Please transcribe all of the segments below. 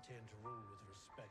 intend to rule with respect.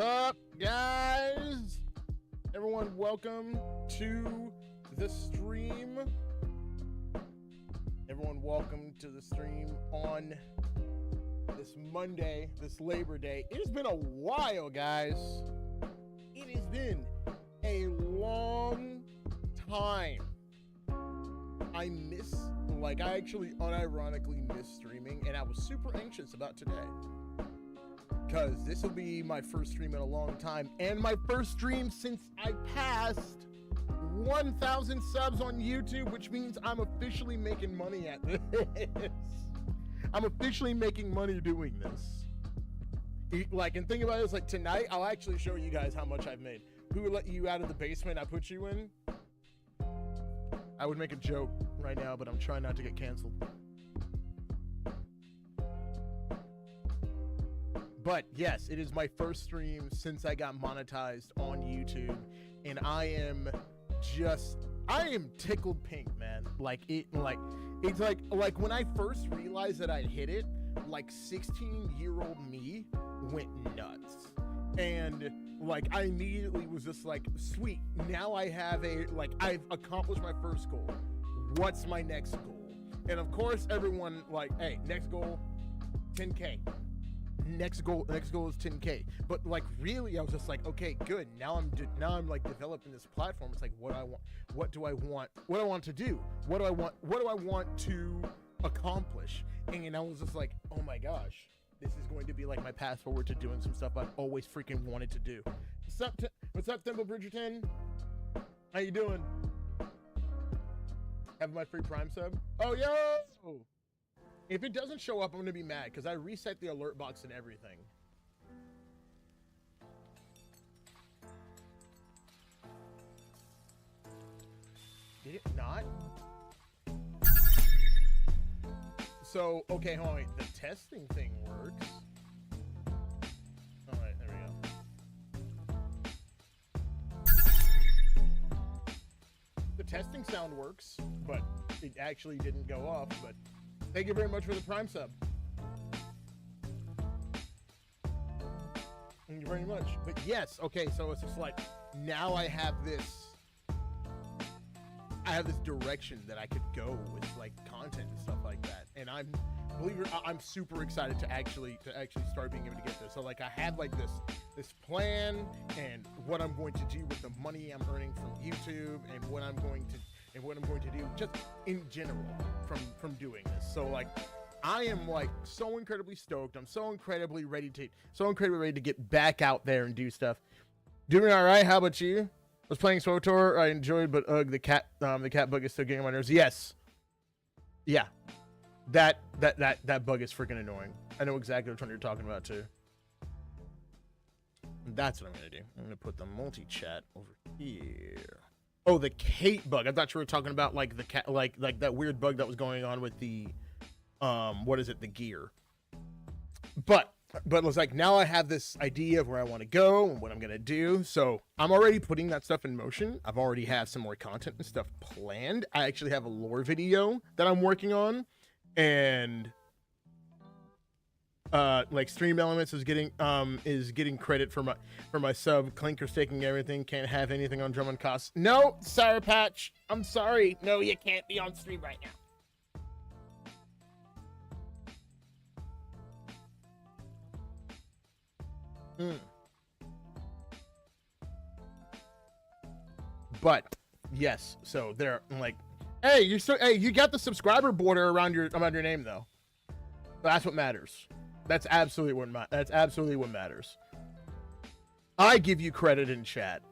Up, guys? Everyone, welcome to the stream. Everyone, welcome to the stream on this Monday, this Labor Day. It has been a while, guys. It has been a long time. I actually unironically miss streaming, and I was super anxious about today. because this will be my first stream in a long time, and my first stream since I passed 1,000 subs on YouTube, which means I'm officially making money at this. I'm officially making money doing this. Like, and think about it, it's like tonight, I'll actually show you guys how much I've made. Who would let you out of the basement I put you in? I would make a joke right now, but I'm trying not to get canceled. But yes, it is my first stream since I got monetized on YouTube, and I am tickled pink, man. It's like when I first realized that I hit it, like 16-year-old me went nuts. And like I immediately was just like, sweet, now I have I've accomplished my first goal. What's my next goal? And of course everyone like, hey, next goal 10K. Next goal is 10K. But like really I was just like, okay, good. Now I'm like developing this platform. It's like what do I want to do? What do I want to accomplish? And I was just like, oh my gosh, this is going to be like my path forward to doing some stuff I've always freaking wanted to do. What's up, Temple Bridgerton? How you doing? Have my free Prime sub? Oh, yo! If it doesn't show up, I'm gonna be mad because I reset the alert box and everything. Did it not? So, okay, hold on. The testing thing works. All right, there we go. The testing sound works, but it actually didn't go off. But thank you very much for the Prime sub. Thank you very much. But yes, okay, so it's just like now I have this direction that I could go with like content and stuff like that. And I'm super excited to actually start being able to get this. So like I had like this plan and what I'm going to do with the money I'm earning from YouTube and what I'm going to do just in general from doing this. So like I am like so incredibly stoked. I'm so incredibly ready to get back out there and do stuff. Doing all right. How about you? I was playing SWTOR. I enjoyed, but the cat bug is still getting on my nerves. Yes. Yeah. That bug is freaking annoying. I know exactly which one you're talking about too. That's what I'm gonna do. I'm gonna put the multi-chat over here. Oh, the Kate bug. I thought you were talking about like the cat, like that weird bug that was going on with the, what is it, the gear. But it was like now I have this idea of where I want to go and what I'm gonna do. So I'm already putting that stuff in motion. I've already have some more content and stuff planned. I actually have a lore video that I'm working on, and like Stream Elements is getting credit for my sub. Clinker's taking everything. Can't have anything on Drum and Cost. No, Sour Patch. I'm sorry. No, you can't be on stream right now. But yes, so they're like, hey, you got the subscriber border around your name though. That's what matters. That's absolutely what matters. I give you credit in chat.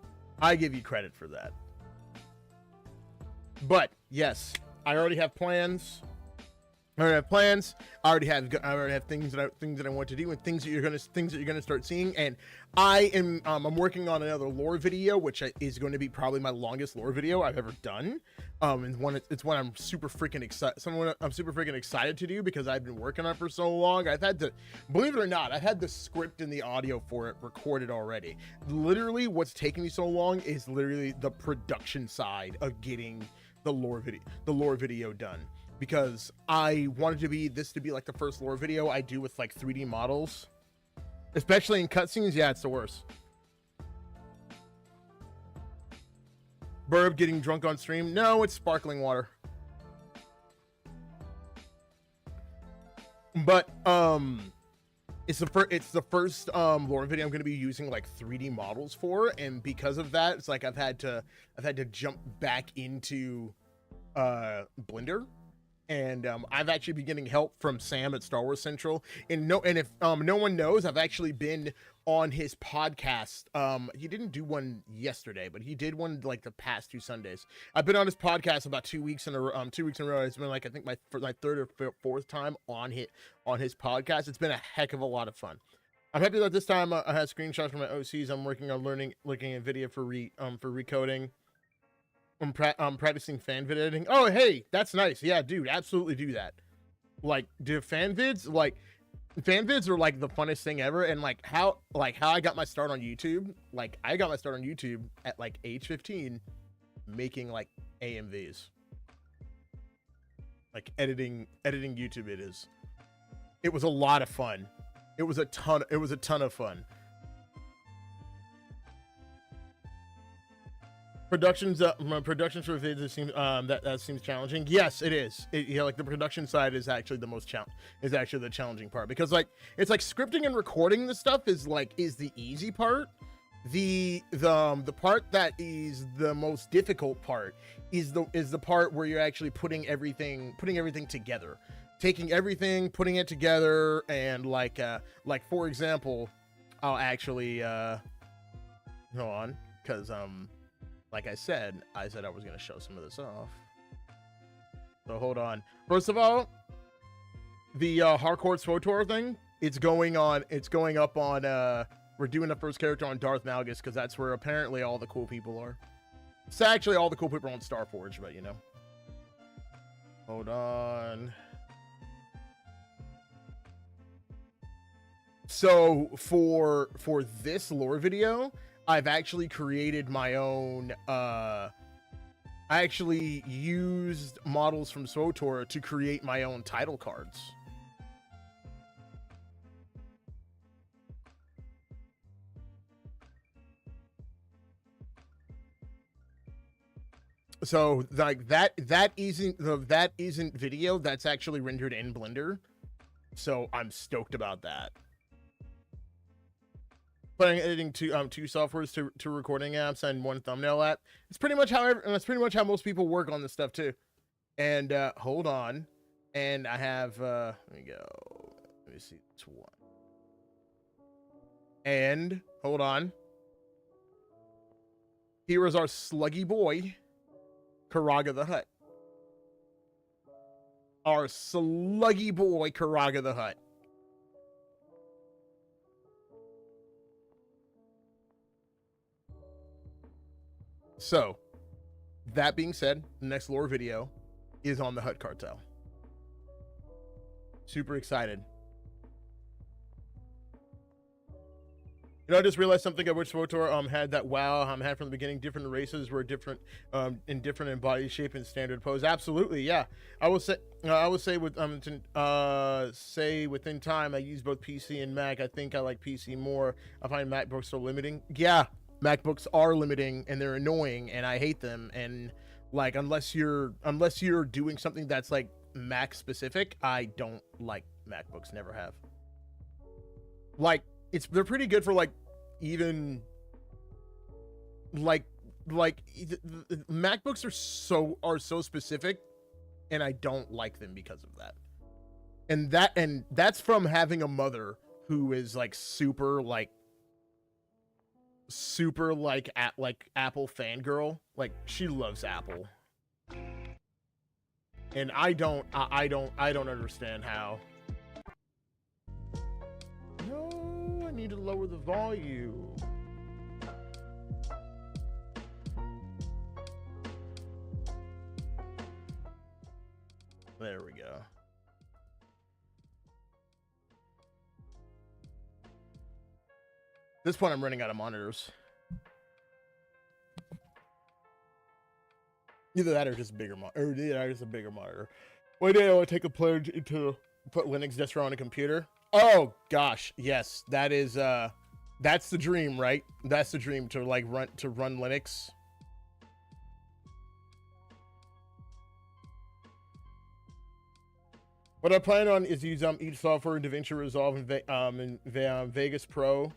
I give you credit for that. But yes, I already have plans. I already have things that I want to do and things that you're gonna start seeing. And I'm working on another lore video, which is going to be probably my longest lore video I've ever done. And it's one I'm super freaking excited to do because I've been working on it for so long. I've had to, believe it or not, I've had the script and the audio for it recorded already. Literally, what's taking me so long is literally the production side of getting the lore video done. Because I wanted this to be like the first lore video I do with like 3D models, especially in cutscenes. Yeah, it's the worst. Burb getting drunk on stream? No, it's sparkling water. But it's the first lore video I'm going to be using like 3D models for, and because of that, it's like I've had to jump back into Blender And I've actually been getting help from Sam at Star Wars Central. And if no one knows, I've actually been on his podcast. He didn't do one yesterday, but he did one like the past 2 Sundays. I've been on his podcast about 2 weeks in a row. 2 weeks in a row. It's been like I think my third or fourth time on his podcast. It's been a heck of a lot of fun. I'm happy that this time I had screenshots from my OCs. I'm working on looking at video for recoding. I'm practicing fan vid editing. Oh, hey, that's nice. Yeah, dude, absolutely do that. Like, do fan vids? Like, fan vids are like the funnest thing ever. And like how I got my start on YouTube. Like, I got my start on YouTube at like age 15, making like AMVs, like editing YouTube. It was a lot of fun. It was a ton of fun. Productions for vids, it seems that seems challenging. Yes, it is. Like the production side is actually the challenging part, because like it's like scripting and recording the stuff is the easy part. The part that is the most difficult part is the part where you're actually putting everything together, taking everything, putting it together, and like for example, I'll actually hold on, because like I said I was going to show some of this off. So hold on. First of all, the Hardcore SWTOR thing, it's going up on, we're doing the first character on Darth Malgus, because that's where apparently all the cool people are. It's actually all the cool people are on Starforge, but you know. Hold on. So for this lore video, I've actually created my own, I actually used models from SWTOR to create my own title cards. So like that isn't video, that's actually rendered in Blender. So I'm stoked about that. Putting editing two softwares to recording apps and one thumbnail app. It's pretty much how most people work on this stuff too. And hold on, and I have let me go. Let me see this one. And hold on. Here is our sluggy boy, Karaga the Hutt. Our sluggy boy, Karaga the Hutt. So, that being said, the next lore video is on the Hutt Cartel. Super excited. You know, I just realized something. I wish SWTOR had that WoW had from the beginning. Different races were different in different in body shape and standard pose. Absolutely, yeah. I will say within time I use both PC and Mac. I think I like PC more. I find MacBooks are limiting. Yeah, MacBooks are limiting and they're annoying and I hate them. And like unless you're doing something that's like Mac specific, I don't like MacBooks. Never have. Like they're pretty good for like even like MacBooks are so specific, and I don't like them because of that. And that's from having a mother who is like super Apple fangirl. Like she loves Apple. And I don't understand how. No, I need to lower the volume. There we go. At this point, I'm running out of monitors. Either that or just a bigger monitor. Or yeah, just a bigger monitor. One day I want to take a plunge into put Linux distro on a computer. Oh gosh, yes, that is that's the dream, right? That's the dream, to like run Linux. What I plan on is use each software in DaVinci Resolve and Vegas Pro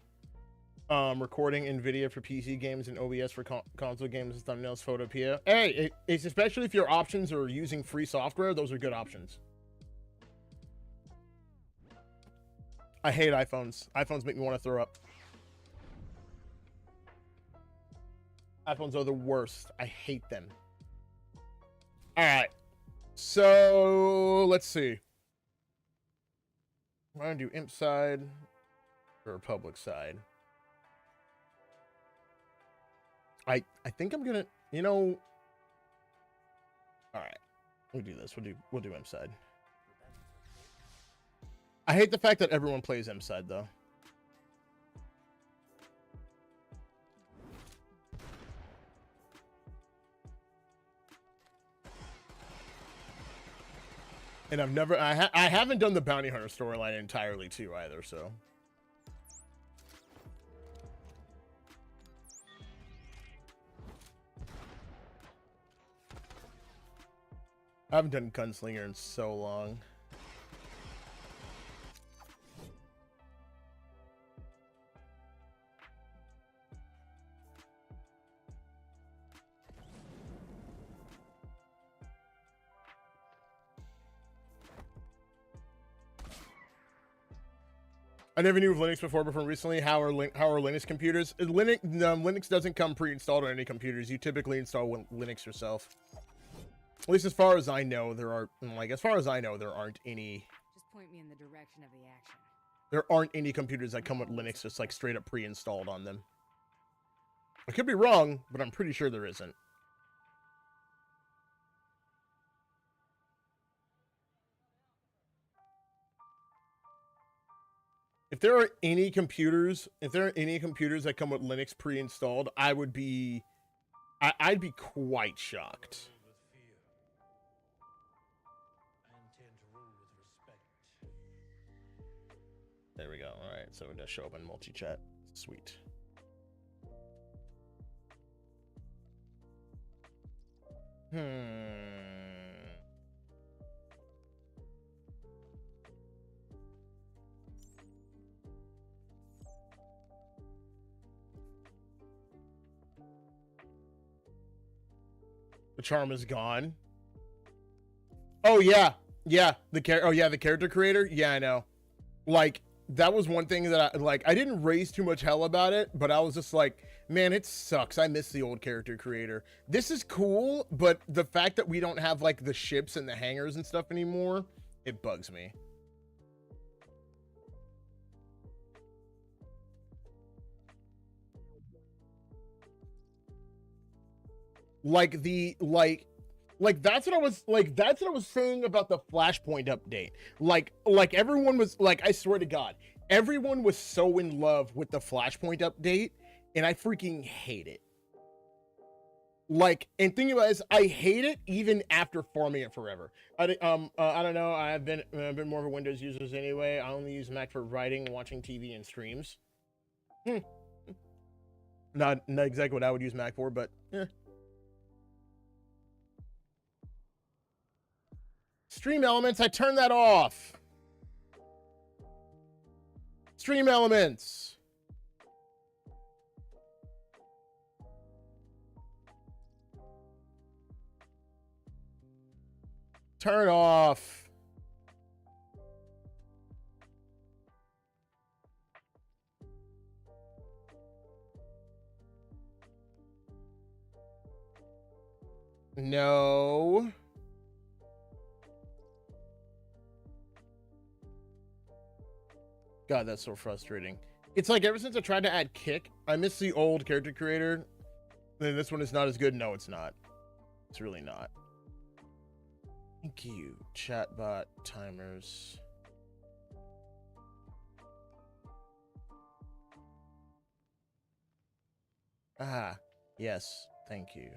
recording NVIDIA for PC games and OBS for console games, thumbnails, Photopea. Hey, it's especially if your options are using free software, those are good options. I hate iPhones. iPhones make me want to throw up. iPhones are the worst. I hate them. All right. So let's see. I'm going to do imp side or public side. I think I'm gonna, you know. All right, we'll do this. We'll do imp side. I hate the fact that everyone plays imp side though. And I've never, I haven't done the bounty hunter storyline entirely too either, so. I haven't done Gunslinger in so long. I never knew of Linux before, but from recently, how are Linux computers? Linux doesn't come pre-installed on any computers. You typically install Linux yourself. At least as far as I know, there aren't any. Just point me in the direction of the action. There aren't any computers that come with Linux just like straight up pre-installed on them. I could be wrong, but I'm pretty sure there isn't. If there are any computers that come with Linux pre-installed, I'd be quite shocked. There we go. All right, so it does show up in multi-chat. Sweet. The charm is gone. Oh yeah, the character creator. Yeah, I know. Like, that was one thing that I didn't raise too much hell about it, but I was just like, man, it sucks. I miss the old character creator. This is cool, but the fact that we don't have like the ships and the hangars and stuff anymore, it bugs me. That's what I was saying about the Flashpoint update. Like everyone was like, I swear to God, everyone was so in love with the Flashpoint update, and I freaking hate it. Like, and thing is, I hate it even after farming it forever. I don't know. I've been more of a Windows user anyway. I only use Mac for writing, watching TV, and streams. Not exactly what I would use Mac for, but yeah. Stream elements, I turned that off. Stream elements. Turn off. No. God, that's so frustrating. It's like ever since I tried to add kick, I miss the old character creator. Then this one is not as good. No, it's not. It's really not. Thank you, chatbot timers. Ah, yes, thank you.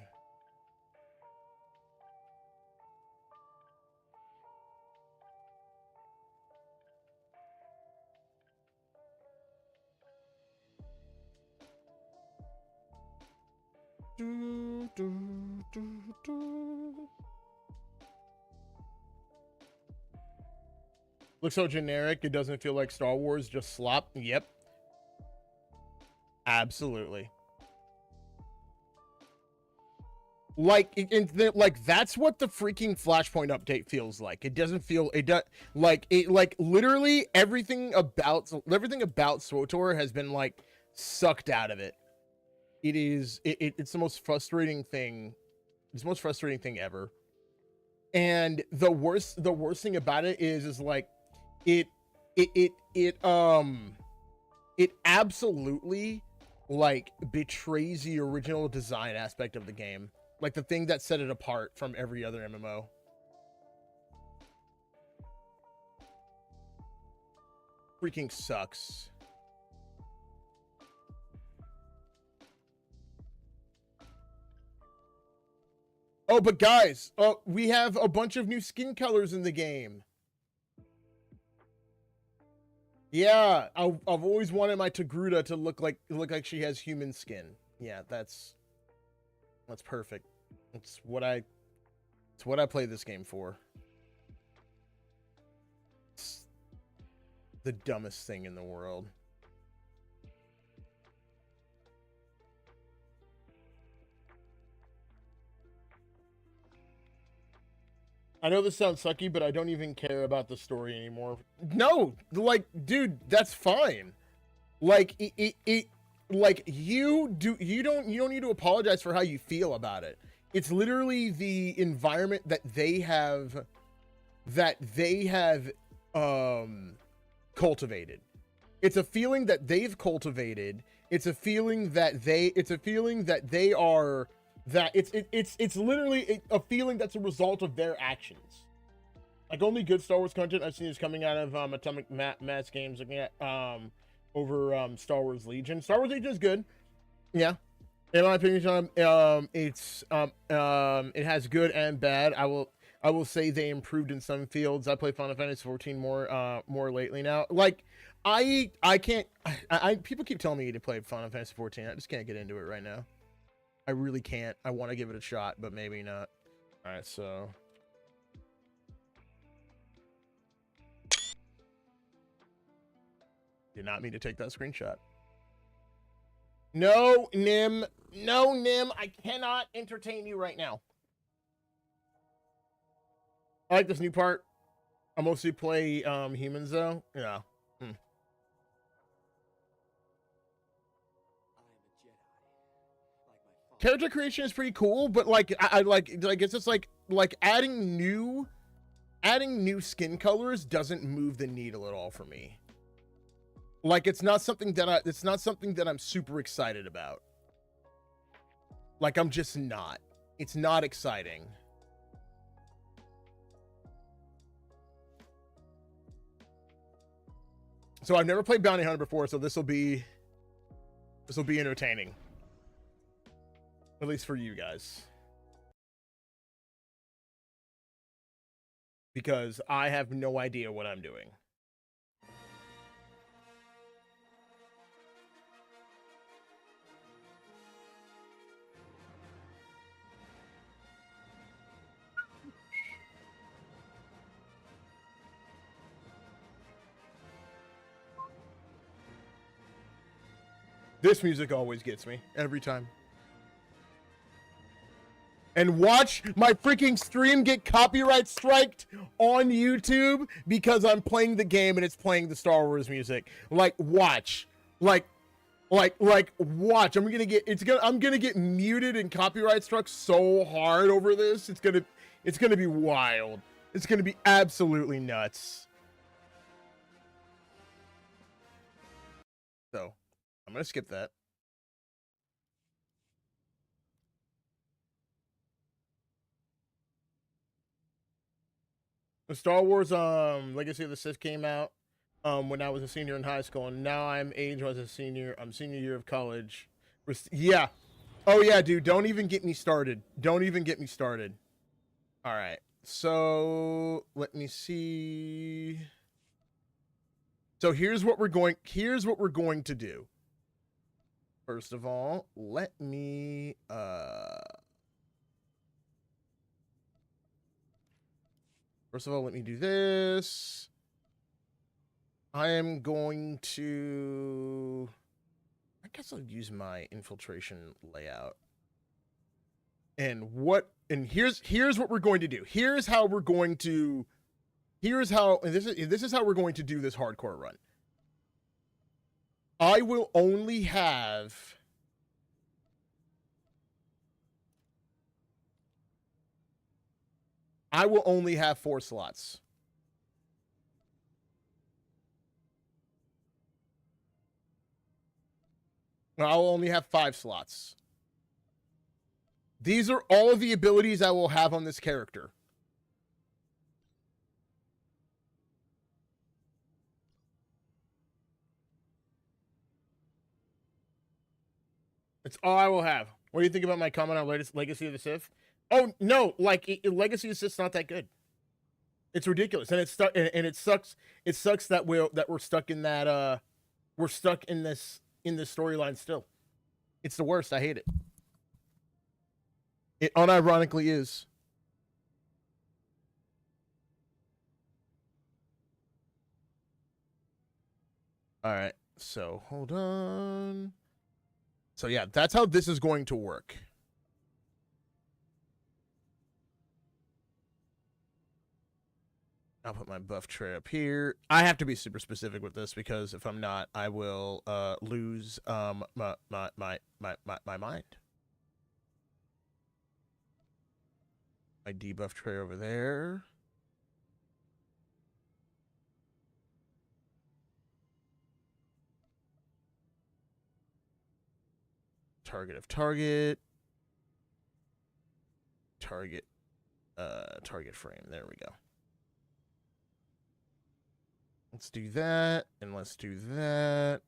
Looks so generic, it doesn't feel like Star Wars, just slop. Yep. Absolutely. Like, like that's what the freaking Flashpoint update feels like. It doesn't feel, it does, like, it, like, literally everything about SWTOR has been, like, sucked out of it. It is, it's the most frustrating thing. It's the most frustrating thing ever. And the worst thing about it is like, it absolutely, like, betrays the original design aspect of the game. Like, the thing that set it apart from every other MMO. Freaking sucks. Oh, but guys, we have a bunch of new skin colors in the game. Yeah, I've always wanted my Togruta to look like she has human skin. Yeah, that's perfect. It's what I play this game for. It's the dumbest thing in the world. I know this sounds sucky, but I don't even care about the story anymore. No, like, dude, that's fine. Like, like, you don't need to apologize for how you feel about it. It's literally the environment that they have cultivated. It's a feeling that they've cultivated. It's a feeling that they are, that it's literally a feeling that's a result of their actions. Like, only good Star Wars content I've seen is coming out of Atomic Mass Games, looking at over Star Wars Legion. Star Wars Legion is good. Yeah. In my opinion, it has good and bad. I will say they improved in some fields. I play Final Fantasy 14 more lately now. Like, I can't, people keep telling me to play Final Fantasy 14. I just can't get into it right now. I really can't. I want to give it a shot, but maybe not. All right, so did not mean to take that screenshot. No, Nim. No, Nim. I cannot entertain you right now. I like this new part. I mostly play humans though. Yeah. Character creation is pretty cool, but like I like it's just like adding new skin colors doesn't move the needle at all for me. Like, it's not something that I'm super excited about. Like, I'm just not. It's not exciting. So I've never played Bounty Hunter before, so this will be entertaining. At least for you guys. Because I have no idea what I'm doing. This music always gets me every time. And watch my freaking stream get copyright striked on YouTube because I'm playing the game and it's playing the Star Wars music. Like, watch. Like watch. I'm gonna get muted and copyright struck so hard over this. It's gonna be wild. It's gonna be absolutely nuts. So I'm gonna skip that. The Star Wars Legacy of the Sith came out when I was a senior in high school, and now I'm age as a senior. I'm senior year of college. Yeah. Oh yeah, dude. Don't even get me started. Don't even get me started. All right. So let me see. So here's what we're going to do. First of all, let me do this. I am going to I guess I'll use my infiltration layout. And here's what we're going to do. Here's how we're going to this is how we're going to do this hardcore run. I will only have I will only have 4 slots. I'll only have 5 slots. These are all of the abilities I will have on this character. That's all I will have. What do you think about my comment on Legacy of the Sith? Oh no, like Legacy of the Sith's not that good. It's ridiculous, and it's stuck. And it sucks. It sucks that we're stuck in that. We're stuck in this storyline still. It's the worst. I hate it. It unironically is. All right. So hold on. So yeah, that's how this is going to work. I'll put my buff tray up here. I have to be super specific with this because if I'm not, I will lose my mind. My debuff tray over there. Target of target. Target frame. There we go. Let's do that, and let's do that.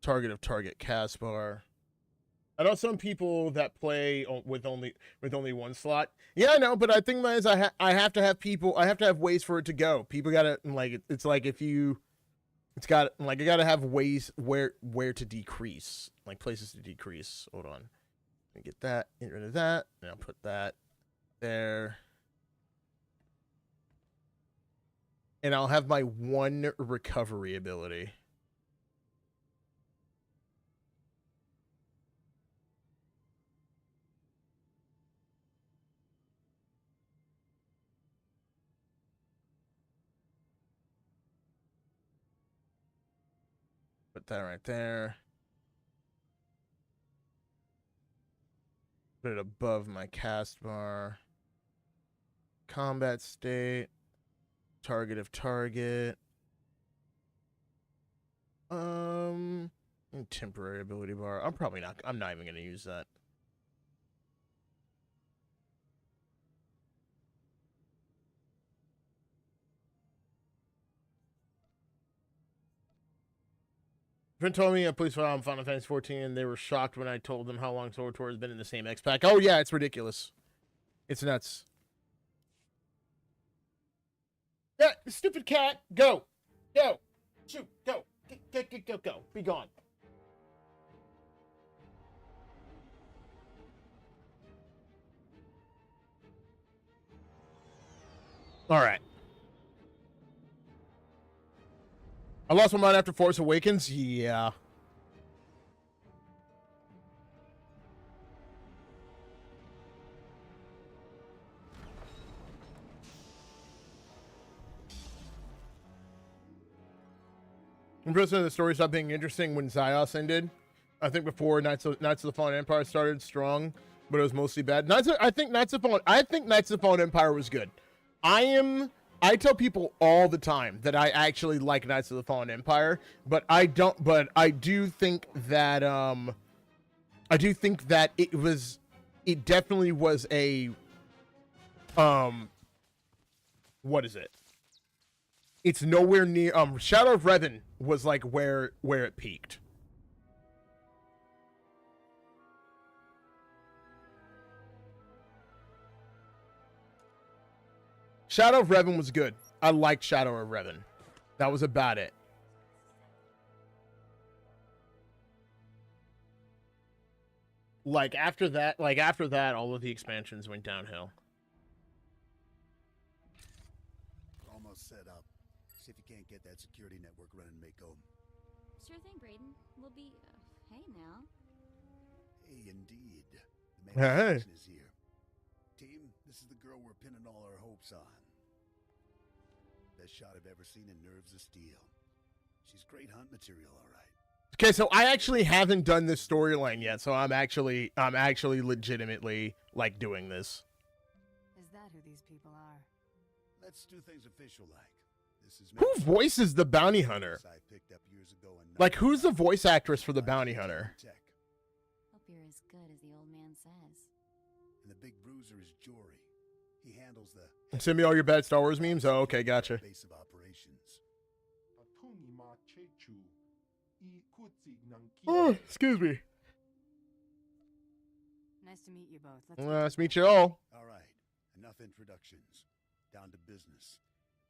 Target of target cast bar. I know some people that play with only one slot. Yeah, I know, but I think that is I have to have people. I have to have ways for it to go. People gotta like it's like if you. It's got like I gotta have ways where to decrease, like places to decrease. Hold on, let me get that, get rid of that, and I'll put that there, and I'll have my 1 recovery ability. Put that right there. Put it above my cast bar. Combat state. Target of target. And temporary ability bar. I'm not even gonna use that. Friend told me I played Final Fantasy 14 and they were shocked when I told them how long SWTOR has been in the same X pack. Oh yeah, it's ridiculous. It's nuts. Yeah, stupid cat, go. Go. Shoot, go. Go. Be gone. All right. I lost my mind after Force Awakens? Yeah. Impressed the story stopped being interesting when Zyos ended. I think before Knights of the Fallen Empire started strong, but it was mostly bad. I think Knights of the Fallen Empire was good. I tell people all the time that I actually like Knights of the Fallen Empire, but I do think that it definitely was a what is it? It's nowhere near Shadow of Revan was like where it peaked. Shadow of Revan was good. I liked Shadow of Revan. That was about it. like after that, all of the expansions went downhill. Almost set up. See if you can't get that security network running, Mako. Sure thing, Braden. We'll be, hey now. Hey, indeed. The Hey. main is here. Team, this is the girl we're pinning all our hopes on. Best shot I've ever seen in Nerves of Steel. She's great hunt material, all right. Okay, so I actually haven't done this storyline yet, so I'm actually legitimately like doing this. Is that who these people are? Let's do things official like. This is Who voices the bounty hunter? I picked up years ago and Like, who's the voice actress for the bounty hunter? Tech. Hope you're as good as the old man says. And the big bruiser is Jory. He handles the Send me all your bad Star Wars memes. Oh, okay, gotcha. base of operations. Oh, excuse me. Nice to meet you both. Let's Nice to meet you all. All right, enough introductions. Down to business.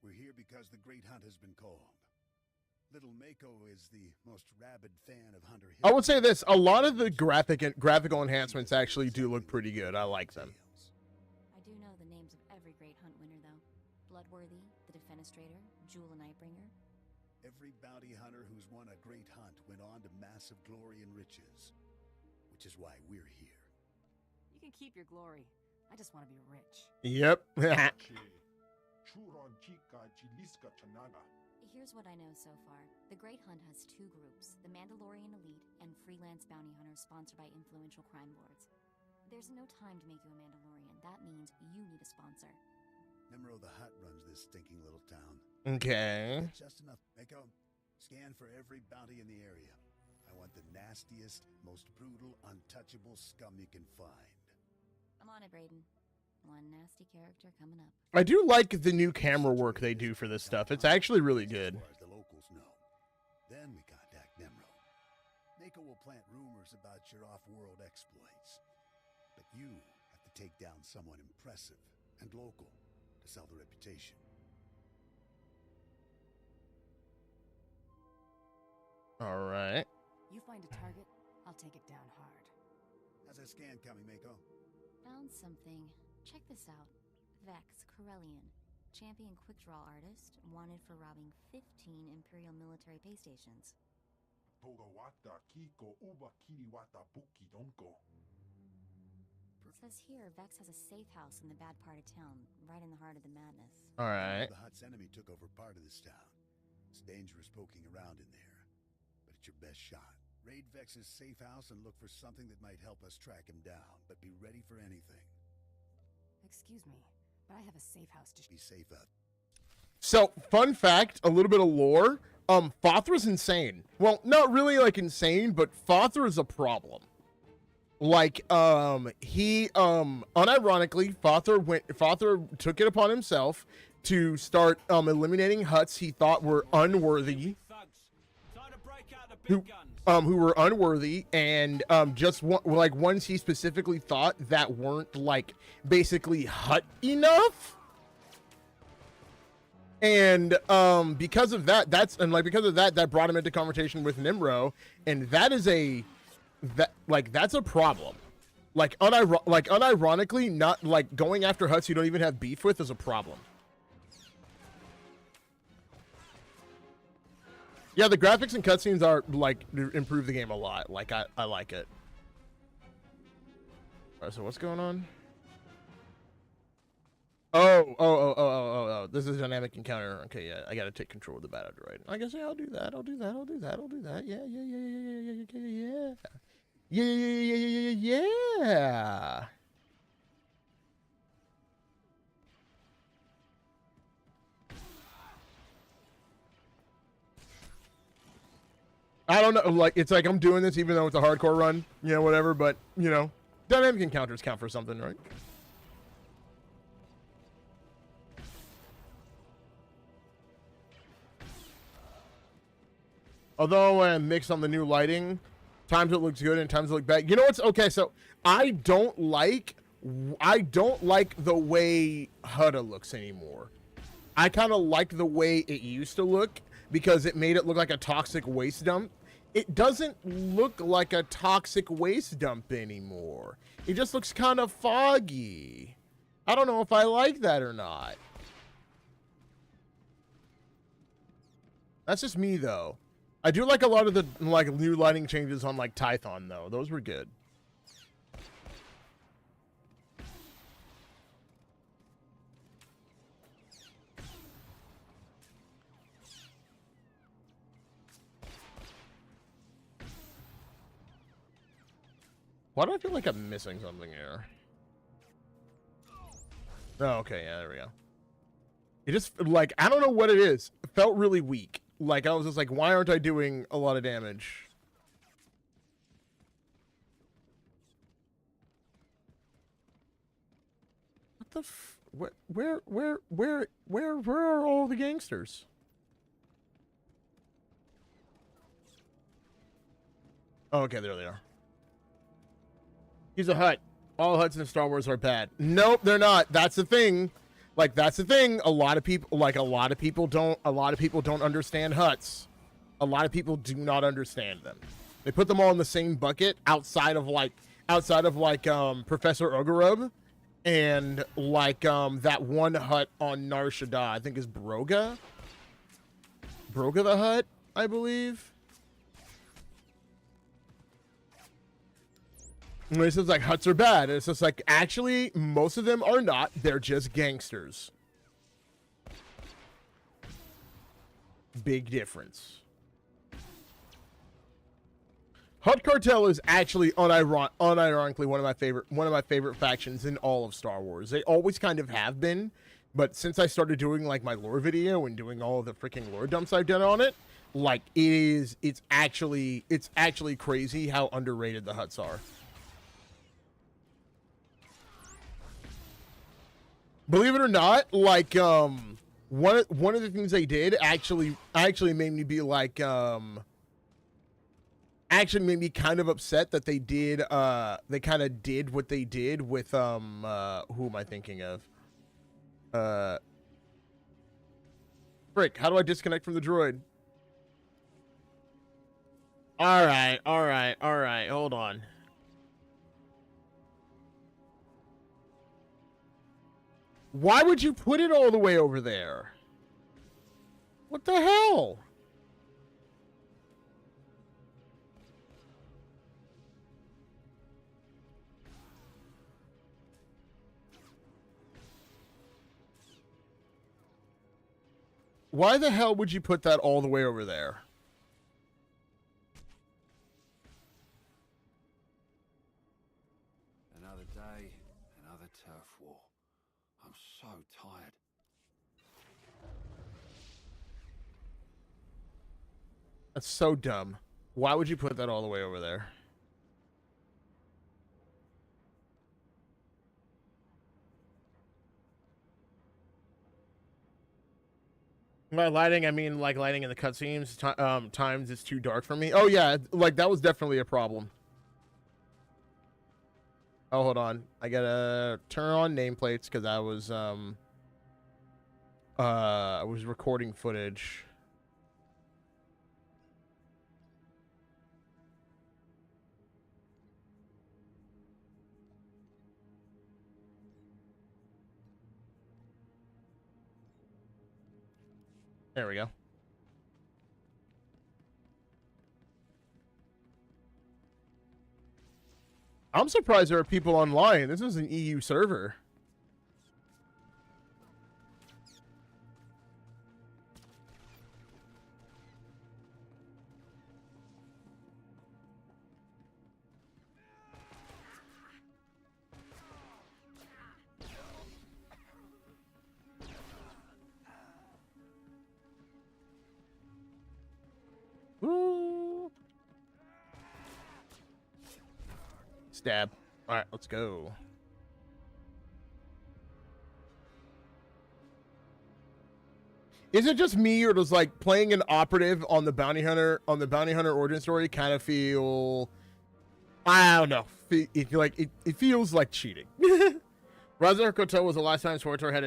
We're here because the great hunt has been called. Little Mako is the most rabid fan of Hunter Hill. I would say this: a lot of the graphical enhancements actually do look pretty good. I like them. I do know the names of every great hunt winner, though. Bloodworthy, the Defenestrator, Jewel and Nightbringer. Every bounty hunter who's won a great hunt went on to massive glory and riches, which is why we're here. You can keep your glory. I just want to be rich. Yep. Here's what I know so far. The Great Hunt has two groups, the Mandalorian Elite and freelance bounty hunters sponsored by influential crime lords. There's no time to make you a Mandalorian. That means you need a sponsor. Nimro the Hutt runs this stinking little town. Okay. Just enough. Mako, scan for every bounty in the area. I want the nastiest, most brutal, untouchable scum you can find. I'm on it, Braden. One nasty character coming up. I do like the new camera work they do for this stuff. It's actually really good. As far as the locals know. Then we contact Nimro. Mako will plant rumors about your off-world exploits. But you have to take down someone impressive and local to sell the reputation. All right. You find a target, I'll take it down hard. How's that scan coming, Mako? Found something. Check this out. Vex Corellian, champion quick-draw artist, wanted for robbing 15 Imperial military pay stations. It says here Vex has a safe house in the bad part of town, right in the heart of the madness. All right. The Hutt's enemy took over part of this town. It's dangerous poking around in there, but it's your best shot. Raid Vex's safe house and look for something that might help us track him down, but be ready for anything. Excuse me, but I have a safe house to Be safe out. So, fun fact, a little bit of lore. Fothra's insane. Well, not really like insane, but Fothra is a problem. Like, unironically, Fothra took it upon himself to start eliminating Hutts he thought were unworthy. Who were unworthy, and ones he specifically thought that weren't like basically Hutt enough. And because of that, that brought him into conversation with Nimro, and that's a problem. Unironically, not like going after Hutts you don't even have beef with is a problem. Yeah, the graphics and cutscenes are like improve the game a lot. Like I like it. All right, so what's going on? Oh. This is a dynamic encounter. Okay, yeah, I gotta take control of the battle droid. I guess yeah, I'll do that. Yeah. I don't know, like, it's like I'm doing this even though it's a hardcore run, you know, whatever, but, you know, dynamic encounters count for something, right? Although I mix on the new lighting, times it looks good and times it look bad. You know what's, okay, so I don't like the way Hutta looks anymore. I kind of like the way it used to look because it made it look like a toxic waste dump. it doesn't look like a toxic waste dump anymore. It just looks kind of foggy. I don't know if I like that or not. That's just me, though. I do like a lot of the new lighting changes on like Tython, though. Those were good. Why do I feel like I'm missing something here? Oh, okay, yeah, there we go. It just, like, I don't know what it is. It felt really weak. Like, I was just like, why aren't I doing a lot of damage? What the f... Where are all the gangsters? Oh, okay, there they are. He's a hut. All huts in Star Wars are bad. Nope, they're not. That's the thing. Like, that's the thing. A lot of people don't understand huts. A lot of people do not understand them. They put them all in the same bucket outside of Professor Ogorub and like that one hut on Nar Shaddaa, I think is Broga. Broga the hut, I believe. And it's just like huts are bad. And it's just like, actually, most of them are not. They're just gangsters. Big difference. Hut Cartel is actually unironically one of my favorite factions in all of Star Wars. They always kind of have been, but since I started doing like my lore video and doing all of the freaking lore dumps I've done on it, like it's actually crazy how underrated the huts are. Believe it or not, like one of the things they did actually made me be like actually made me kind of upset that they kind of did what they did with who am I thinking of? Frick, how do I disconnect from the droid? All right, hold on. Why would you put it all the way over there? What the hell? Why the hell would you put that all the way over there? Another day, another turf war. I'm so tired. That's so dumb. Why would you put that all the way over there? By lighting, I mean like lighting in the cutscenes. Times it's too dark for me. Oh yeah, like that was definitely a problem. Oh, hold on. I gotta turn on nameplates because I was recording footage. There we go. I'm surprised there are people online. This is an EU server. Woo. Stab. All right, let's go. Is it just me, or does like playing an operative on the bounty hunter origin story kind of feel? I don't know. It feels like cheating. Razor Koto was the last time SWTOR had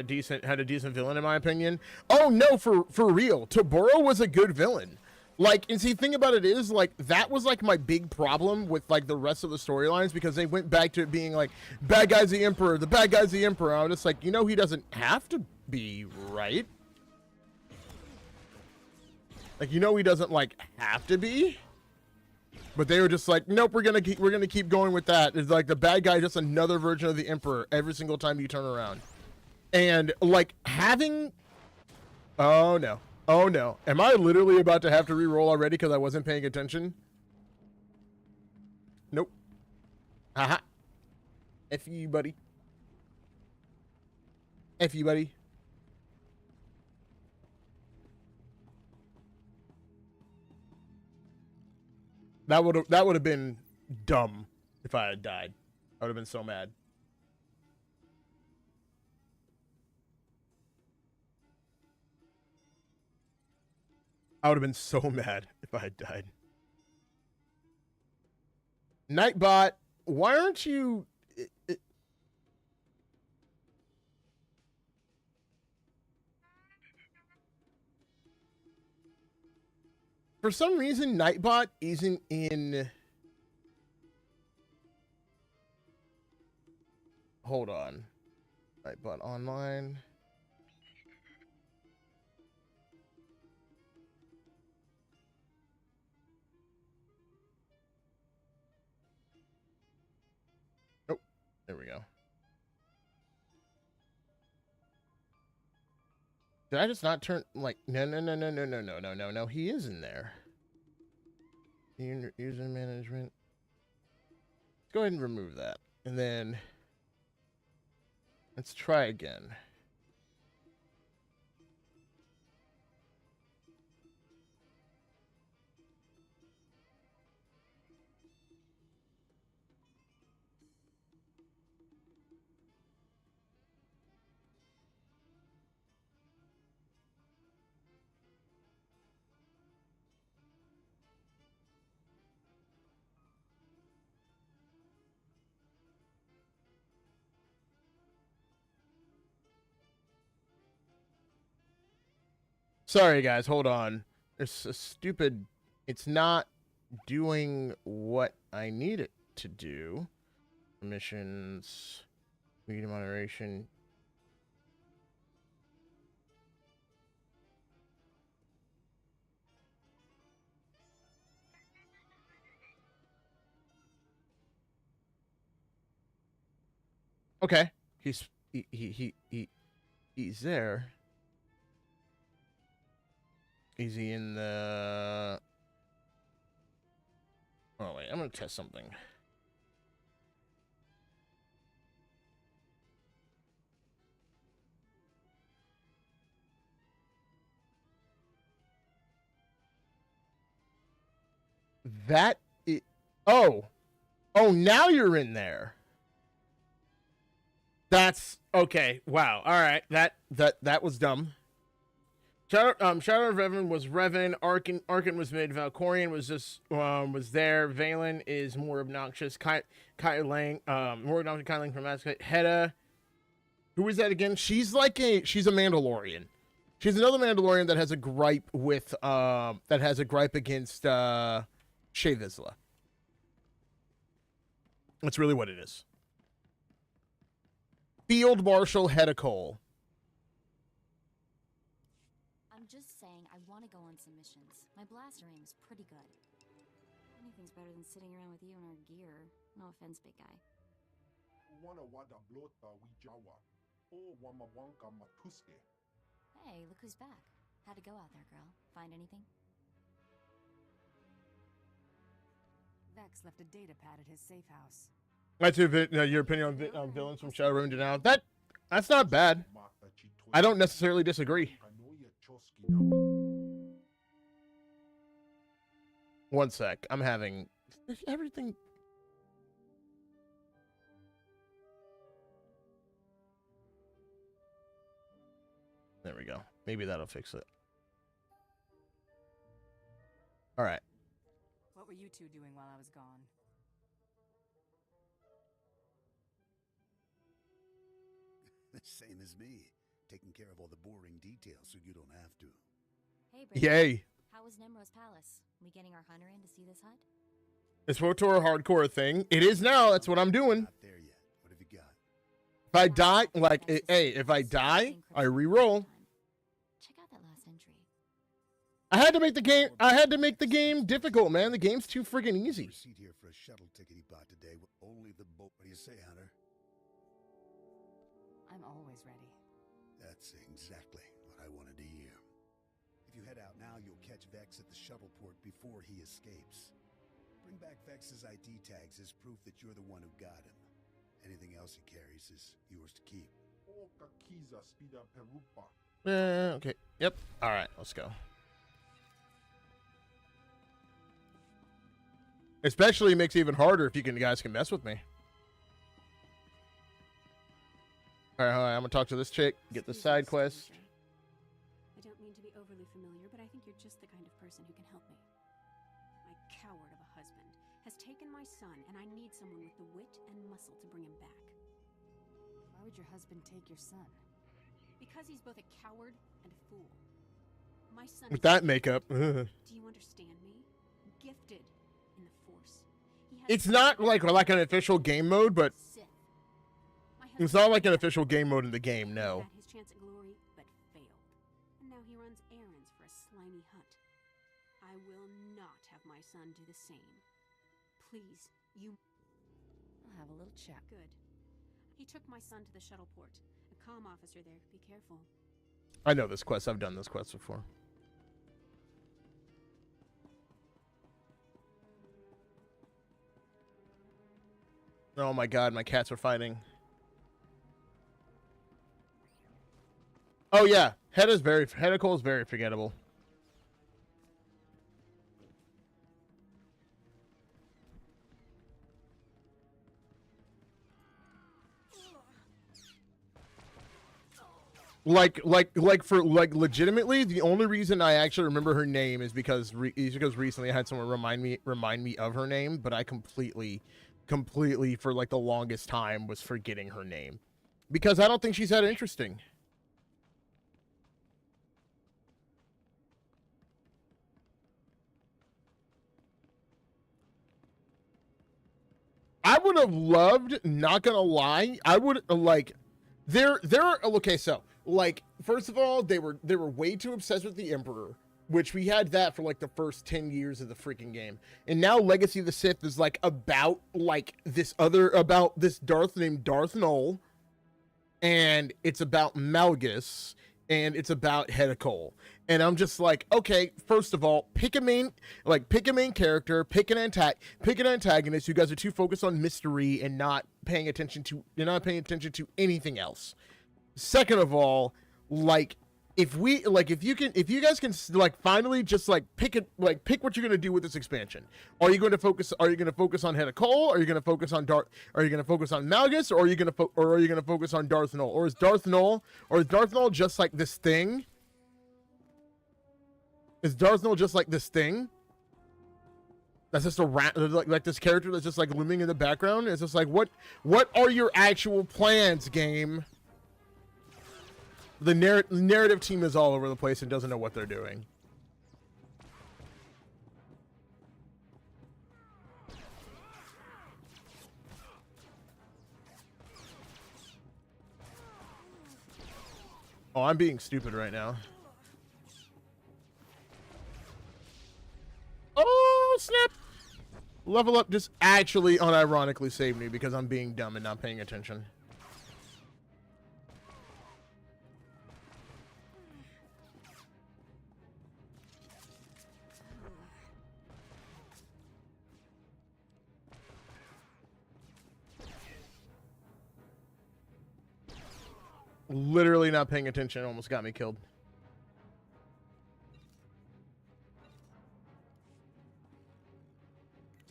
a decent villain, in my opinion. Oh no, for real. Toboro was a good villain. Like, and see, thing about it is, like, that was, like, my big problem with, like, the rest of the storylines, because they went back to it being, like, bad guy's the Emperor, the bad guy's the Emperor. I was just like, you know, he doesn't have to be, right? Like, you know, he doesn't, like, have to be. But they were just like, nope, we're gonna keep going with that. It's like the bad guy is just another version of the Emperor every single time you turn around. And, like, having... Oh, no. Oh, no. Am I literally about to have to re-roll already because I wasn't paying attention? Nope. Haha. F you, buddy. F you, buddy. That would have been dumb if I had died. I would have been so mad. I would have been so mad if I had died. Nightbot, why aren't you... For some reason, Nightbot isn't in... Hold on. Nightbot online... There we go. Did I just not turn, like, no, he is in there. User management. Let's go ahead and remove that. And then, let's try again. Sorry, guys, hold on. It's a stupid... It's not doing what I need it to do. Missions... Media moderation... Okay. He's there. Is he in the... Oh, wait. I'm going to test something. That is... Oh. Oh, now you're in there. That's... Okay. Wow. All right. That was dumb. Shadow of Revan was Revan. Arkin was mid. Valkorion was just was there. Valen is more obnoxious. Kai Lang, more obnoxious. Kai Lang from Mass Effect. Hedda, who is that again? She's a Mandalorian. She's another Mandalorian that has a gripe with against Shea Vizsla. That's really what it is. Field Marshal Hedda Cole. I'm just saying I want to go on some missions. My blaster aim is pretty good. Anything's better than sitting around with you in our gear. No offense, big guy. Hey, look who's back. How'd it go out there, girl? Find anything? Vex left a data pad at his safe house. That's your opinion on villains from Shadowrun to now. That's not bad. I don't necessarily disagree. One sec. I'm having everything. There we go. Maybe that'll fix it. All right. What were you two doing while I was gone? Same as me. Taking care of all the boring details so you don't have to. Hey, Brady. Yay. How was Nemro's palace? We getting our hunter in to see this hut? Is SWTOR Hardcore a thing? It is now. That's what I'm doing. Not there yet. What have you got? If I die, like, hey, if I die, I re-roll. Check out that last entry. I had to make the game. I had to make the game difficult, man. The game's too friggin' easy. Receipt here for a shuttle ticket he bought today. Only the boat. What do you say, Hunter? I'm always ready. That's exactly what I wanted to hear. If you head out now, you'll catch Vex at the shuttle port before he escapes. Bring back Vex's ID tags as proof that you're the one who got him. Anything else he carries is yours to keep. Okay. Yep. All right. Let's go. Especially makes it even harder if you guys can mess with me. All right. I'm gonna talk to this chick. Get the side quest. I don't mean to be overly familiar, but I think you're just the kind of person who can help me. My coward of a husband has taken my son, and I need someone with the wit and muscle to bring him back. Why would your husband take your son? Because he's both a coward and a fool. My son With is that gifted. makeup. Do you understand me? Gifted in the Force. He has It's not like an official game mode, but Sith. My it's husband not like an official game mode in the game. No. had his chance at glory, but failed. And now he runs errands for a slimy hunt. I will not have my son do the same. Please, you... I'll have a little chat. Good. He took my son to the shuttle port. A comm officer there. Be careful. I know this quest. I've done this quest before. Oh my god, my cats are fighting. Oh yeah, Hedical is very forgettable. Legitimately, the only reason I actually remember her name is because recently I had someone remind me of her name, but I completely for like the longest time was forgetting her name because I don't think she's that interesting. I would have loved, not gonna lie, I would like there are okay, so like first of all, they were way too obsessed with the Emperor, which we had that for like the first 10 years of the freaking game. And now Legacy of the Sith is like about this Darth named Darth Nul, and it's about Malgus, and it's about Hedical. And I'm just like, okay, first of all, pick a main character, pick an antagonist. You guys are too focused on mystery and not paying attention to anything else. Second of all, if you guys can finally just pick what you're gonna do with this expansion. Are you going to focus on Hedical? Are you going to focus on Malgus? Or are you going to focus on Darth Nul? Or is Darth Nul just like this thing? Is Darth Nul just like this thing? That's just like this character that's just like looming in the background? It's just like, what are your actual plans, game? The narrative team is all over the place and doesn't know what they're doing. Oh, I'm being stupid right now. Oh, snap! Level up just actually unironically saved me because I'm being dumb and not paying attention. Literally not paying attention almost got me killed.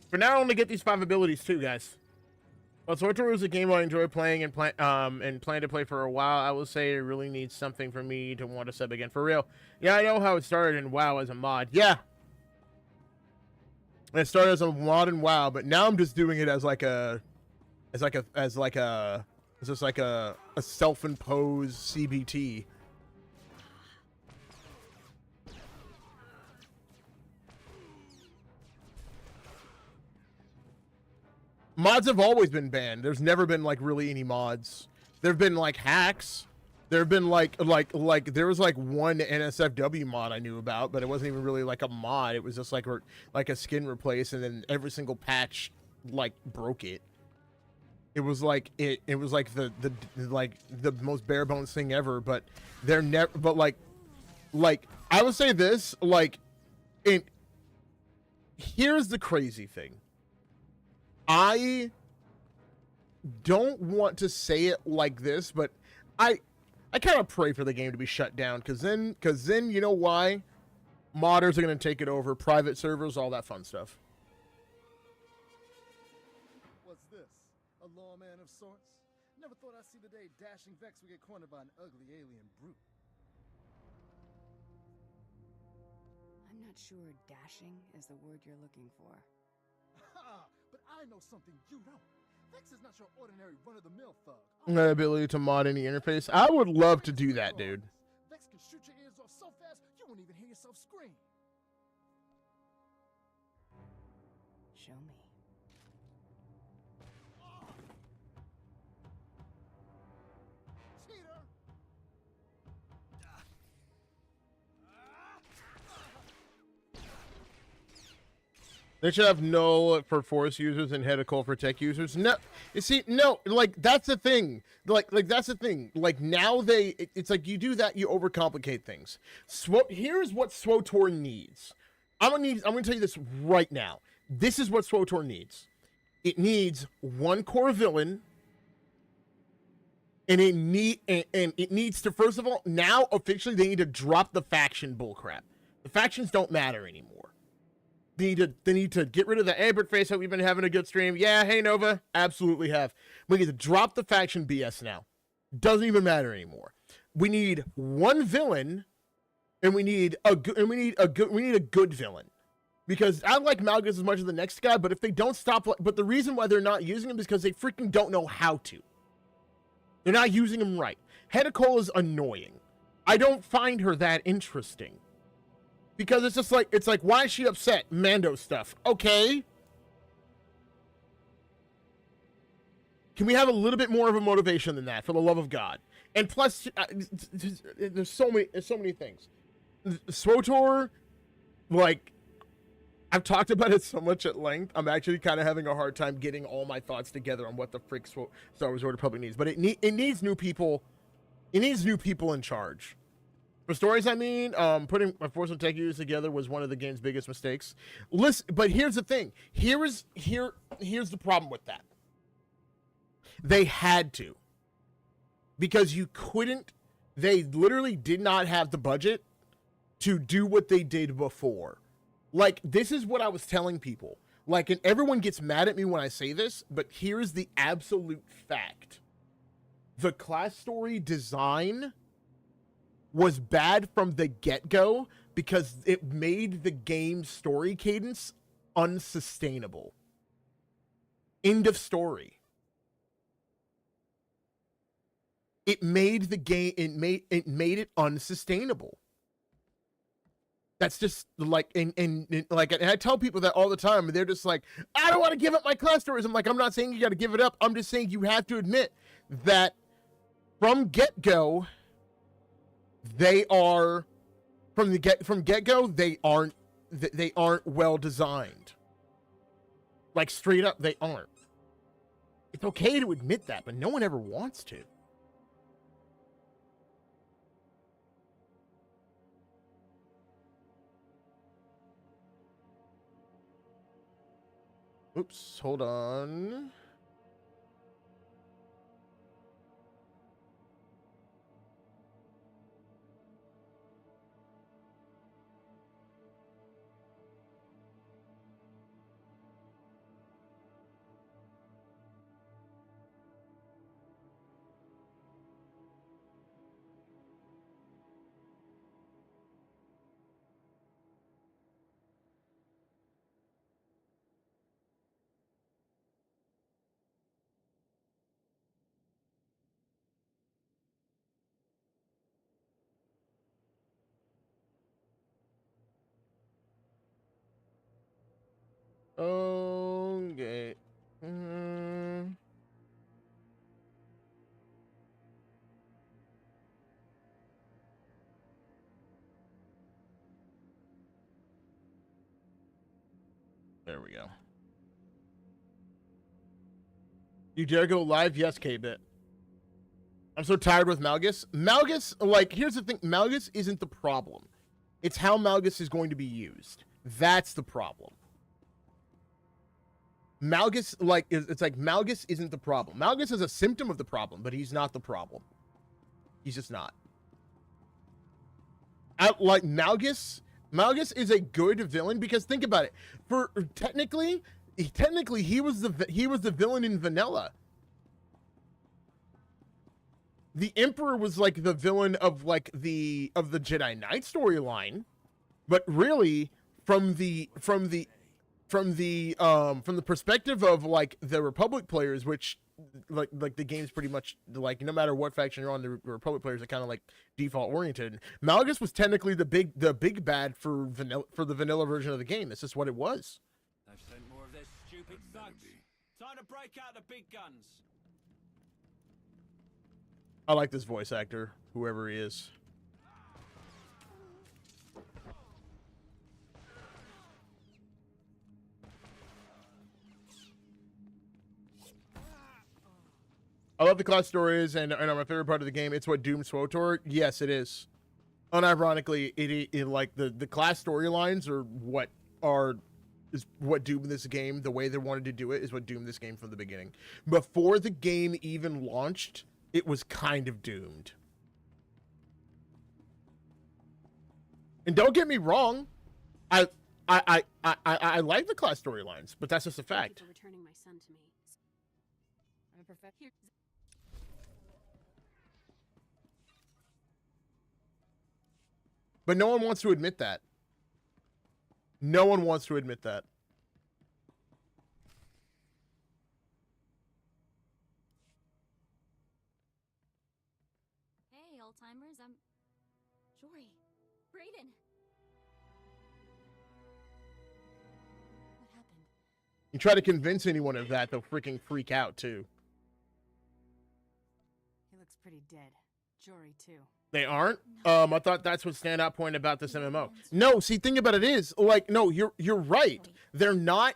For now, I only get these 5 abilities too, guys. Well, SWTOR is a game I enjoy playing and plan to play for a while. I will say it really needs something for me to want to sub again. For real. Yeah, I know how it started in WoW as a mod. Yeah. It started as a mod in WoW, but now I'm just doing it as a self-imposed CBT. Mods have always been banned. There's never been like really any mods. There've been like hacks. There've been like there was like one NSFW mod I knew about, but it wasn't even really like a mod. It was just like a skin replace, and then every single patch like broke it. It was like it was like the most bare bones thing ever. But they're never. But like I would say this, like, here's the crazy thing. I don't want to say it like this, but I kind of pray for the game to be shut down, because then you know why? Modders are going to take it over, private servers, all that fun stuff. What's this? A lawman of sorts? Never thought I'd see the day dashing Vex would get cornered by an ugly alien brute. I'm not sure dashing is the word you're looking for. Ha! But I know something you don't. Vex is not your ordinary run-of-the-mill thug. The ability to mod any interface. I would love to do that, dude. Vex can shoot your ears off so fast you won't even hear yourself scream. Show me. Cheater! They should have null for Force users and hedicle for tech users. No, you see, no, like that's the thing. Like that's the thing. Like now it's like you do that, you overcomplicate things. Here's what SWTOR needs. I'm gonna tell you this right now. This is what SWTOR needs. It needs one core villain, and it needs to, first of all, now officially they need to drop the faction bullcrap. The factions don't matter anymore. They need to get rid of the Ambert face that we've been having a good stream. Yeah, hey Nova, absolutely have. We need to drop the faction BS now. Doesn't even matter anymore. We need one villain, and we need a good villain. Because I like Malgus as much as the next guy, but if they don't stop, but the reason why they're not using him is because they freaking don't know how to. They're not using him right. Hedicle is annoying. I don't find her that interesting. Because it's like, why is she upset? Mando stuff. Okay. Can we have a little bit more of a motivation than that, for the love of God? And plus, there's so many things. SWTOR, like, I've talked about it so much at length. I'm actually kind of having a hard time getting all my thoughts together on what the frick Star Wars Order Republic needs. But it needs new people. It needs new people in charge. For stories, I mean, putting Force and Tech users together was one of the game's biggest mistakes. Listen, but here's the thing. Here's the problem with that. They had to. Because you couldn't, they literally did not have the budget to do what they did before. Like, this is what I was telling people. Like, and everyone gets mad at me when I say this, but here's the absolute fact. The class story design was bad from the get-go because it made the game's story cadence unsustainable. End of story. It made the game, it made it unsustainable. That's just like, and I tell people that all the time, and they're just like, I don't want to give up my class stories. I'm like, I'm not saying you got to give it up. I'm just saying you have to admit that from get-go, they are from get-go they aren't well designed. Like, straight up, they aren't. It's okay to admit that, but no one ever wants to. Oops, hold on. Okay. There we go. You dare go live? Yes, K-Bit. I'm so tired with Malgus. Malgus, like, here's the thing. Malgus isn't the problem. It's how Malgus is going to be used. That's the problem. Malgus, like, it's like Malgus isn't the problem. Malgus is a symptom of the problem, but he's not the problem. He's just not. Like, Malgus is a good villain because think about it. For technically he was the villain in vanilla. The Emperor was like the villain of like the Jedi Knight storyline, but really from the perspective of like the Republic players, which like the game's pretty much like no matter what faction you're on, the Republic players are kind of like default oriented. Malgus was technically the big bad for the vanilla version of the game. It's just what it was. They've sent more of their stupid thugs. Time to break out the big guns. I like this voice actor, whoever he is. I love the class stories and are my favorite part of the game. It's what doomed SWTOR. Yes, it is. Unironically, it like the class storylines is what doomed this game. The way they wanted to do it is what doomed this game from the beginning. Before the game even launched, it was kind of doomed. And don't get me wrong, I like the class storylines, but that's just a fact. Thank you for returning my son to me. I'm a perfect. But no one wants to admit that. No one wants to admit that. Hey, old timers, I'm Jory. Brayden. What happened? You try to convince anyone of that, they'll freaking freak out too. He looks pretty dead. Jory too. They aren't? I thought that's what standout point about this MMO. No, see, thing about it is, like, no, you're right. They're not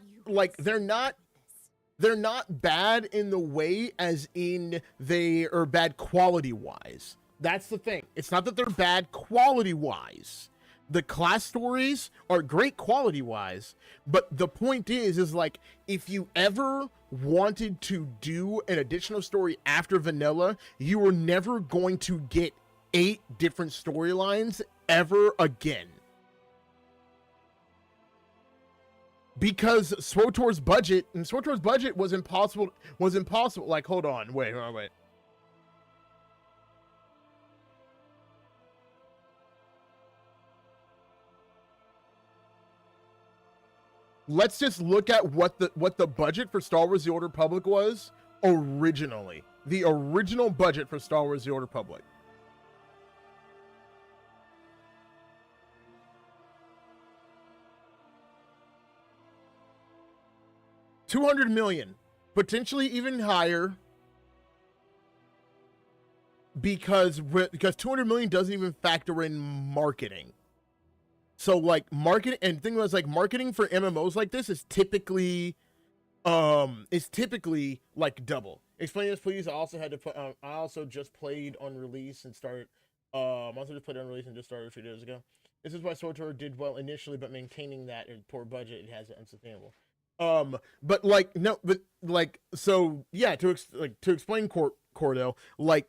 bad in the way as in they are bad quality wise. That's the thing. It's not that they're bad quality wise. The class stories are great quality wise, but the point is like, if you ever wanted to do an additional story after vanilla, you were never going to get 8 different storylines ever again. Because SWTOR's budget was impossible. Like, hold on, wait. Let's just look at what the budget for Star Wars: The Old Republic was originally. The original budget for Star Wars: The Old Republic. $200 million, potentially even higher, because $200 million doesn't even factor in marketing. So like marketing, and the thing was like marketing for MMOs like this is typically like double. Explain this, please. I also just played on release and started. Just started a few days ago. This is why SWTOR did well initially, but maintaining that and poor budget, it has it unsustainable. But like no, but like so yeah. To explain Cordell, like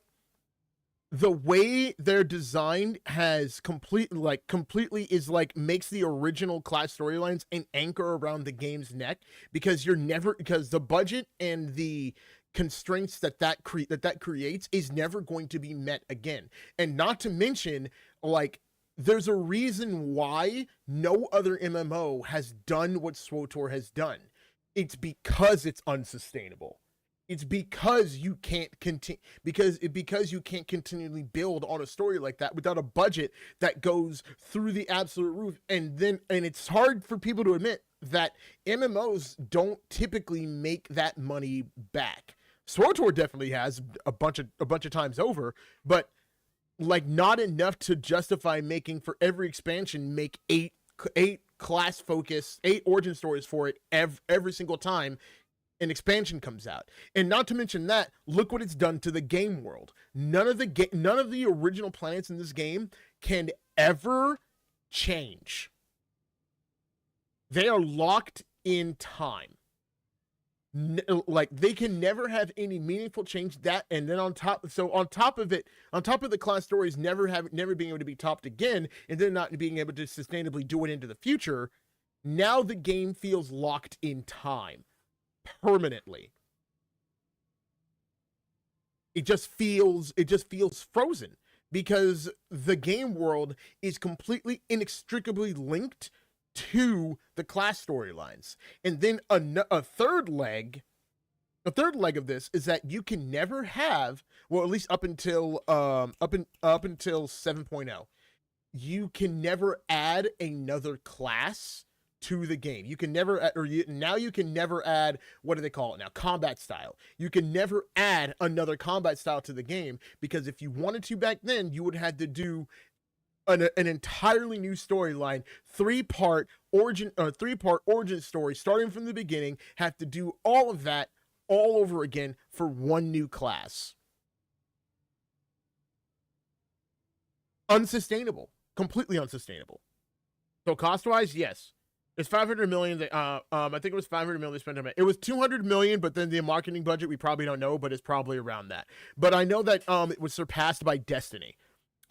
the way they're designed has completely is like makes the original class storylines an anchor around the game's neck, because because the budget and the constraints that creates is never going to be met again. And not to mention, like, there's a reason why no other MMO has done what SWTOR has done. It's because it's unsustainable. It's because you can't continue, because you can't continually build on a story like that without a budget that goes through the absolute roof. And it's hard for people to admit that MMOs don't typically make that money back. SWTOR definitely has a bunch of times over, but like not enough to justify making for every expansion make eight class focus, 8 origin stories for it every single time an expansion comes out. And not to mention that, look what it's done to the game world. None of the original planets in this game can ever change. They are locked in time. Like, they can never have any meaningful change. That, and then on top of the class stories never being able to be topped again, and then not being able to sustainably do it into the future, now the game feels locked in time permanently. It just feels frozen, because the game world is completely inextricably linked to the class storylines. And then a third leg of this is that you can never have, well, at least up until 7.0, you can never add another class to the game. You can never, now you can never add, what do they call it now? Combat style. You can never add another combat style to the game, because if you wanted to back then, you would have to do an entirely new storyline, 3-part origin story starting from the beginning, have to do all of that all over again for one new class. Unsustainable. Completely unsustainable. So cost-wise, yes. It's 500 million. I think it was 500 million they spent on it. It was 200 million, but then the marketing budget, we probably don't know, but it's probably around that. But I know that it was surpassed by Destiny.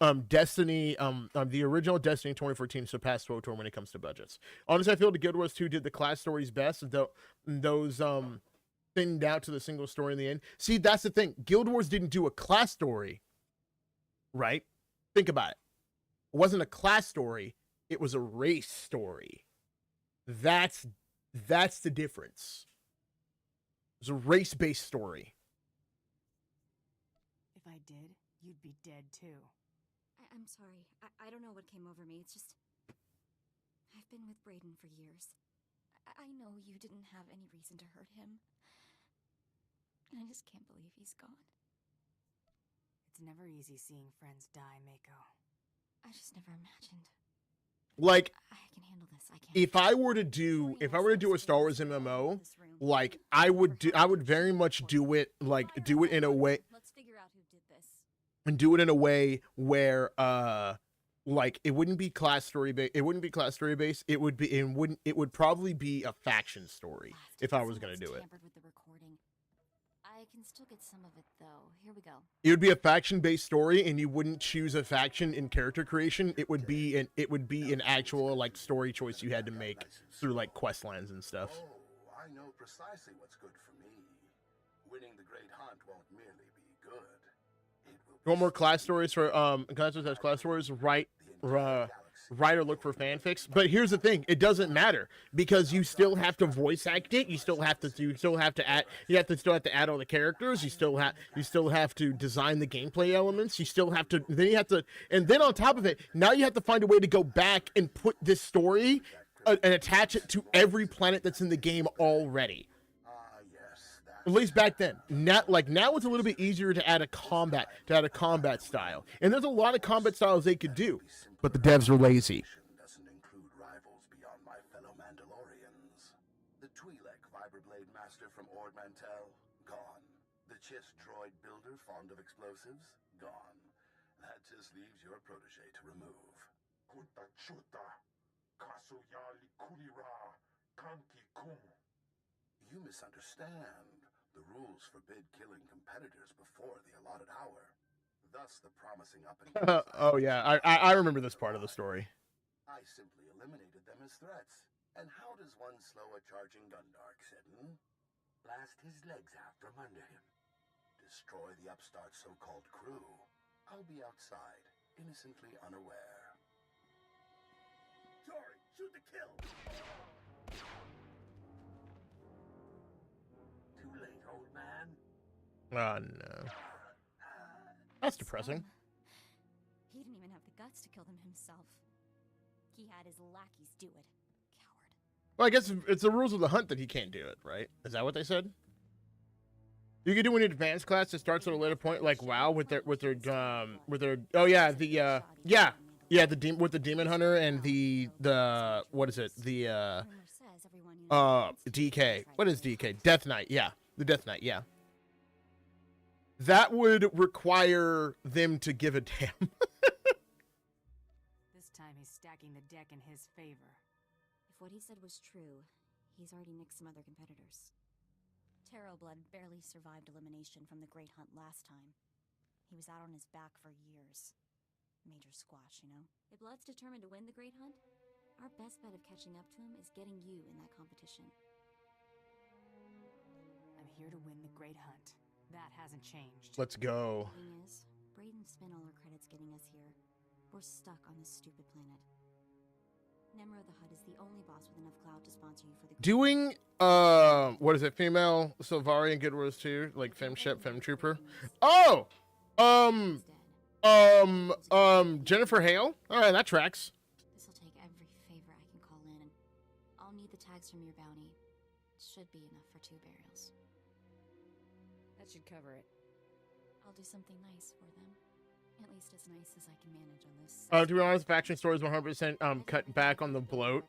The original Destiny 2014 surpassed SWTOR when it comes to budgets. Honestly, I feel the Guild Wars 2 did the class stories best, though those thinned out to the single story in the end. See, that's the thing. Guild Wars didn't do a class story, right? Think about it. It wasn't a class story. It was a race story. That's the difference. It was a race-based story. If I did, you'd be dead too. I'm sorry. I don't know what came over me. It's just... I've been with Brayden for years. I know you didn't have any reason to hurt him. And I just can't believe he's gone. It's never easy seeing friends die, Mako. I just never imagined. Like, I can handle this. I can. if I were to do a Star Wars MMO, like, I would very much do it in a way. Let's figure out who did this. And do it in a way where like, it wouldn't be class story based. It wouldn't be class story based. It would probably be a faction story if I was going to do it. With the recording. I can still get some of it though. Here we go. It would be a faction based story, and you wouldn't choose a faction in character creation. It would be an actual, like, story choice you had to make through, like, quest lines and stuff. Oh, I know precisely what's good for me. Winning the Great Hunt won't merely be good. It will You want more class stories for class stories? Write or look for fanfics. But here's the thing: it doesn't matter, because you still have to voice act it. You still have to add all the characters. You still have to design the gameplay elements. You still have to. And then on top of it, now you have to find a way to go back and put this story and attach it to every planet that's in the game already. At least back then. Now it's a little bit easier to add a combat style. And there's a lot of combat styles they could do, but the devs were lazy. Doesn't include rivals beyond my fellow Mandalorians. The Twi'lek Vibroblade Master from Ord Mantell, gone. The Chiss droid builder fond of explosives, gone. That just leaves your protege to remove. Kunta Chuta, Kasuyali Kulira, Kanki Kum. You misunderstand. The rules forbid killing competitors before the allotted hour. Thus, the promising up and Oh yeah, I remember this part of the story. I simply eliminated them as threats. And how does one slow a charging Gundark, Sidon? Blast his legs out from under him. Destroy the upstart's so-called crew. I'll be outside, innocently unaware. Sorry, shoot the kill! Too late, old man. Oh no. That's depressing. He didn't even have the guts to kill them himself. He had his lackeys do it. Coward. Well, I guess it's the rules of the hunt that he can't do it, right? Is that what they said? You can do an advanced class that starts at a later point, like WoW, with their oh yeah, Yeah, with the demon hunter and the what is it? The DK. What is DK? Death Knight. Yeah, the Death Knight. Yeah. That would require them to give a damn. This time he's stacking the deck in his favor. If what he said was true, he's already nicked some other competitors. Blood barely survived elimination from the Great Hunt last time. He was out on his back for years. Major squash, you know? If Blood's determined to win the Great Hunt, our best bet of catching up to him is getting you in that competition. I'm here to win the Great Hunt. That hasn't changed. Let's go. The thing is, Brayden spent all our credits getting us here. We're stuck on this stupid planet. Nemro the Hutt is the only boss with enough clout to sponsor you for the Doing what is it? Female Sylvari and Good Wars 2, like Femship, Femtrooper. Oh, Jennifer Hale. All right, that tracks. This'll take every favor I can call in. I'll need the tags from your bounty. Should be enough for 2 burials. That should cover it. I'll do something nice for them. At least as nice as I can manage on this. To be honest, faction stories 100% cut back on the bloat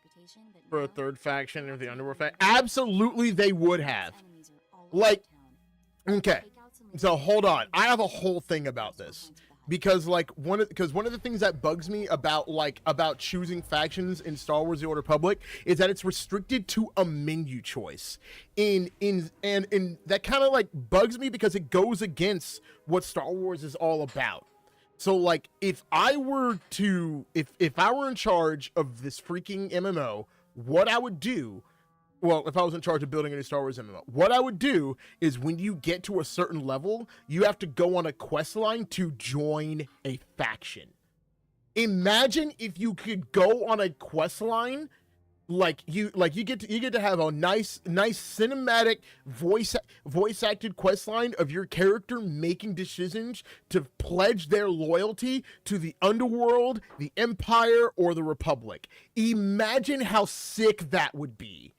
for a third faction of the Underworld faction. Absolutely, they would have. Like, okay, so hold on. I have a whole thing about this. Because like one of the things that bugs me about choosing factions in Star Wars: The Old Republic is that it's restricted to a menu choice. And that kind of like bugs me because it goes against what Star Wars is all about. So like if I were in charge of this freaking MMO, what I would do, well, if I was in charge of building a new Star Wars MMO, what I would do is when you get to a certain level, you have to go on a quest line to join a faction. Imagine if you could go on a quest line, like you get to have a nice cinematic voice acted quest line of your character making decisions to pledge their loyalty to the Underworld, the Empire, or the Republic. Imagine how sick that would be.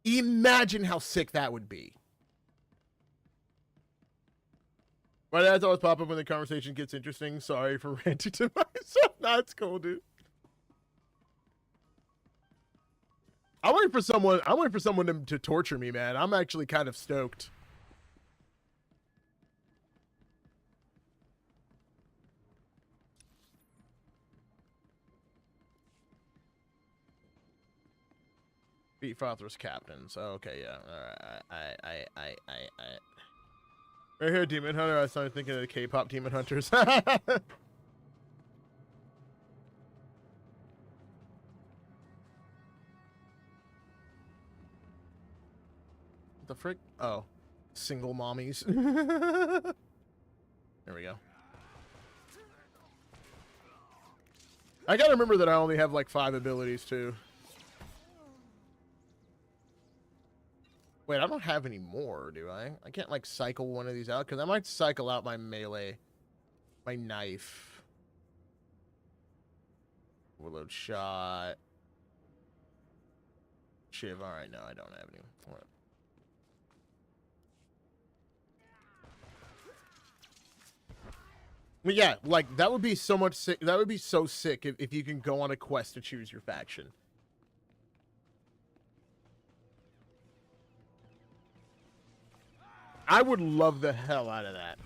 Imagine how sick that would be. My dad's always pop up when the conversation gets interesting. Sorry for ranting to myself. Nah, it's cool, dude. I'm waiting for someone to torture me, man. I'm actually kind of stoked. Beat Father's captains. Okay, yeah. All right. I. Right here, Demon Hunter. I started thinking of the K-pop Demon Hunters. What the frick? Oh, single mommies. There we go. I gotta remember that I only have like 5 abilities too. Wait, I don't have any more, do I? I can't like cycle one of these out because I might cycle out my melee, my knife, overload shot, shiv. All right, no, I don't have any. All right. But yeah, like that would be so much sick. That would be so sick if you can go on a quest to choose your faction. I would love the hell out of that.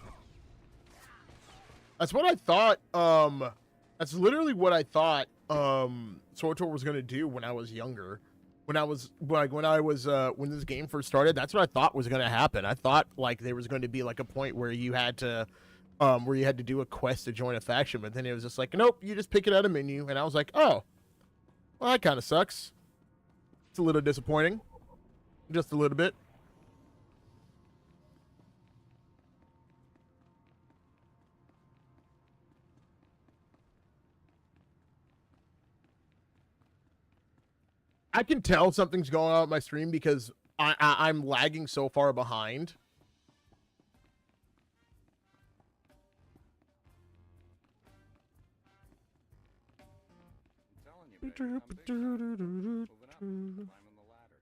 That's what I thought. That's literally what I thought. SWTOR was gonna do when I was younger. When this game first started, that's what I thought was gonna happen. I thought like there was going to be like a point where you had to do a quest to join a faction, but then it was just like, nope, you just pick it out of menu, and I was like, oh, well, that kind of sucks. It's a little disappointing, just a little bit. I can tell something's going on with my stream because I'm lagging so far behind. I'm telling you, man, I'm moving up, climbing the ladder.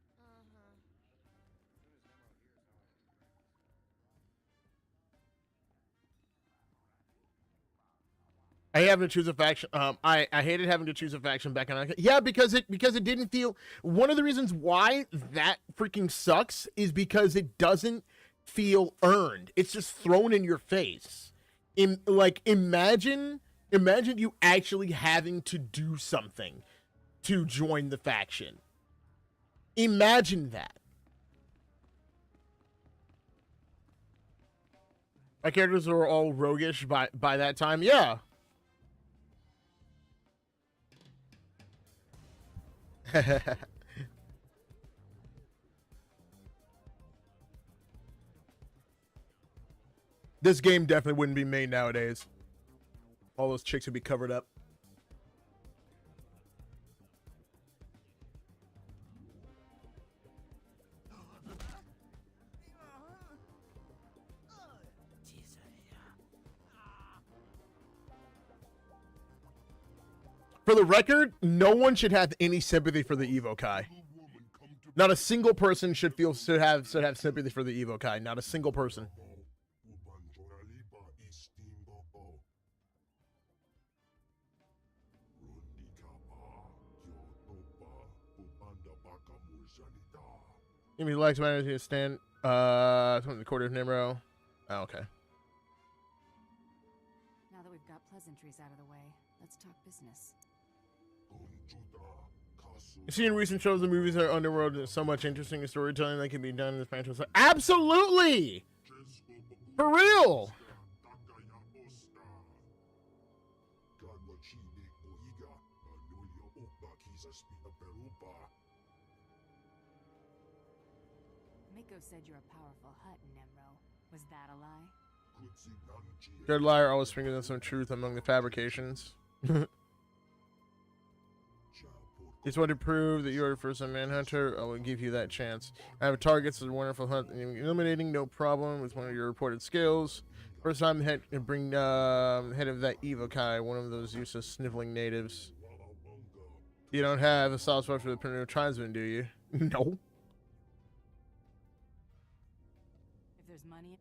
I having to choose a faction. I hated having to choose a faction back in. Yeah, because it didn't feel. One of the reasons why that freaking sucks is because it doesn't feel earned. It's just thrown in your face. Imagine you actually having to do something to join the faction. Imagine that. My characters are all roguish by that time. Yeah. This game definitely wouldn't be made nowadays. All those chicks would be covered up. For the record, no one should have any sympathy for the Evokai. Not a single person should have sympathy for the Evokai. Not a single person. Give me likes matters to stand. From the quarter of Nimro. Oh, okay. Now that we've got pleasantries out of the way, let's talk business. Seeing recent shows and movies that are underworld is so much interesting storytelling that can be done in the franchise. Absolutely! For real! Miko said you're a powerful hut, Nemro. Was that a lie? Good liar always fingers in some truth among the fabrications. Just want to prove that you are the first manhunter. I will give you that chance. I have targets as a wonderful hunt. Eliminating, no problem, with one of your reported skills. First time head of that Evokai, one of those useless sniveling natives. You don't have a soft spot for the primitive tribesmen, do you? No. If there's money.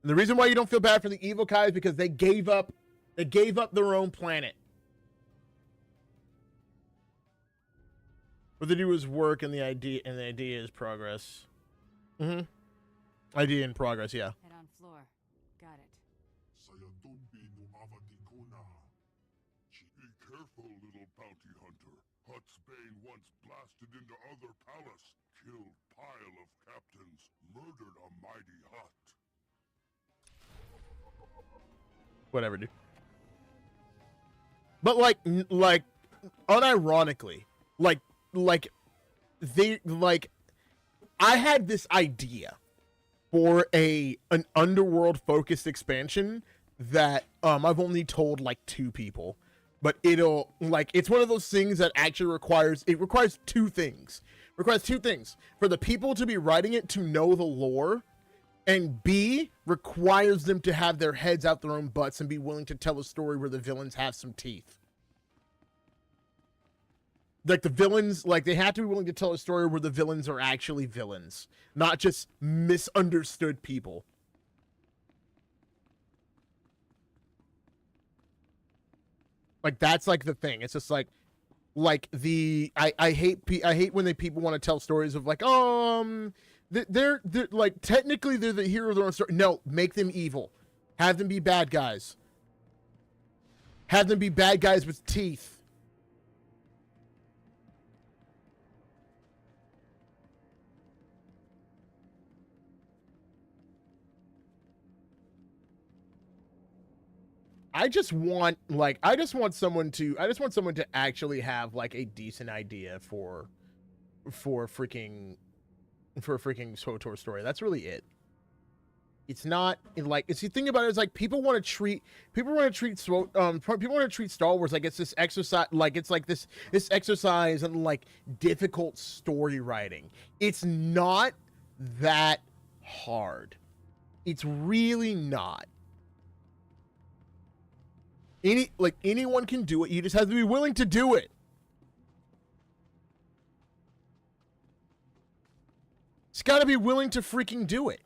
And the reason why you don't feel bad for the Evokai is because they gave up their own planet. What they do is work, and the idea is progress. Idea in progress, yeah. Head on floor. Got it. Be careful, little bounty hunter. Hut's bane once blasted into other palace, killed pile of captains, murdered a mighty Hut. Whatever, dude. But like, unironically, I had this idea for an underworld focused expansion that I've only told like 2 people, but it's one of those things that actually requires two things. Requires 2 things: for the people to be writing it to know the lore, and B, requires them to have their heads out their own butts and be willing to tell a story where the villains have some teeth. Like the villains, they have to be willing to tell a story where the villains are actually villains, not just misunderstood people. That's the thing. It's just I hate when people want to tell stories of they're technically they're the hero of their own story. No, make them evil. Have them be bad guys. Have them be bad guys with teeth. I just want someone to actually have a decent idea for freaking SWTOR story. That's really it. It's not if you think about it, it's people want to treat Star Wars like it's this exercise, this exercise in difficult story writing. It's not that hard. It's really not. Anyone can do it. You just have to be willing to do it. It's got to be willing to freaking do it.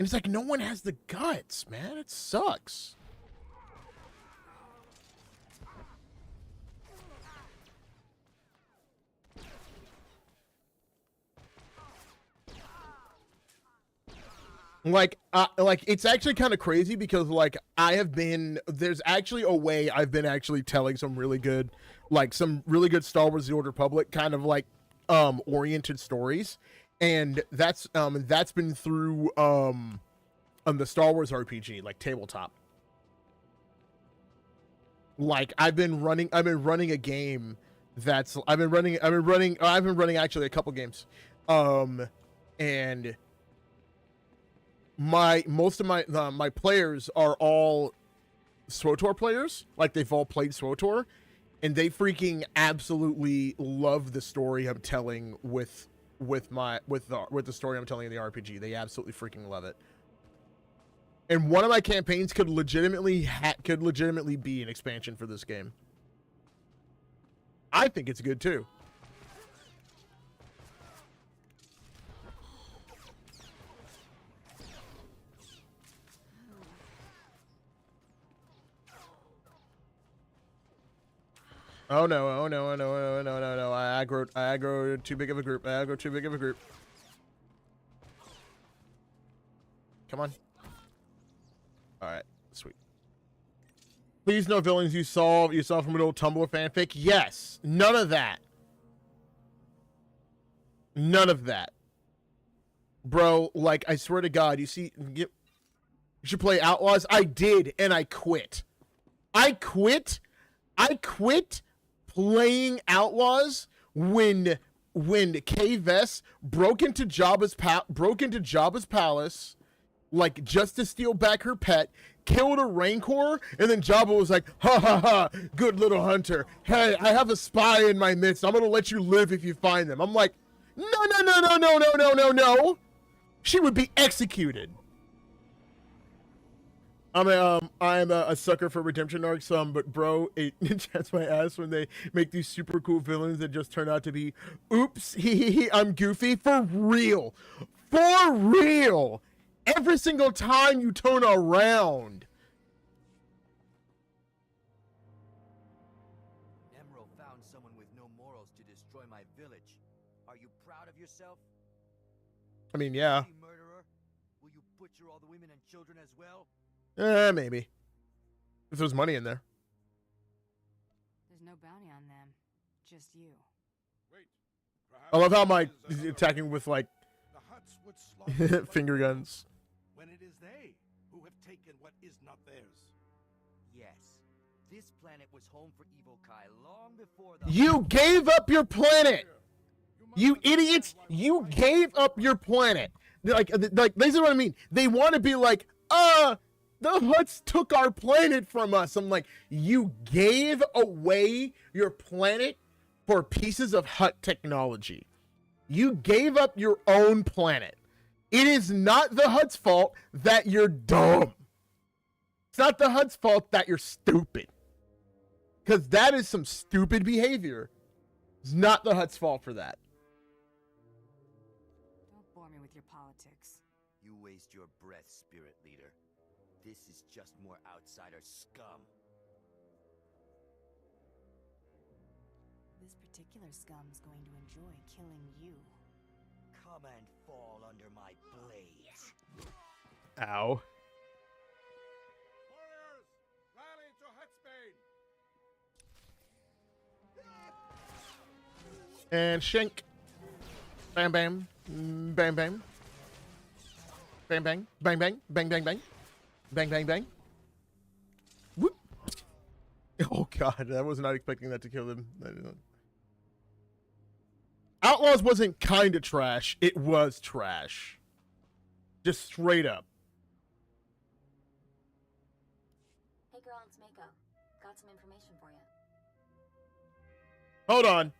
And it's like, no one has the guts, man. It sucks. Like it's actually kind of crazy because like there's actually a way I've been actually telling some really good Star Wars The Old Republic kind of like oriented stories, and that's been through the Star Wars RPG, like tabletop. Like I've been running a game that's I've been running actually a couple games, and most of my players are all SWTOR players. Like they've all played SWTOR, and they freaking absolutely love the story I'm telling with the story I'm telling in the RPG. They absolutely freaking love it. And one of my campaigns could legitimately be an expansion for this game. I think it's good too. Oh no, oh no, oh no, oh no, no, no. I aggro too big of a group. I aggro too big of a group. Come on. Alright, sweet. Please no villains you saw from an old Tumblr fanfic. Yes. None of that. None of that. Bro, like, I swear to God, you should play Outlaws. I did, and I quit. I quit playing Outlaws when K-Vess broke into Jabba's palace, like just to steal back her pet, killed a Rancor, and then Jabba was like, ha ha ha, good little hunter. Hey, I have a spy in my midst. I'm gonna let you live if you find them. I'm like, no, no, no, no, no, no, no, no, no. She would be executed. I'm a sucker for redemption arcs, but bro, it chats my ass when they make these super cool villains that just turn out to be, oops, I'm goofy. For real. For real. Every single time you turn around. Nemro found someone with no morals to destroy my village. Are you proud of yourself? I mean, yeah. Murderer? Will you butcher all the women and children as well? Maybe. If there's money in there. There's no bounty on them. Just you. Wait. I love how my attacking with like The Hutts would slaughter finger guns. when it is they who have taken what is not theirs. Yes. This planet was home for Evil Kai long before the You gave up your planet. You idiots. You gave up your planet. Like this is what I mean. They want to be like, the Hutts took our planet from us. I'm like, you gave away your planet for pieces of Hutt technology. You gave up your own planet. It is not the Hutt's fault that you're dumb. It's not the Hutt's fault that you're stupid. Because that is some stupid behavior. It's not the Hutt's fault for that. Don't bore me with your politics. You waste your breath, spirit leader. This is just more outsider scum. This particular scum's going to enjoy killing you. Come and fall under my blades. Ow. Warriors, rally to Hutsbane! And shank. Bam bam. Bang bang. Bang bang. Bang bang. Bang bang bang. Bang bang bang. Whoop. Oh god, I was not expecting that to kill them. Outlaws wasn't kind of trash. It was trash. Just straight up. Hey girl, it's Mako. Got some information for you. Hold on.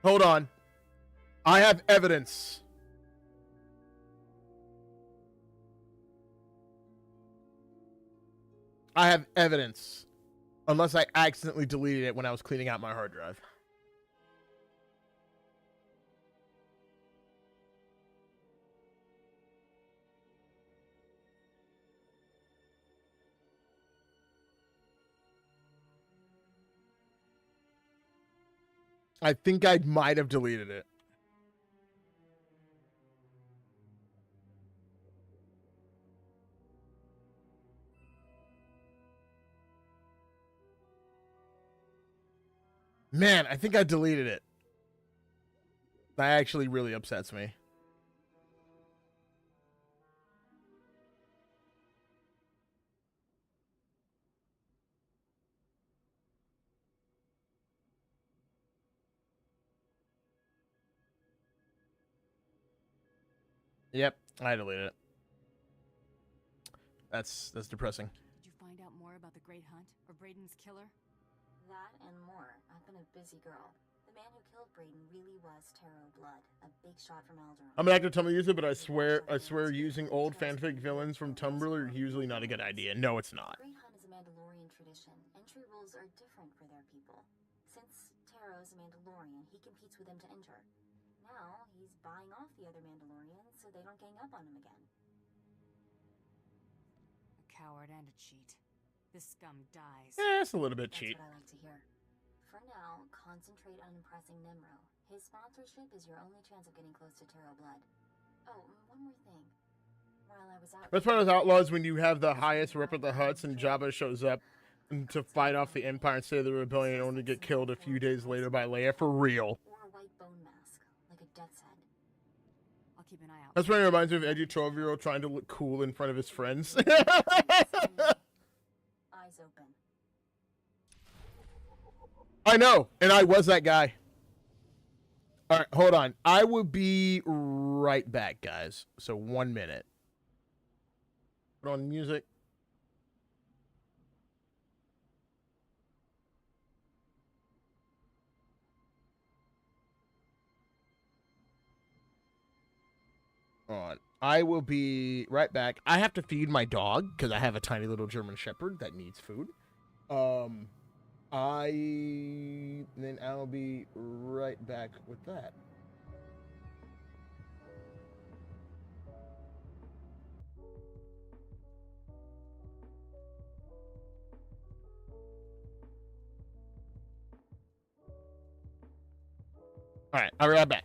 Hold on. I have evidence. I have evidence. Unless I accidentally deleted it when I was cleaning out my hard drive. I think I might have deleted it. Man, I think I deleted it. That actually really upsets me. Yep, I deleted it. That's depressing. Did you find out more about the Great Hunt or Braden's killer? That and more. I've been a busy girl. The man who killed Braden really was Taro Blood, a big shot from Alderaan. I'm not gonna tell me use it, but I swear using old fanfic villains from Tumblr are usually not a good idea. No, it's not. Great Hunt is a Mandalorian tradition. Entry rules are different for their people. Since Taro is a Mandalorian, he competes with them to enter. Now, he's buying off the other Mandalorians so they don't gang up on him again. A coward and a cheat. This scum dies. It's a little bit cheap. That's what I like to hear. For now, concentrate on impressing Nimro. His sponsorship is your only chance of getting close to Taro Blood. Oh, one more thing. While I was out... Best part of Outlaws when you have the highest rep of the Hutts and Jabba shows up to fight off the Empire and save the rebellion only to get killed a few days later by Leia. For real. Or a white bone mask, like a death's head. I'll keep an eye out. That's what it reminds me of edgy 12-year-old trying to look cool in front of his friends. Eyes open. I know, and I was that guy. All right, hold on. I will be right back, guys. So 1 minute. Put on music. On. I will be right back. I have to feed my dog because I have a tiny little German Shepherd that needs food. Then I'll be right back with that. All right, I'll be right back.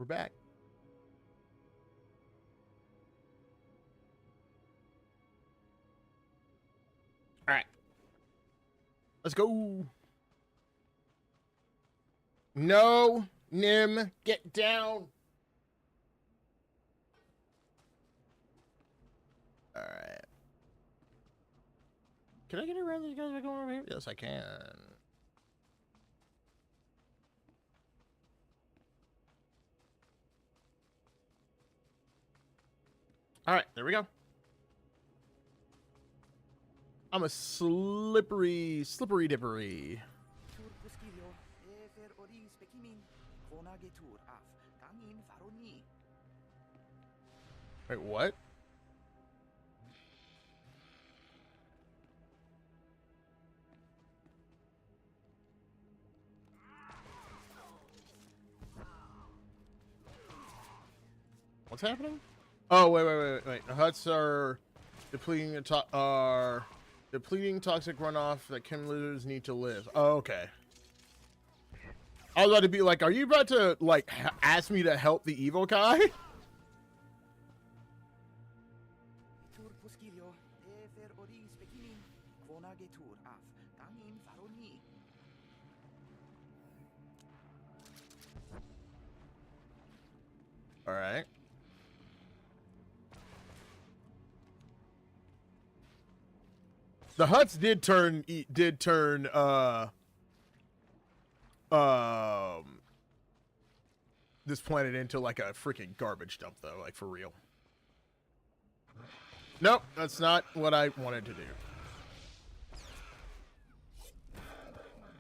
We're back. All right. Let's go. No, Nim, get down. All right. Can I get around these guys by going over here? Yes, I can. All right, there we go. I'm a slippery dippery. Wait, what? What's happening? Oh, wait. The huts are depleting toxic runoff that chem lizards need to live. Oh, okay. I was about to be like, are you about to like ask me to help the evil guy? All right. The huts did turn this planet into like a freaking garbage dump though, like for real. Nope, that's not what I wanted to do.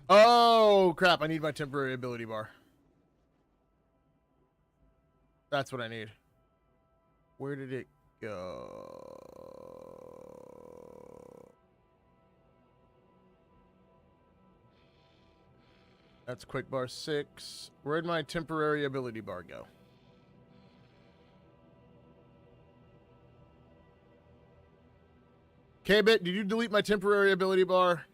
Oh crap, I need my temporary ability bar. That's what I need. Where did it go? That's quick bar 6. Where'd my temporary ability bar go? K-Bit, did you delete my temporary ability bar?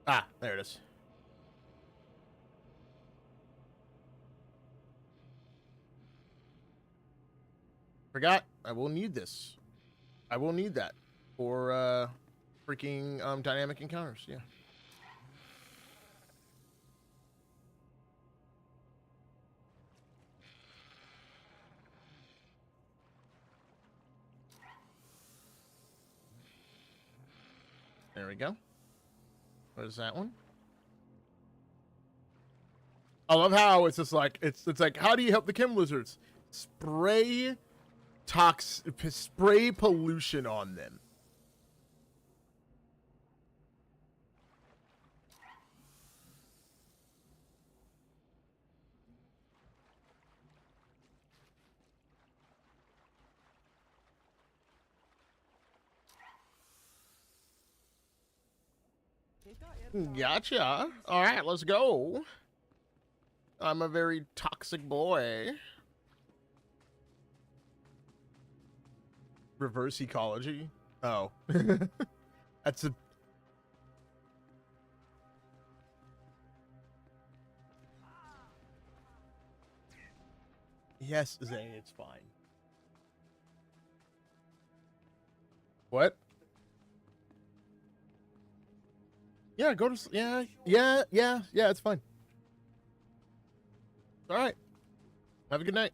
Ah, there it is. Forgot. I will need this. I will need that for freaking dynamic encounters. Yeah. There we go. What is that one? I love how it's just like it's like, how do you help the chem lizards? Spray pollution on them. Gotcha. All right, let's go. I'm a very toxic boy. Reverse ecology. Oh. That's a... Yes, Zane, it's fine. What? Yeah, go to... Yeah, it's fine. All right. Have a good night.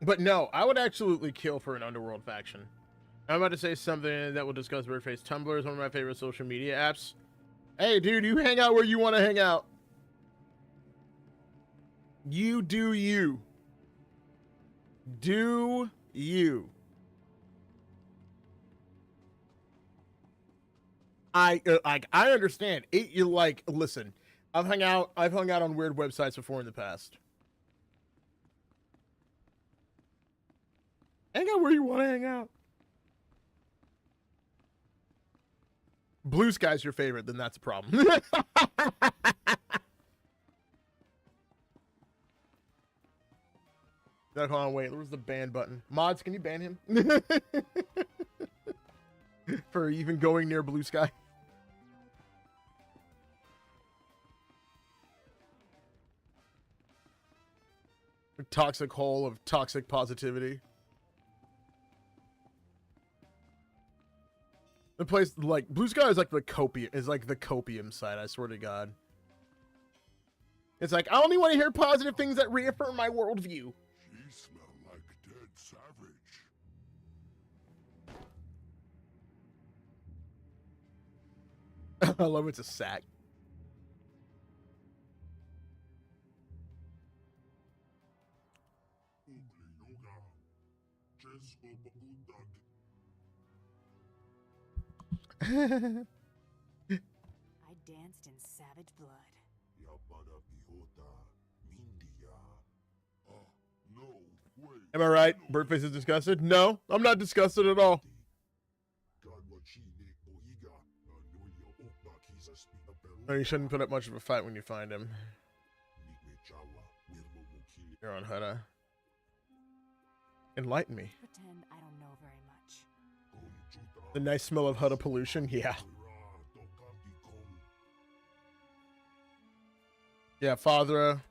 But no, I would absolutely kill for an underworld faction. I'm about to say something that will discuss Birdface. Tumblr is one of my favorite social media apps. Hey, dude, you hang out where you want to hang out. You do you. Do you. I understand. You like, listen, I've hung out on weird websites before in the past. Hang out where you want to hang out. Blue Sky's your favorite, then that's a problem. Hold on, wait. Where's the ban button? Mods, can you ban him? For even going near Blue Sky. A toxic hole of toxic positivity. The place, like, Blue Sky is like the copium side, I swear to God. It's like, I only want to hear positive things that reaffirm my worldview. She smell like dead savage. I love it's a sack. I danced in savage blood. Am I right? Birdface is disgusted? No, I'm not disgusted at all. No, you shouldn't put up much of a fight when you find him. You're on Hutta. Enlighten me. Pretend I don't know very much. The nice smell of Hutta pollution? Yeah. Yeah, Father.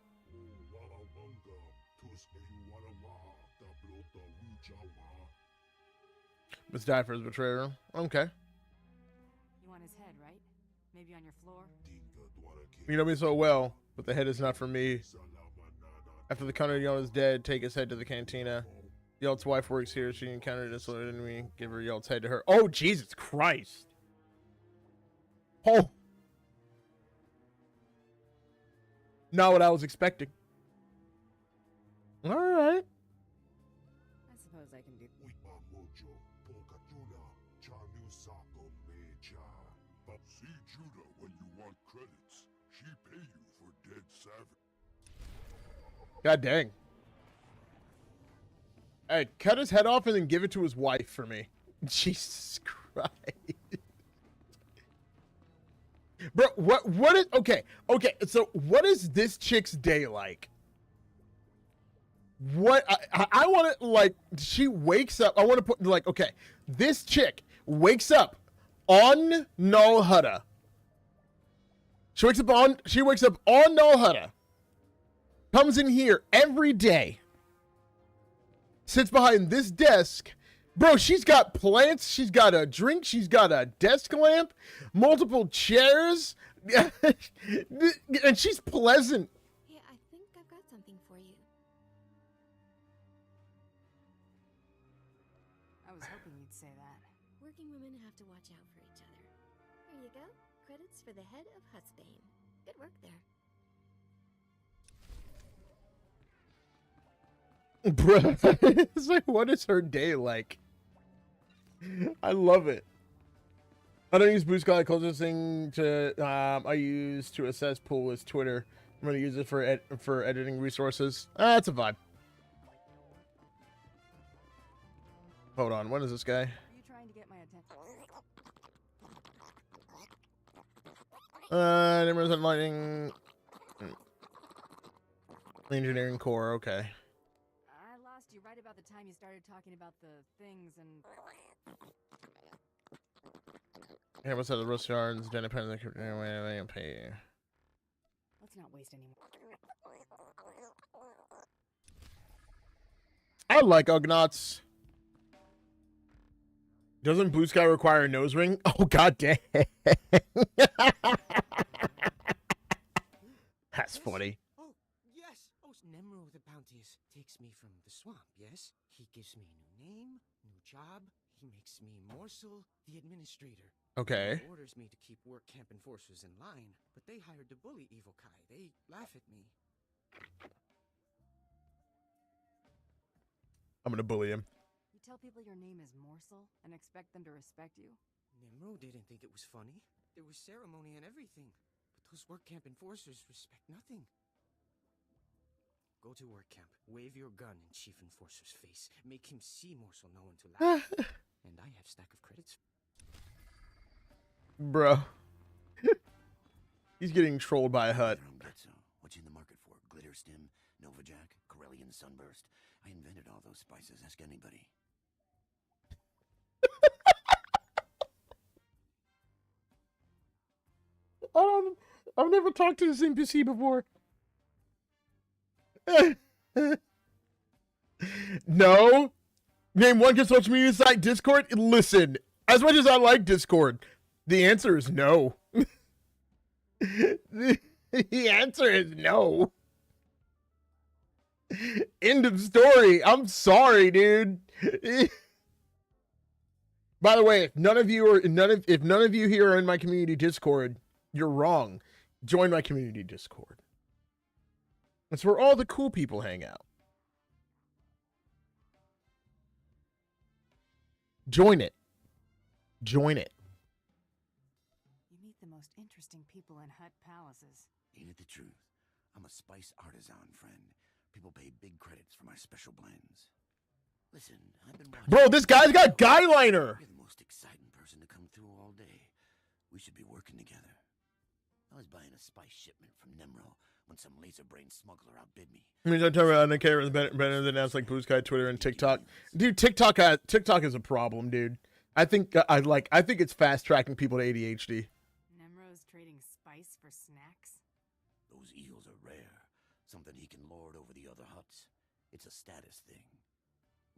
Must die for his betrayer. Okay. You want his head, right? Maybe on your floor? You know me so well, but the head is not for me. After the Conor Yalt is dead, take his head to the cantina. Yalt's wife works here. She encountered this little enemy. Give her Yalt's head to her. Oh, Jesus Christ. Oh. Not what I was expecting. All right. I suppose I can do. See Judah when you want credits. She pay you for dead savage. God dang. Hey, cut his head off and then give it to his wife for me. Jesus Christ. Bro, what is, okay, so what is this chick's day like? What, I want to, like, she wakes up, I want to put, like, okay, this chick wakes up on Null Hutta. She wakes up on Null Hutta. Comes in here every day. Sits behind this desk. Bro, she's got plants. She's got a drink. She's got a desk lamp. Multiple chairs. And she's pleasant. Hey, I think I've got something for you. I was hoping you'd say that. Working women have to watch out for each other. Here you go. Credits for the head of Hutsbane. Good work there. Bruh, it's like, what is her day like? I love it. I don't use Blue Sky. Closest thing to I use to assess pool is Twitter. I'm gonna use it for editing resources. That's a vibe. Hold on, what is this guy? Are you trying to get my attention? Numbers and lighting. Engineering core, okay. I lost you right about the time you started talking about the things and... Here, what's that? The roast yards, then depends on pay. Let's not waste any more. I like Ugnaughts. Doesn't Blue Sky require a nose ring? Oh, god dang. That's funny. Oh, yes. Oh, Nemro the Bounteous takes me from the swamp, yes? He gives me a new name, new job. He makes me Morsel, the administrator. Okay. He orders me to keep work camp enforcers in line, but they hired to bully Evil Kai. They laugh at me. I'm gonna bully him. You tell people your name is Morsel and expect them to respect you? Nemro didn't think it was funny. There was ceremony and everything. But those work camp enforcers respect nothing. Go to work camp. Wave your gun in Chief Enforcer's face. Make him see Morsel know when to laugh. And I have stack of credits. Bro. He's getting trolled by a hut. What you in the market for? Glitter stem, Nova Jack, Corellian sunburst. I invented all those spices. Ask anybody. I've never talked to this NPC before. No. Name one good social media site, Discord. Listen, as much as I like Discord, the answer is no. The answer is no. End of story. I'm sorry, dude. By the way, if none of you here are in my community Discord, you're wrong. Join my community Discord. That's where all the cool people hang out. Join it. Join it. You meet the most interesting people in hut palaces. Ain't it the truth? I'm a spice artisan, friend. People pay big credits for my special blends. Listen, I've been watching. Bro, this guy's got guy liner. You're the most exciting person to come through all day. We should be working together. I was buying a spice shipment from Nemro when some laser-brained smuggler outbid me. I mean, I'm talking about NK better than apps like Blue Sky, Twitter, and TikTok. Dude, TikTok is a problem, dude. I think it's fast tracking people to ADHD. Nemro's trading spice for snacks. Those eels are rare. Something he can lord over the other huts. It's a status thing.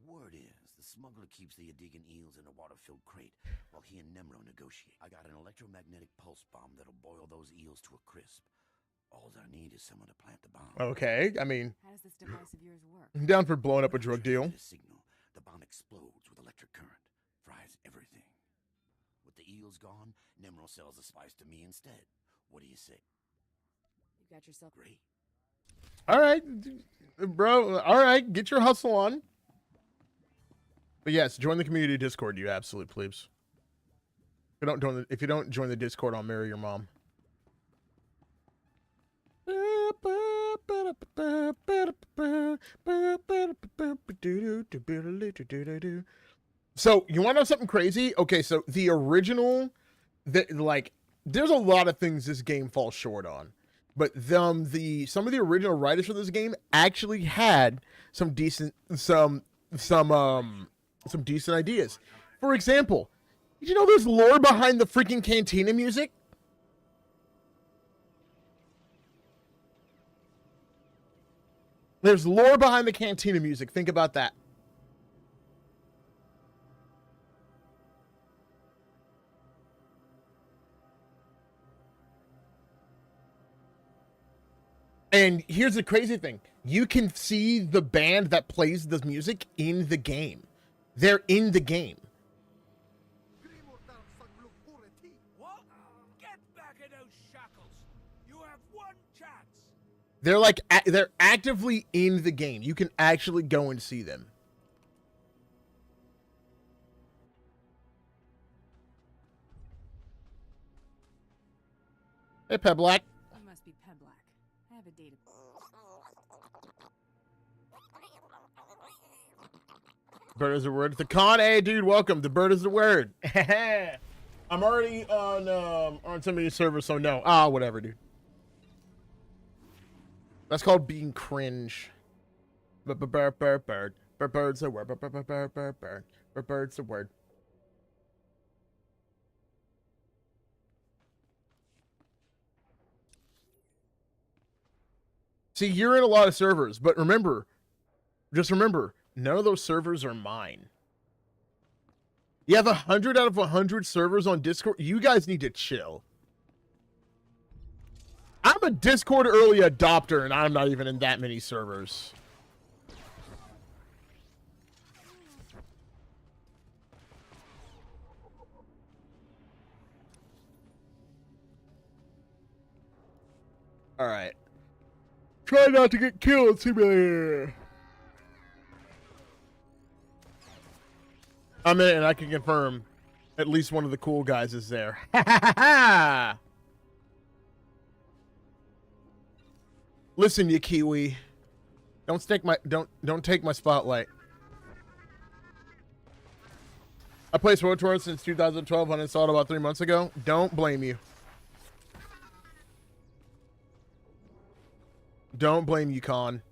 Word is, the smuggler keeps the Adigan eels in a water-filled crate while he and Nemro negotiate. I got an electromagnetic pulse bomb that'll boil those eels to a crisp. All I need is someone to plant the bomb. Okay, I mean, how does this device of yours work? I'm down for blowing up a drug deal. The bomb explodes with electric current, fries everything. With the eels gone, Nemro sells the spice to me instead. What do you say? You got yourself great. All right, bro. All right, get your hustle on. But yes, join the community Discord, you absolute plebes. If you don't join the Discord, I'll marry your mom. So you want to know something crazy? Okay, so the original, there's a lot of things this game falls short on, but some of the original writers for this game actually had some decent ideas. For example, did you know there's lore behind the freaking Cantina music? There's lore behind the Cantina music. Think about that. And here's the crazy thing. You can see the band that plays the music in the game. They're in the game. What? Get back in those shackles. You have one chance. They're actively in the game. You can actually go and see them. Hey, Peblack. You must be Peblack. I have a data. Bird is the word. The con, hey dude, welcome. The bird is the word. I'm already on some of these servers, so no. Whatever, dude. That's called being cringe. Bird's the word. Bird's the word. See, you're in a lot of servers, but just remember, none of those servers are mine. You have 100 out of 100 servers on Discord. You guys need to chill. I'm a Discord early adopter, and I'm not even in that many servers. All right. Try not to get killed, Simulator. I'm in, and I can confirm at least one of the cool guys is there. Listen, you Kiwi. Don't take my spotlight. I played SWTOR since 2012, uninstalled about 3 months ago. Don't blame you. Don't blame you, Con.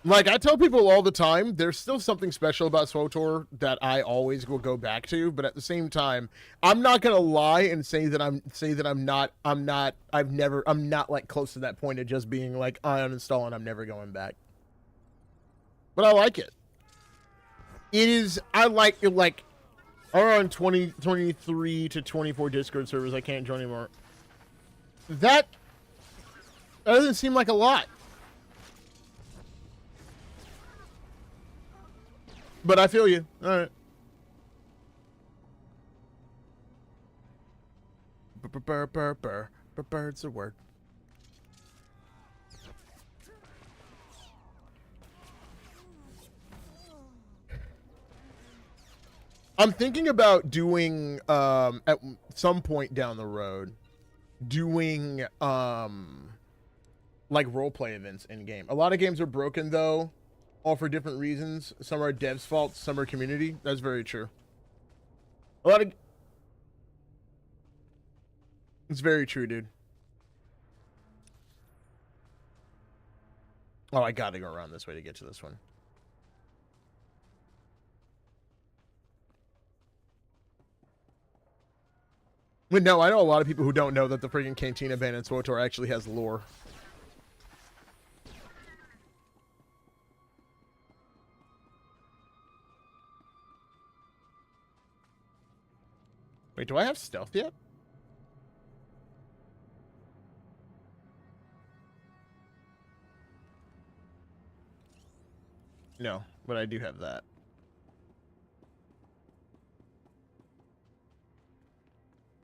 Like, I tell people all the time, there's still something special about SWTOR that I always will go back to, but at the same time, I'm not gonna lie and say that I'm not like close to that point of just being like, I uninstall and I'm never going back. But I like it. I like it. Like, I'm on 23 to 24 Discord servers. I can't join anymore. That doesn't seem like a lot. But I feel you. All right. Bird's a word. I'm thinking about doing at some point down the road doing like roleplay events in game. A lot of games are broken though, all for different reasons. Some are devs' faults, some are community. That's very true. It's very true, dude. Oh, I gotta go around this way to get to this one. But no, I know a lot of people who don't know that the freaking Cantina ban in SWTOR actually has lore. Wait, do I have stealth yet? No, but I do have that.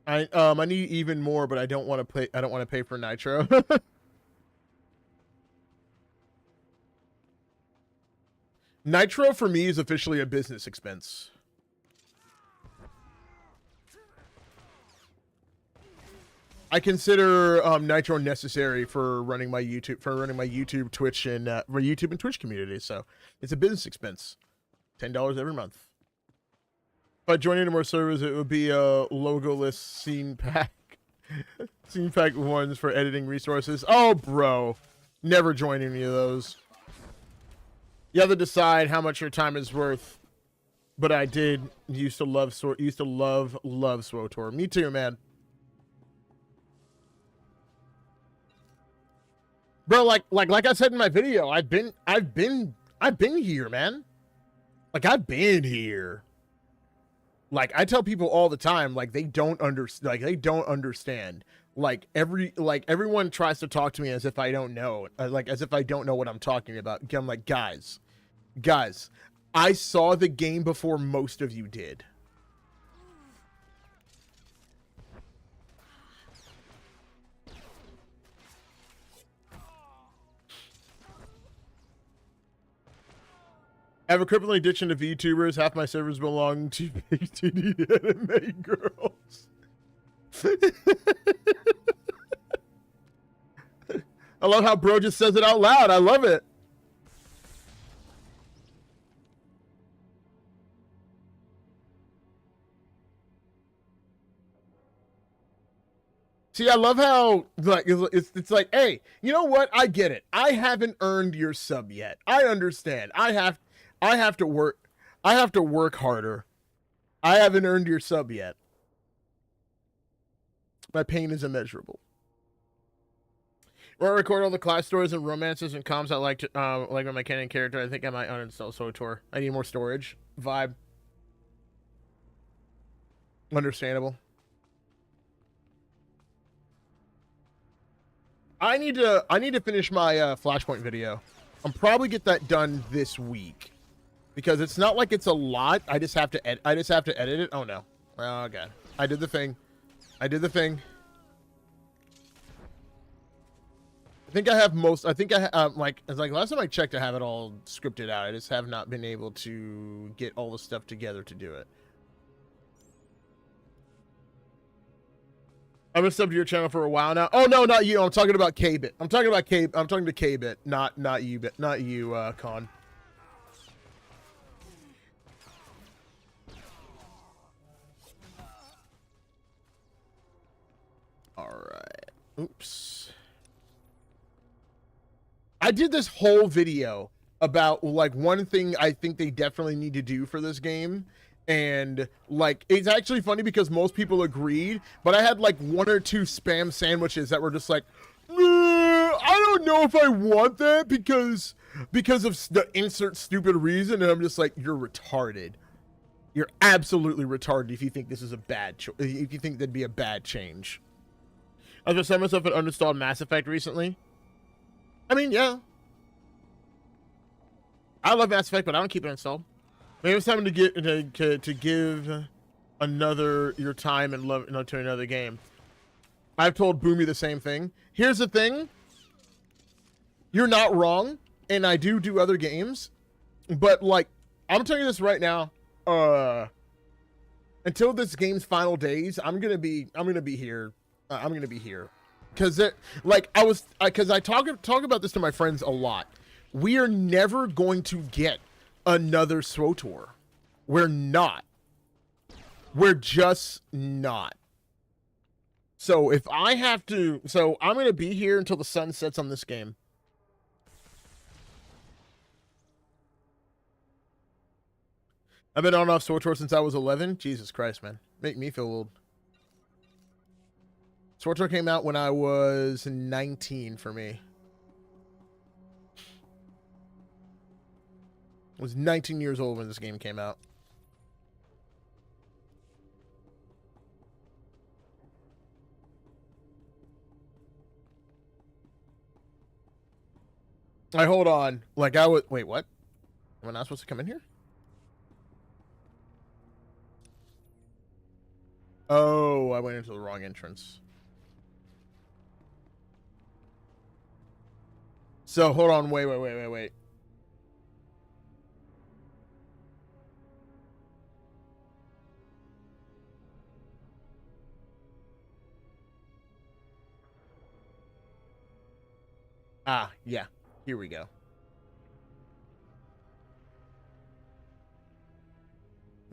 I need even more, but I don't want to pay. I don't want to pay for nitro. Nitro for me is officially a business expense. I consider nitro necessary for running my YouTube, Twitch, and my YouTube and Twitch community. So it's a business expense. $10 every month. If I join into more servers, it would be a logo-less scene pack. Scene pack ones for editing resources. Oh, bro. Never join any of those. You have to decide how much your time is worth. But I did used to love SWTOR. Me too, man. Bro, like I said in my video, I've been here, man. Like, I've been here. Like, I tell people all the time, like, they don't understand. Like, everyone tries to talk to me as if I don't know. As if I don't know what I'm talking about. I'm like, guys, I saw the game before most of you did. I have a crippling addiction to VTubers. Half my servers belong to PTD anime girls. I love how bro just says it out loud. I love it. See, I love how like it's like, hey, you know what? I get it. I haven't earned your sub yet. I understand. I have to work. I have to work harder. I haven't earned your sub yet. My pain is immeasurable. When I record all the class stories and romances and comms I like to like with my canon character, I think I might uninstall SWTOR. I need more storage. Vibe. Understandable. I need to finish my Flashpoint video. I'll probably get that done this week. Because it's not like it's a lot. I just have to edit it. Oh no. Oh god. I did the thing. I think I have most. I think I like last time I checked, I have it all scripted out. I just have not been able to get all the stuff together to do it. I've been subbed to your channel for a while now. Oh no, not you. I'm talking about K-Bit. I'm talking to K-Bit, not you, Con. Oops. I did this whole video about like one thing I think they definitely need to do for this game. And like, it's actually funny because most people agreed, but I had like 1 or 2 spam sandwiches that were just like, I don't know if I want that because of the insert stupid reason. And I'm just like, you're retarded. You're absolutely retarded if you think this is a bad if you think that'd be a bad change. I've just sent myself an uninstalled Mass Effect recently. I mean, yeah. I love Mass Effect, but I don't keep it installed. Maybe it's time to get to give another your time and love to another game. I've told Boomy the same thing. Here's the thing. You're not wrong, and I do other games, but like I'm telling you this right now. Until this game's final days, I'm gonna be here. I'm gonna be here, because I talk about this to my friends a lot. We are never going to get another SWTOR. We're not. We're just not. So if I have to, I'm gonna be here until the sun sets on this game. I've been on and off SWTOR since I was 11. Jesus Christ, man. Make me feel old. SWTOR came out when I was 19 for me. I was 19 years old when this game came out. Hold on. Like I would, wait, what? Am I not supposed to come in here? Oh, I went into the wrong entrance. So, hold on, wait. Ah, yeah. Here we go.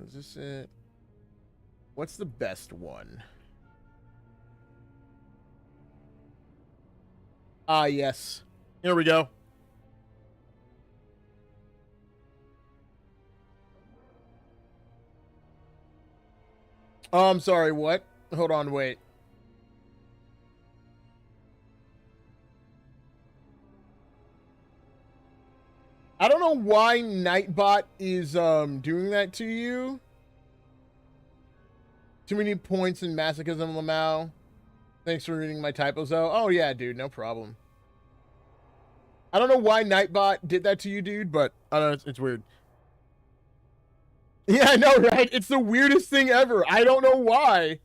Is this it? What's the best one? Ah, yes. Here we go. Oh, I'm sorry, what? Hold on, wait. I don't know why Nightbot is doing that to you. Too many points in masochism, Lamau. Thanks for reading my typos, though. Oh, yeah, dude, no problem. I don't know why Nightbot did that to you, dude, but I don't know, it's weird. Yeah, I know, right? It's the weirdest thing ever. I don't know why.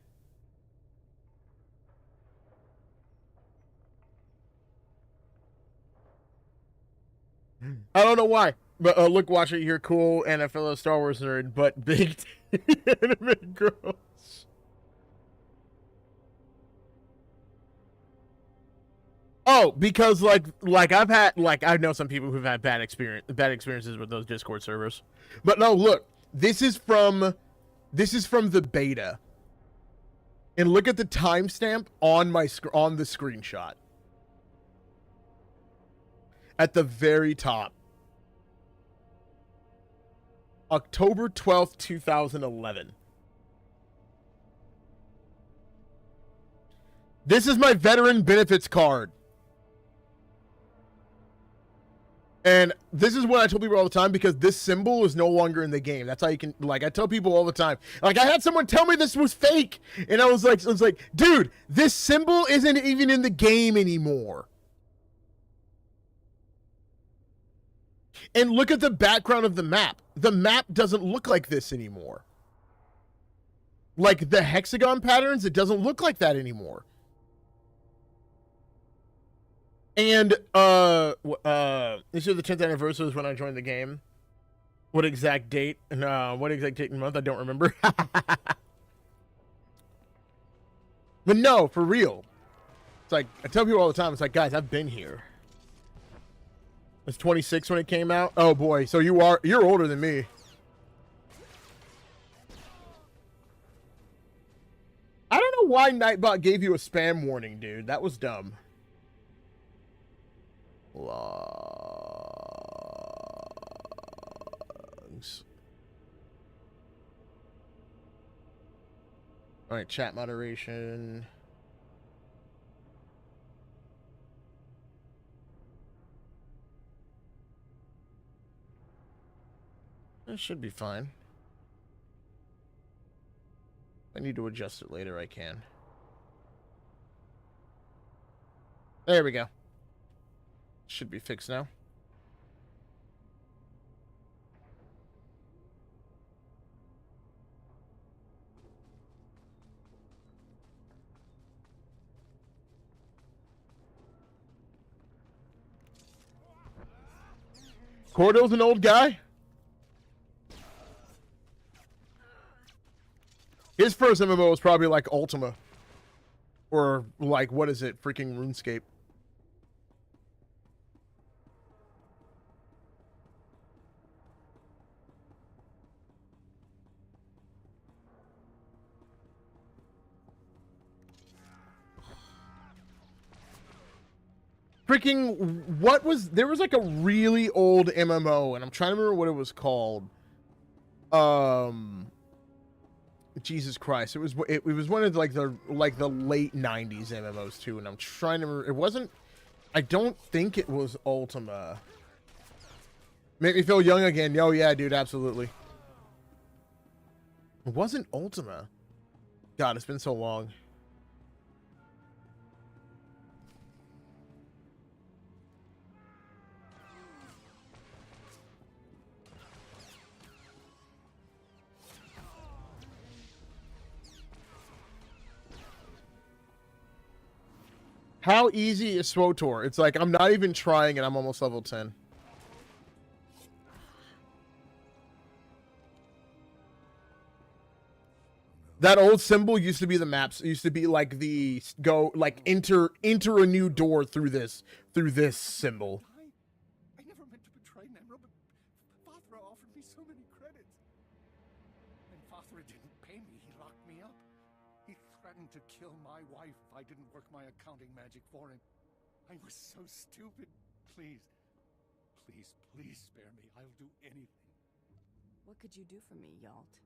I don't know why. But look, watch it. You're cool and a fellow Star Wars nerd, but big anime girls. Oh, because like I've had I know some people who've had bad experiences with those Discord servers. But no, look, this is from the beta. And look at the timestamp on the screenshot. At the very top. October 12th, 2011. This is my veteran benefits card. And this is what I tell people all the time, because this symbol is no longer in the game. That's how you can, like, I tell people all the time. Like, I had someone tell me this was fake. And I was like, dude, this symbol isn't even in the game anymore. And look at the background of the map. The map doesn't look like this anymore. Like, the hexagon patterns, it doesn't look like that anymore. And, this year the 10th anniversary was when I joined the game. What exact date? And, what exact date and month? I don't remember. But no, for real. It's like, I tell people all the time, it's like, guys, I've been here. I was 26 when it came out. Oh boy, so you're older than me. I don't know why Nightbot gave you a spam warning, dude. That was dumb. Logs. All right, chat moderation. It should be fine. If I need to adjust it later, I can. There we go. Should be fixed now. Cordell's an old guy? His first MMO was probably like Ultima. Or like, what is it? Freaking RuneScape. Freaking, what was, there was like a really old MMO, and I'm trying to remember what it was called. Jesus Christ, it was one of like the late 90s MMOs too, and I'm trying to remember, it wasn't, I don't think it was Ultima. Make me feel young again. Oh yeah, dude, absolutely. It wasn't Ultima. God, it's been so long. How easy is SWTOR? It's like, I'm not even trying and I'm almost level 10. That old symbol used to be the maps. It used to be like the enter a new door through this symbol. I never meant to betray Nemro, but Fathra offered me so many credits. And Fathra didn't pay me. He locked me up. He threatened to kill my wife if I didn't work my accounting magic for him. I was so stupid. Please, please, please spare me. I'll do anything. What could you do for me, Yalt?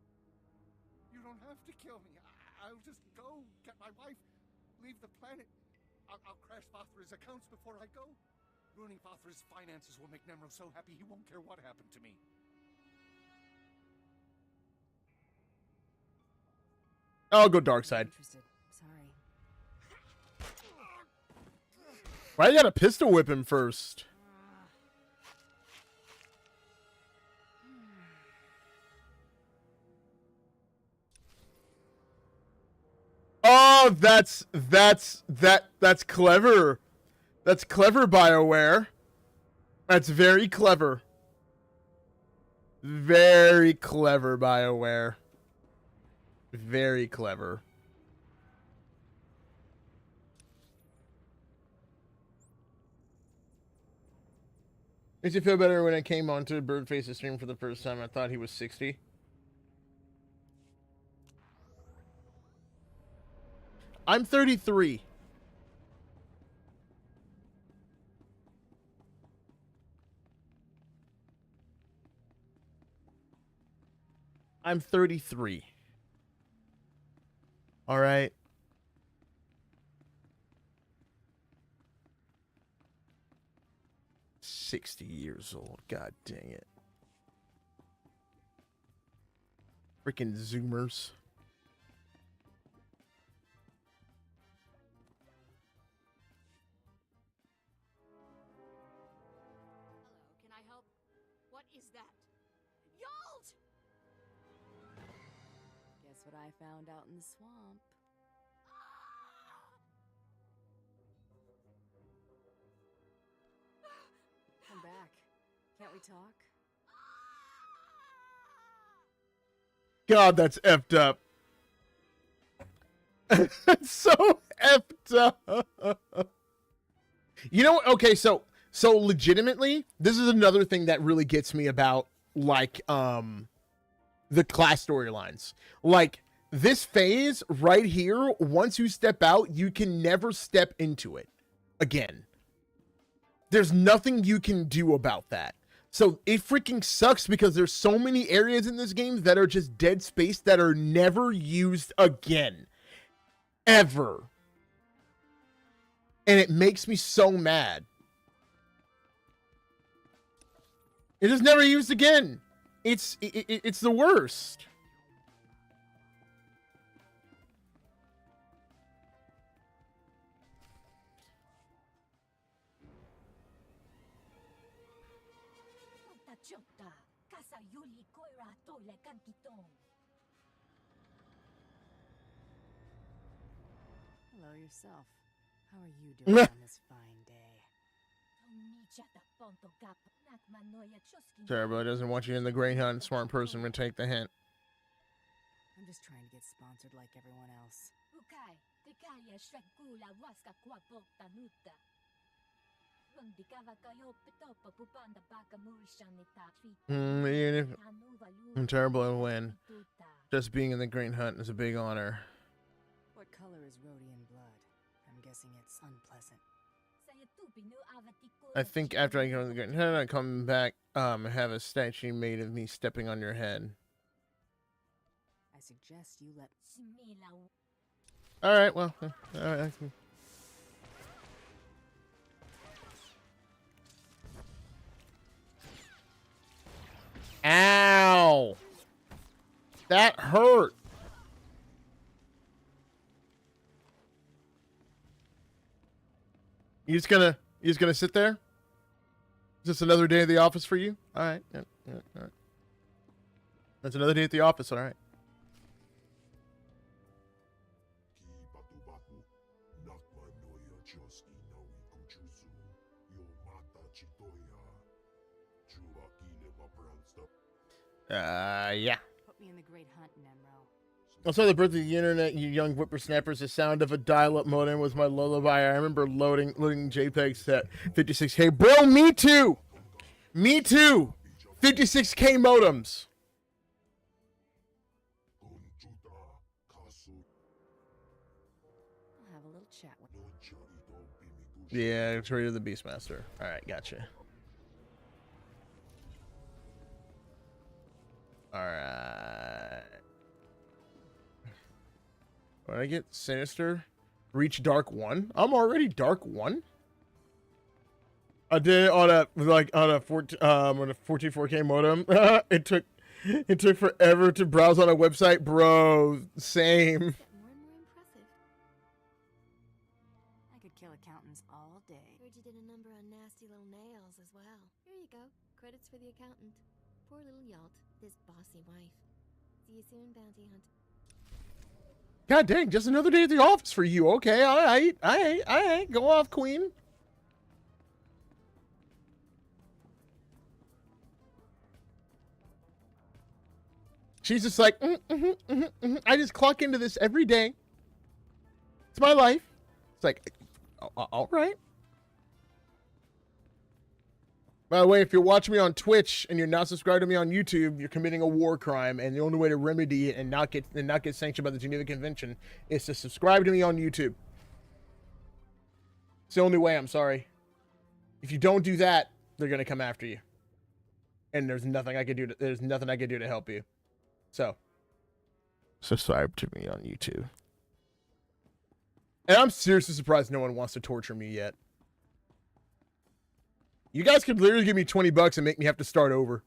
You don't have to kill me. I'll just go get my wife, leave the planet. I'll crash Fathra's accounts before I go. Ruining Fathra's finances will make Nemro so happy he won't care what happened to me. I'll go dark side. Sorry. Why you gotta pistol whip him first? Oh, that's clever. That's clever, BioWare. That's very clever. Very clever, BioWare. Very clever. Makes you feel better when I came onto Birdface's stream for the first time. I thought he was 60. I'm 33. I'm 33. All right. $60 years old. God dang it. Freaking Zoomers. Can I help? What is that? Yalt! Guess what I found out in the swamp. Come back. Can't we talk? God, that's effed up. That's so effed up. You know, okay, so legitimately, this is another thing that really gets me about, like, the class storylines. Like, this phase right here, once you step out, you can never step into it again. There's nothing you can do about that. So it freaking sucks because there's so many areas in this game that are just dead space that are never used again. Ever. And it makes me so mad. It is never used again. It's the worst. Hello yourself. How are you doing on this fine day? Turbo doesn't want you in the Great Hunt. Smart person would take the hint. I'm just trying to get sponsored like everyone else. Even if Turbo will win, just being in the Great Hunt is a big honor. What color is Rhodian blood? I'm guessing it's unpleasant. I think after I go to the Great Hunt, I come back, have a statue made of me stepping on your head. I suggest you let... Alright, well, alright. Ow! That hurt! You just gonna sit there? Is this another day at the office for you? Alright, yeah, alright. That's another day at the office, alright. Yeah. Put me in the Great Hunt, Nemro. I saw the birth of the internet, you young whippersnappers. The sound of a dial-up modem was my lullaby. I remember loading JPEGs at 56K. Bro, me too! Me too! 56K modems. I'll have a little chat with Yeah, Trade of the Beastmaster. Alright, gotcha. Alright. When I get Sinister, reach Dark 1. I'm already Dark 1. I did it on a 14.4K modem. It took forever to browse on a website, bro. Same. More and more impressive. I could kill accountants all day. Heard you did a number on nasty little nails as well. Here you go. Credits for the accountant. Poor little Yalt, this bossy wife. See you soon, bounty hunter. God dang, just another day at the office for you. Okay, alright. Go off, queen. She's just like, I just clock into this every day. It's my life. It's like, all right. By the way, if you're watching me on Twitch and you're not subscribed to me on YouTube, you're committing a war crime, and the only way to remedy it and not get sanctioned by the Geneva Convention is to subscribe to me on YouTube. It's the only way. I'm sorry. If you don't do that, they're gonna come after you, and there's nothing I can do. There's nothing I can do to help you. So, subscribe to me on YouTube. And I'm seriously surprised no one wants to torture me yet. You guys could literally give me $20 and make me have to start over.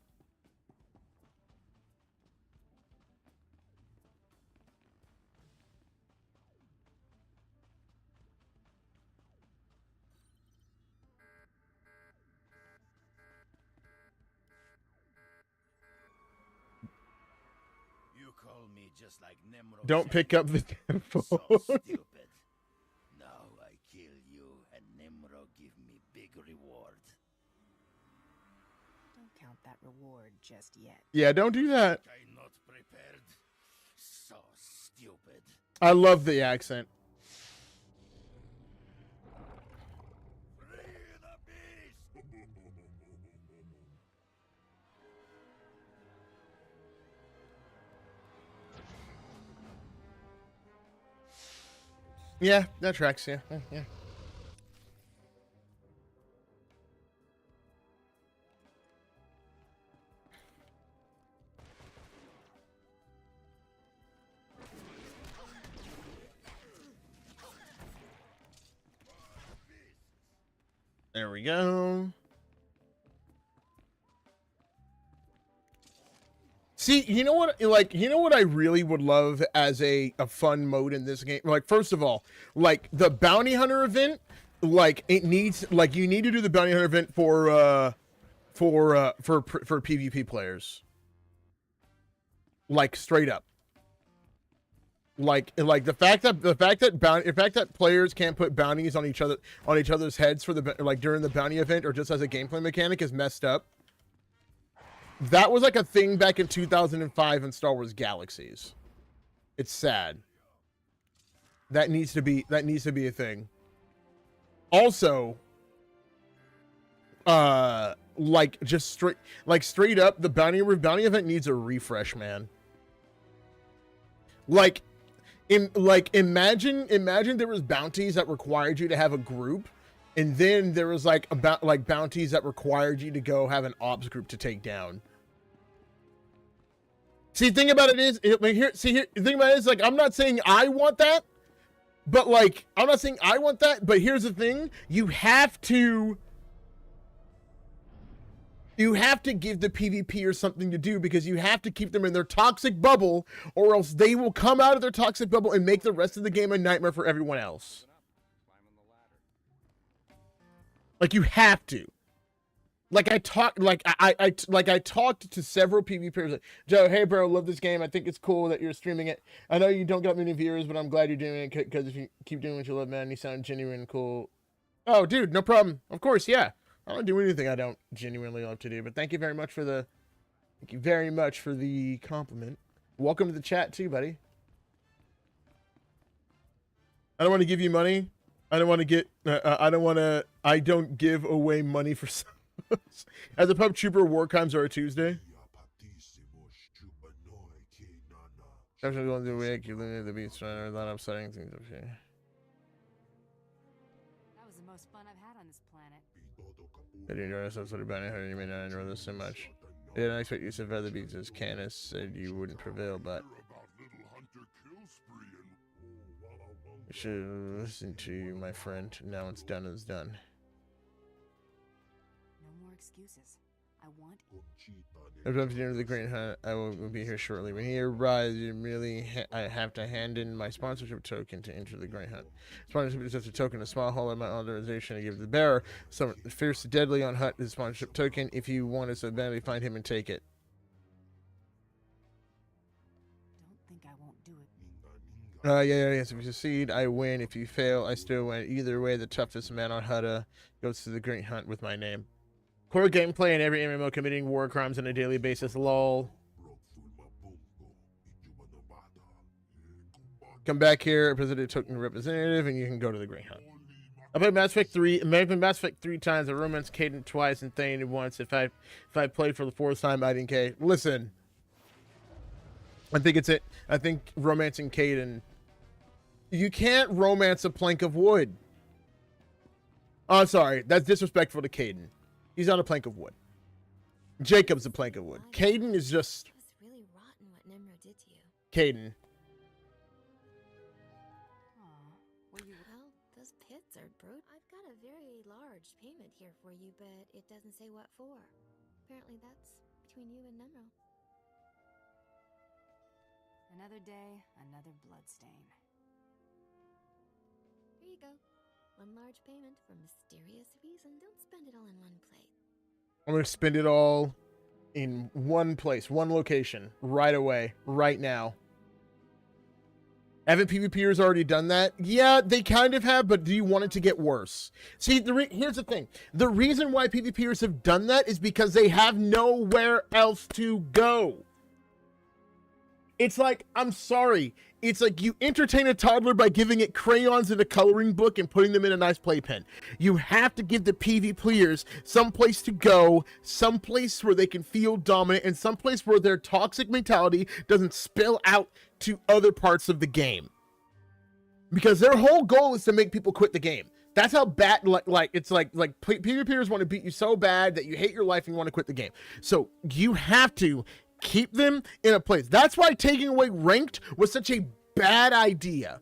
You call me just like Nemro. Don't pick up the phone. So stupid. Now I kill you and Nemro give me big reward. Don't count that reward just yet. Yeah, don't do that. I'm not prepared. So stupid. I love the accent. Yeah, that tracks. Yeah, yeah. There we go. See, you know what? Like, you know what I really would love as a fun mode in this game? Like, first of all, like the bounty hunter event, like it needs, like you need to do the bounty hunter event for PvP players. Like straight up. Like the fact that players can't put bounties on each other's heads for the like during the bounty event or just as a gameplay mechanic is messed up. That was like a thing back in 2005 in Star Wars Galaxies. It's sad. That needs to be a thing. Also, like just straight up, the bounty event needs a refresh, man. Like imagine there was bounties that required you to have a group, and then there was like bounties that required you to go have an ops group to take down. See, the thing about it is, the thing about it is, like, I'm not saying I want that, but like, but here's the thing, you have to give the PvPers something to do, because you have to keep them in their toxic bubble, or else they will come out of their toxic bubble and make the rest of the game a nightmare for everyone else. Like, you have to. Like I talked to several PvPers. Like, Joe, hey bro, love this game. I think it's cool that you're streaming it. I know you don't get many viewers, but I'm glad you're doing it, because if you keep doing what you love, man, you sound genuine and cool. Oh, dude, no problem. Of course, yeah. I don't do anything I don't genuinely love to do. But thank you very much for the compliment. Welcome to the chat too, buddy. I don't want to give you money. I don't give away money for. As a pub trooper, war crimes are a Tuesday. After going through the week, you live the beach, a lot of upsetting things. Okay. That was the most fun I've had on this planet. I didn't know that's what about it. You may not enjoy this so much. I didn't expect you to survive the beats, as Canis said you wouldn't prevail, but you should listen to you, my friend. Now it's done is done. Excuses. I want. I'm about to enter the Great Hunt. I will be here shortly. When he arrives, I have to hand in my sponsorship token to enter the Great Hunt. Sponsorship is just a token, a small hole in my authorization to give the bearer. Some fierce, deadly on Hut his sponsorship token. If you want to so badly, find him and take it. Don't think I won't do it. Yes. If you succeed, I win. If you fail, I still win. Either way, the toughest man on Hutta goes to the Great Hunt with my name. Core gameplay in every MMO committing war crimes on a daily basis. Lol. Come back here, President Token Representative, and you can go to the Great Hunt. I played Mass Effect 3. I've played Mass Effect 3 times. I romanced Caden twice and Thane once. If I played for the fourth time, I didn't care. Listen, I think romancing Caden. You can't romance a plank of wood. Oh, sorry, that's disrespectful to Caden. He's not a plank of wood. Jacob's a plank of wood. Caden is just. It was really rotten what Nimro did to you. Caden. Well, those pits are brutal. I've got a very large payment here for you, but it doesn't say what for. Apparently that's between you and Nimro. Another day, another bloodstain. Here you go. One large payment for mysterious reason. Don't spend it all in one place. I'm going to spend it all in one place, one location, right away, right now. Haven't PvPers already done that? Yeah, they kind of have, but do you want it to get worse? See, here's the thing. The reason why PvPers have done that is because they have nowhere else to go. It's like, I'm sorry. It's like you entertain a toddler by giving it crayons and a coloring book and putting them in a nice playpen. You have to give the PvP players some place to go, some place where they can feel dominant, and some place where their toxic mentality doesn't spill out to other parts of the game. because their whole goal is to make people quit the game. That's how bad, it's like PvPers want to beat you so bad that you hate your life and you want to quit the game. So you have to keep them in a place. That's why taking away ranked was such a bad idea.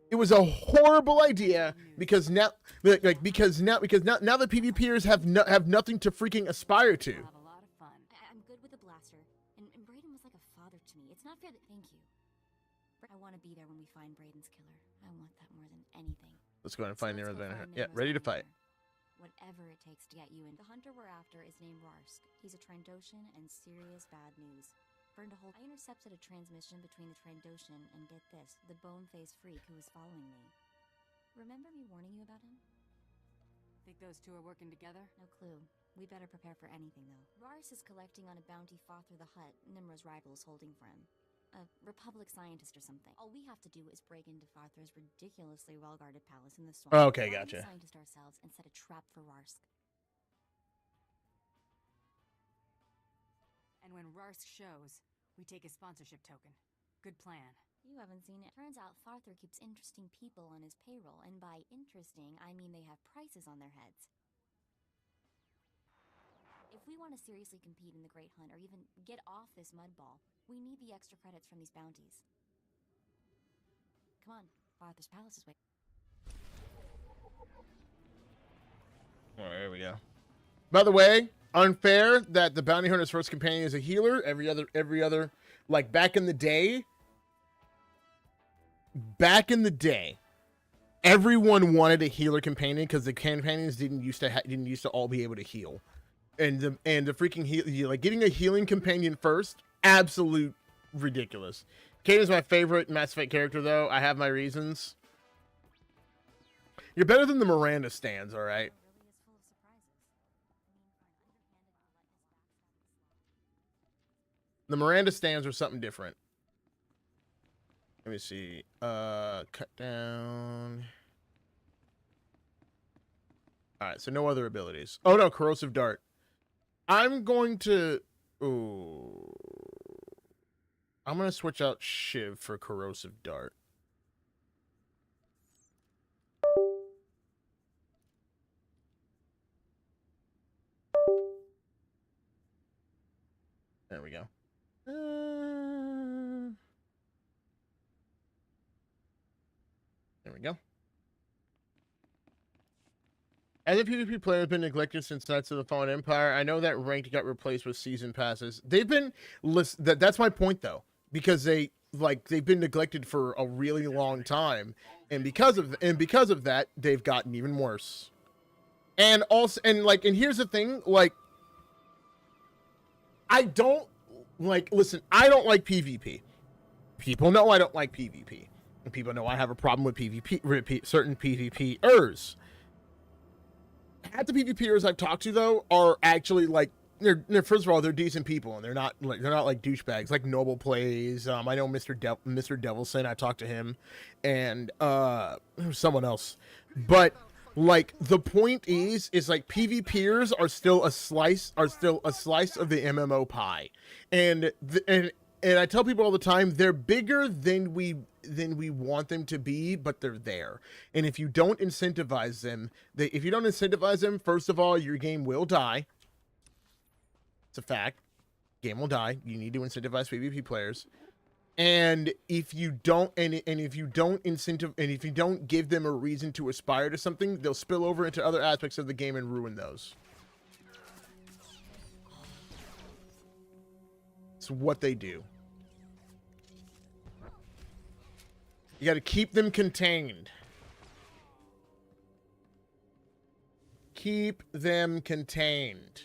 It was a horrible idea because now the PvPers have nothing to freaking aspire to. I'm good with the blaster, and Brayden was like a father to me. It's not fair that. Thank you. I want to be there when we find Brayden's killer. I want that more than anything. Let's go ahead and find Nero's banner. Yeah, ready to fight. Whatever it takes to get you in. The hunter we're after is named Rarsk. He's a Trandoshan and serious bad news. Burned a hole. I intercepted a transmission between the Trandoshan and get this, the bone-faced freak who was following me. Remember me warning you about him? Think those two are working together? No clue. We better prepare for anything, though. Rarsk is collecting on a bounty Father the Hutt, Nimro's rival, is holding for him. A Republic scientist or something. All we have to do is break into Father's ridiculously well-guarded palace in the swamp. Okay, gotcha. Scientist ourselves and set a trap for Rarsk. And when Rarsk shows, we take his sponsorship token. Good plan. You haven't seen it. Turns out Farther keeps interesting people on his payroll, and by interesting, I mean they have prices on their heads. If we want to seriously compete in the Great Hunt, or even get off this mud ball, we need the extra credits from these bounties. Come on, Arthur's Palace is waiting. Oh, there we go. By the way, unfair that the bounty hunter's first companion is a healer. Every other, like back in the day, everyone wanted a healer companion because the companions didn't used to all be able to heal. And the freaking heal, like getting a healing companion first, absolute ridiculous. Kaiden's my favorite Mass Effect character, though. I have my reasons. You're better than the Miranda stands, all right. The Miranda stands are something different. Let me see. Cut down. All right, so no other abilities. Oh no, corrosive dart. I'm going to switch out Shiv for corrosive dart. There we go. There we go. As a PvP player has been neglected since Knights of the Fallen Empire, I know that ranked got replaced with season passes. They've been that's my point though, because they've been neglected for a really long time, and because of that, they've gotten even worse. And here's the thing, I don't like PvP. People know I don't like PvP. And people know I have a problem with certain PvPers. Half the PvPers I've talked to though are actually they're first of all, they're decent people, and they're not like douchebags like Noble Plays. I know Mr. Devilson, I talked to him, and someone else. But the point is PvPers are still a slice of the MMO pie, and I tell people all the time they're bigger than we want them to be, but they're there. And if you don't incentivize them, first of all, your game will die. It's a fact. Game will die. You need to incentivize PvP players. And if you don't, if you don't give them a reason to aspire to something, they'll spill over into other aspects of the game and ruin those. It's what they do. You got to keep them contained. Keep them contained.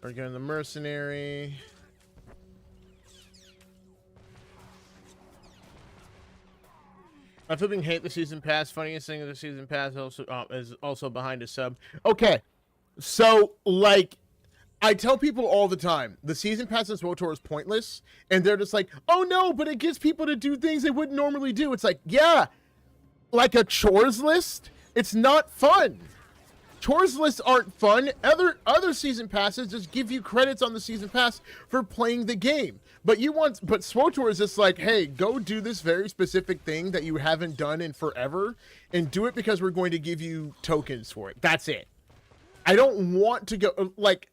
We're going to the mercenary. I flipping hate the season pass. Funniest thing of the season pass is also behind a sub. Okay, so I tell people all the time, the season pass in SWTOR is pointless, and they're just like, oh no, but it gets people to do things they wouldn't normally do. It's like, yeah, like a chores list, it's not fun. Chores lists aren't fun. Other season passes just give you credits on the season pass for playing the game. But SWTOR is just like, hey, go do this very specific thing that you haven't done in forever, and do it because we're going to give you tokens for it. That's it. I don't want to go like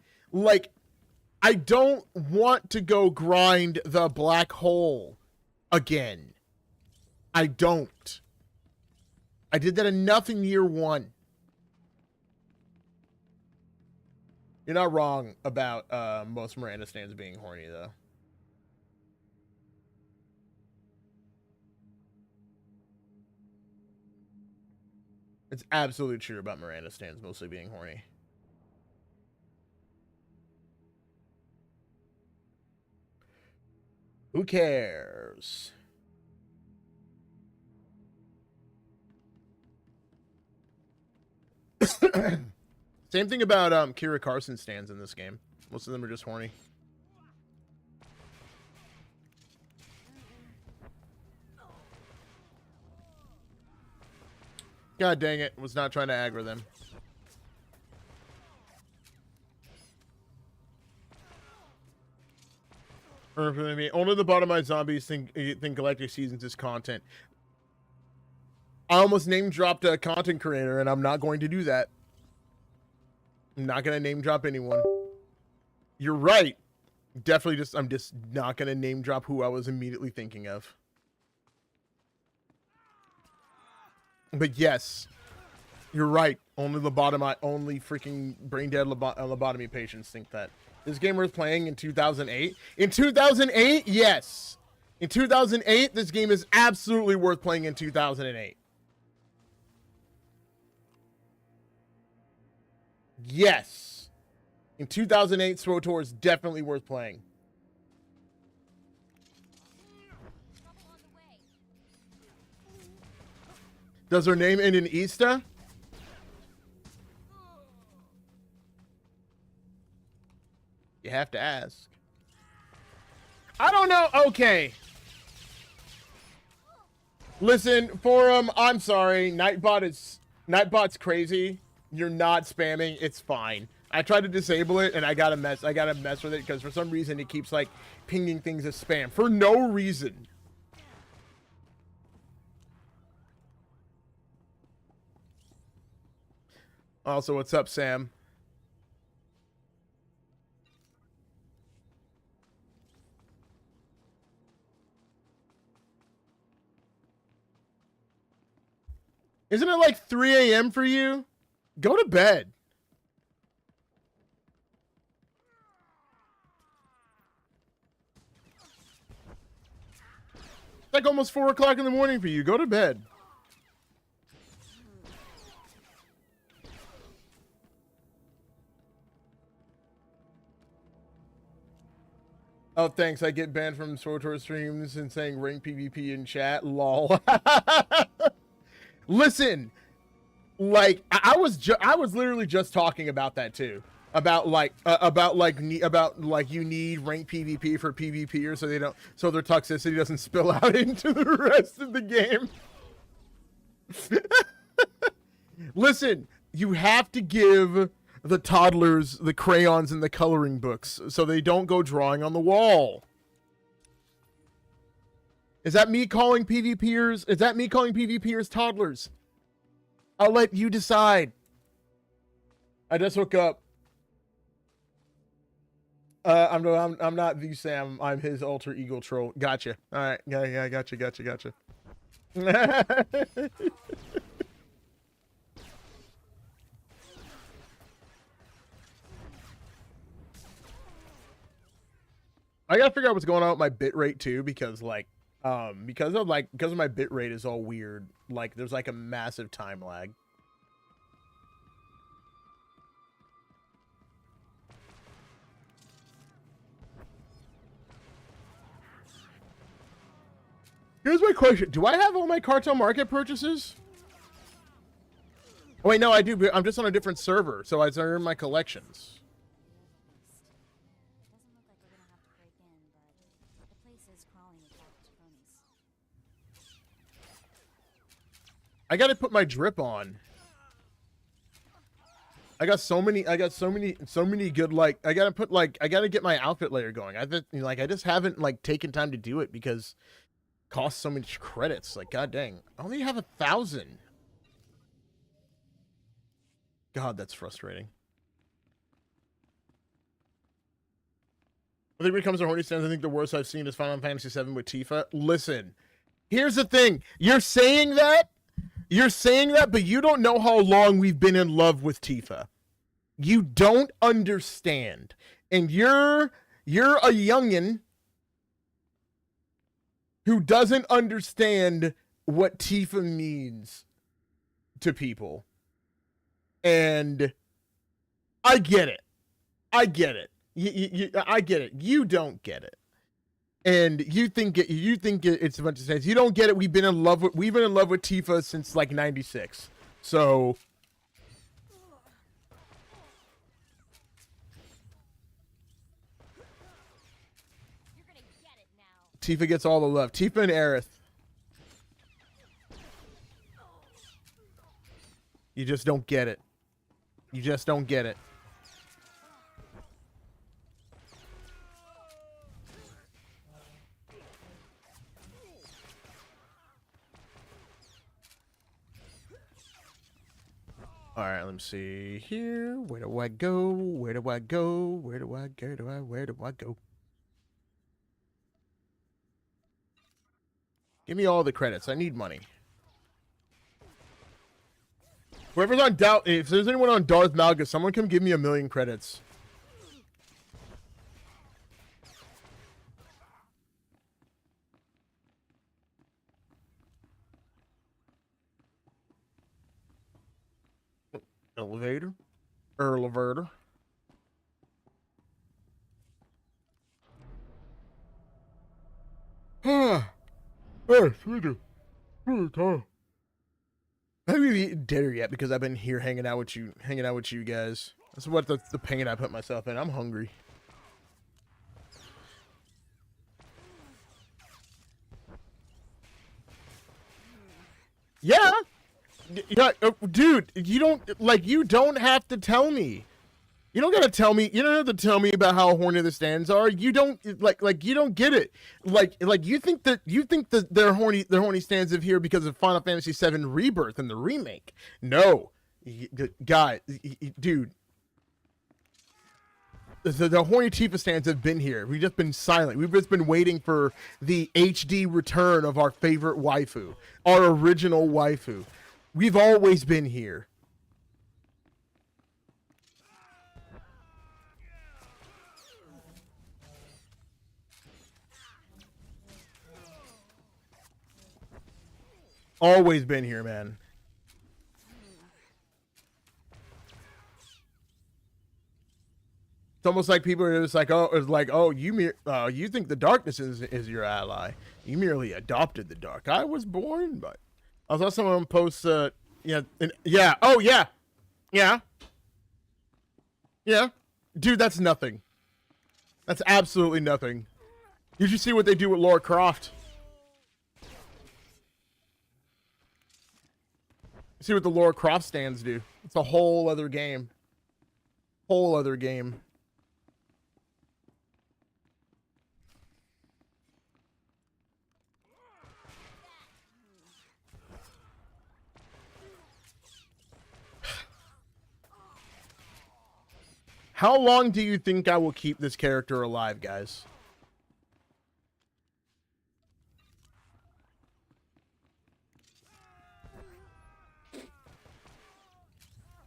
I don't want to go grind the black hole again. I don't. I did that enough in year 1. You're not wrong about most Miranda stands being horny, though. It's absolutely true about Miranda stands mostly being horny. Who cares? Same thing about Kira Carson stands in this game. Most of them are just horny. God dang it. Was not trying to aggro them. Only the bottom-eyed zombies think Galactic Seasons is content. I almost name-dropped a content creator, and I'm not going to do that. I'm not going to name-drop anyone. You're right. Definitely I'm just not going to name-drop who I was immediately thinking of. But yes, you're right. Only freaking brain-dead lobotomy patients think that. This game was playing in 2008. In 2008, yes. In 2008, this game is absolutely worth playing in 2008. Yes. In 2008, SWTOR is definitely worth playing. Does her name end in Easter? You have to ask. I don't know. Okay. Listen, forum, I'm sorry. Nightbot's crazy. You're not spamming. It's fine. I tried to disable it and I gotta mess with it because for some reason it keeps like pinging things as spam for no reason. Also, what's up, Sam? Isn't it like 3 a.m. for you? Go to bed. It's like almost 4 o'clock in the morning for you. Go to bed. Oh, thanks. I get banned from SWTOR streams and saying rank PvP in chat. Lol. Listen, like I was literally just talking about that too. About you need rank PvP for PvPers so their toxicity doesn't spill out into the rest of the game. Listen, you have to give the toddlers the crayons and the coloring books so they don't go drawing on the wall. Is that me calling PvPers? Is that me calling PvPers toddlers? I'll let you decide. I just woke up. I'm not the Sam. I'm his alter ego troll. Gotcha. All right. Yeah. Gotcha. I gotta figure out what's going on with my bitrate too, because like, because of my bitrate is all weird. Like, there's like a massive time lag. Here's my question. Do I have all my Cartel Market purchases? Oh, wait, no, I do. But I'm just on a different server, so I earn my collections. I gotta put my drip on. I got so many good, like, I gotta get my outfit layer going. I just haven't, like, taken time to do it because it costs so much credits. Like, god dang. I only have 1,000. God, that's frustrating. I think when it comes to horny stands, I think the worst I've seen is Final Fantasy VII with Tifa. Listen, here's the thing. You're saying that, but you don't know how long we've been in love with Tifa. You don't understand. And you're a youngin' who doesn't understand what Tifa means to people. And I get it. I get it. I get it. You don't get it. And you think it's a bunch of sense. You don't get it. We've been in love with Tifa since like 96. So You're gonna get it now. Tifa gets all the love. Tifa and Aerith. You just don't get it. You just don't get it. All right, let me see here. Where do I go? Where do I go? Where do I go? Where do I go? Give me all the credits. I need money. Whoever's on Doubt, if there's anyone on Darth Malgus, someone come give me 1,000,000 credits. Elevator. Elevator. Hey, sweetie. I haven't even eaten dinner yet because I've been here hanging out with you guys. That's what the pain I put myself in. I'm hungry. Yeah. Yeah, dude, you don't have to tell me. You don't gotta tell me. You don't have to tell me about how horny the stands are. You don't you don't get it. You think that they're horny stands of here because of Final Fantasy VII Rebirth and the remake. No, guy, dude. The horny Tifa stands have been here. We've just been silent. We've just been waiting for the HD return of our favorite waifu, our original waifu. We've always been here. Always been here, man. It's almost like people are just like, you think the darkness is your ally. You merely adopted the dark. I was born, but I saw someone post, yeah, dude, that's nothing. That's absolutely nothing. You should see what they do with Lara Croft. See what the Lara Croft stands do. It's a whole other game. Whole other game. How long do you think I will keep this character alive, guys?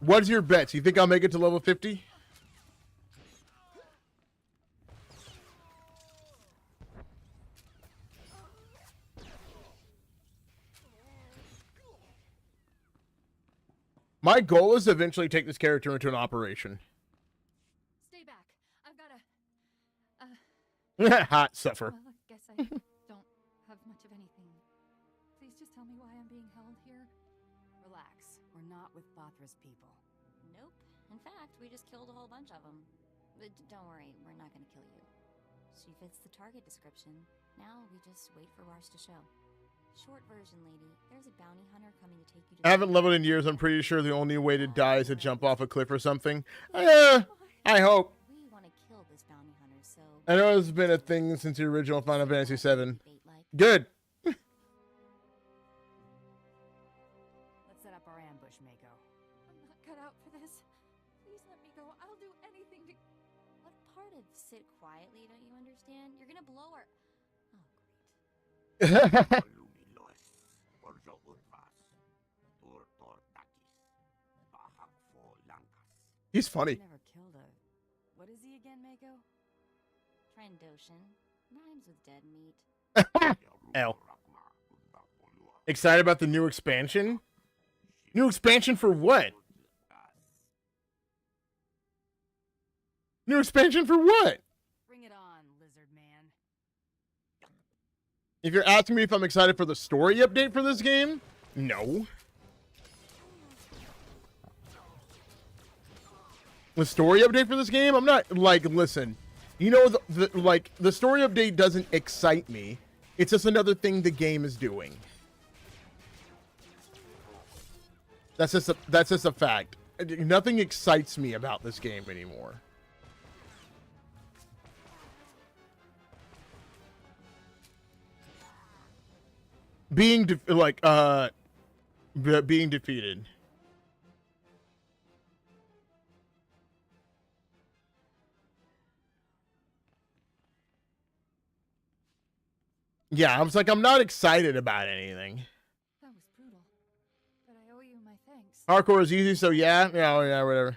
What's your bets? You think I'll make it to level 50? My goal is to eventually take this character into an operation. Stay back. I've got a... Hot suffer. Well, I guess I don't have much of anything. Please just tell me why I'm being held here. Relax. We're not with Bothra's people. Nope. In fact, we just killed a whole bunch of them. But don't worry, we're not gonna kill you. She fits the target description. Now we just wait for Rars to show. Short version, lady. There's a bounty hunter coming to take you to... I haven't leveled in years. I'm pretty sure the only way to die is to jump off a cliff or something. I hope. We want to kill this bounty hunter, so... I know it's been a thing since the original Final Fantasy VII. Good. Let's set up our ambush, Mako. I'm not cut out for this. Please let me go. I'll do anything to... What part of sit quietly don't you understand? You're gonna blow her... He's funny. Never killed a... What is he again, Mako? Trandoshan. Rhymes with dead meat. L. Excited about the new expansion? New expansion for what? New expansion for what? Bring it on, lizard man. If you're asking me if I'm excited for the story update for this game, no. The story update for this game, I'm not, like, listen. You know, the story update doesn't excite me. It's just another thing the game is doing. That's just a fact. Nothing excites me about this game anymore. Being being defeated. Yeah, I was like, I'm not excited about anything. That was brutal, but I owe you my thanks. Hardcore is easy, so yeah, yeah, whatever.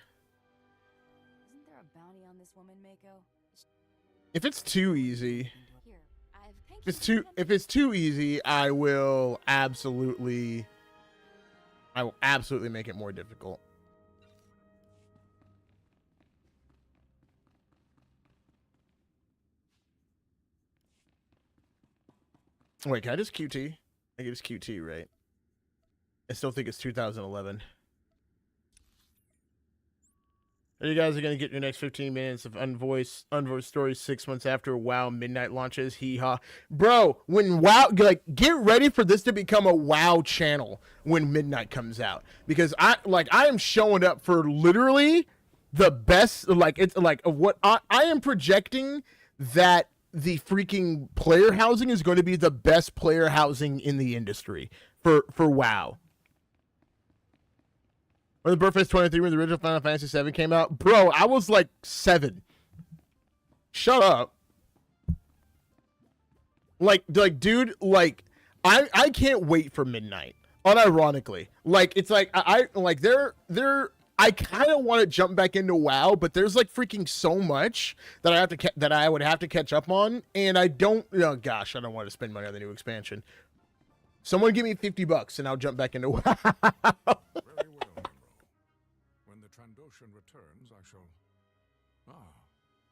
Isn't there a bounty on this woman, Mako? If it's too easy, if it's too easy, I will absolutely make it more difficult. Wait, can I just QT? I can just QT, right? I still think it's 2011. You guys are going to get your next 15 minutes of unvoiced stories 6 months after WoW Midnight launches. Hee-haw. Bro, when WoW... Like, get ready for this to become a WoW channel when Midnight comes out. Because I am showing up for literally the best... Like, it's like what I am projecting that the freaking player housing is going to be the best player housing in the industry for WoW. When the birthday 23 when the original Final Fantasy VII came out, bro, I was like 7. Shut up. Like, dude, like, I can't wait for Midnight. Unironically, like, it's like I kind of want to jump back into WoW, but there's like freaking so much that I would have to catch up on, and I don't. Oh gosh, I don't want to spend money on the new expansion. Someone give me $50 and I'll jump back into WoW. Very well, Nero. When the Trandoshan returns, I shall...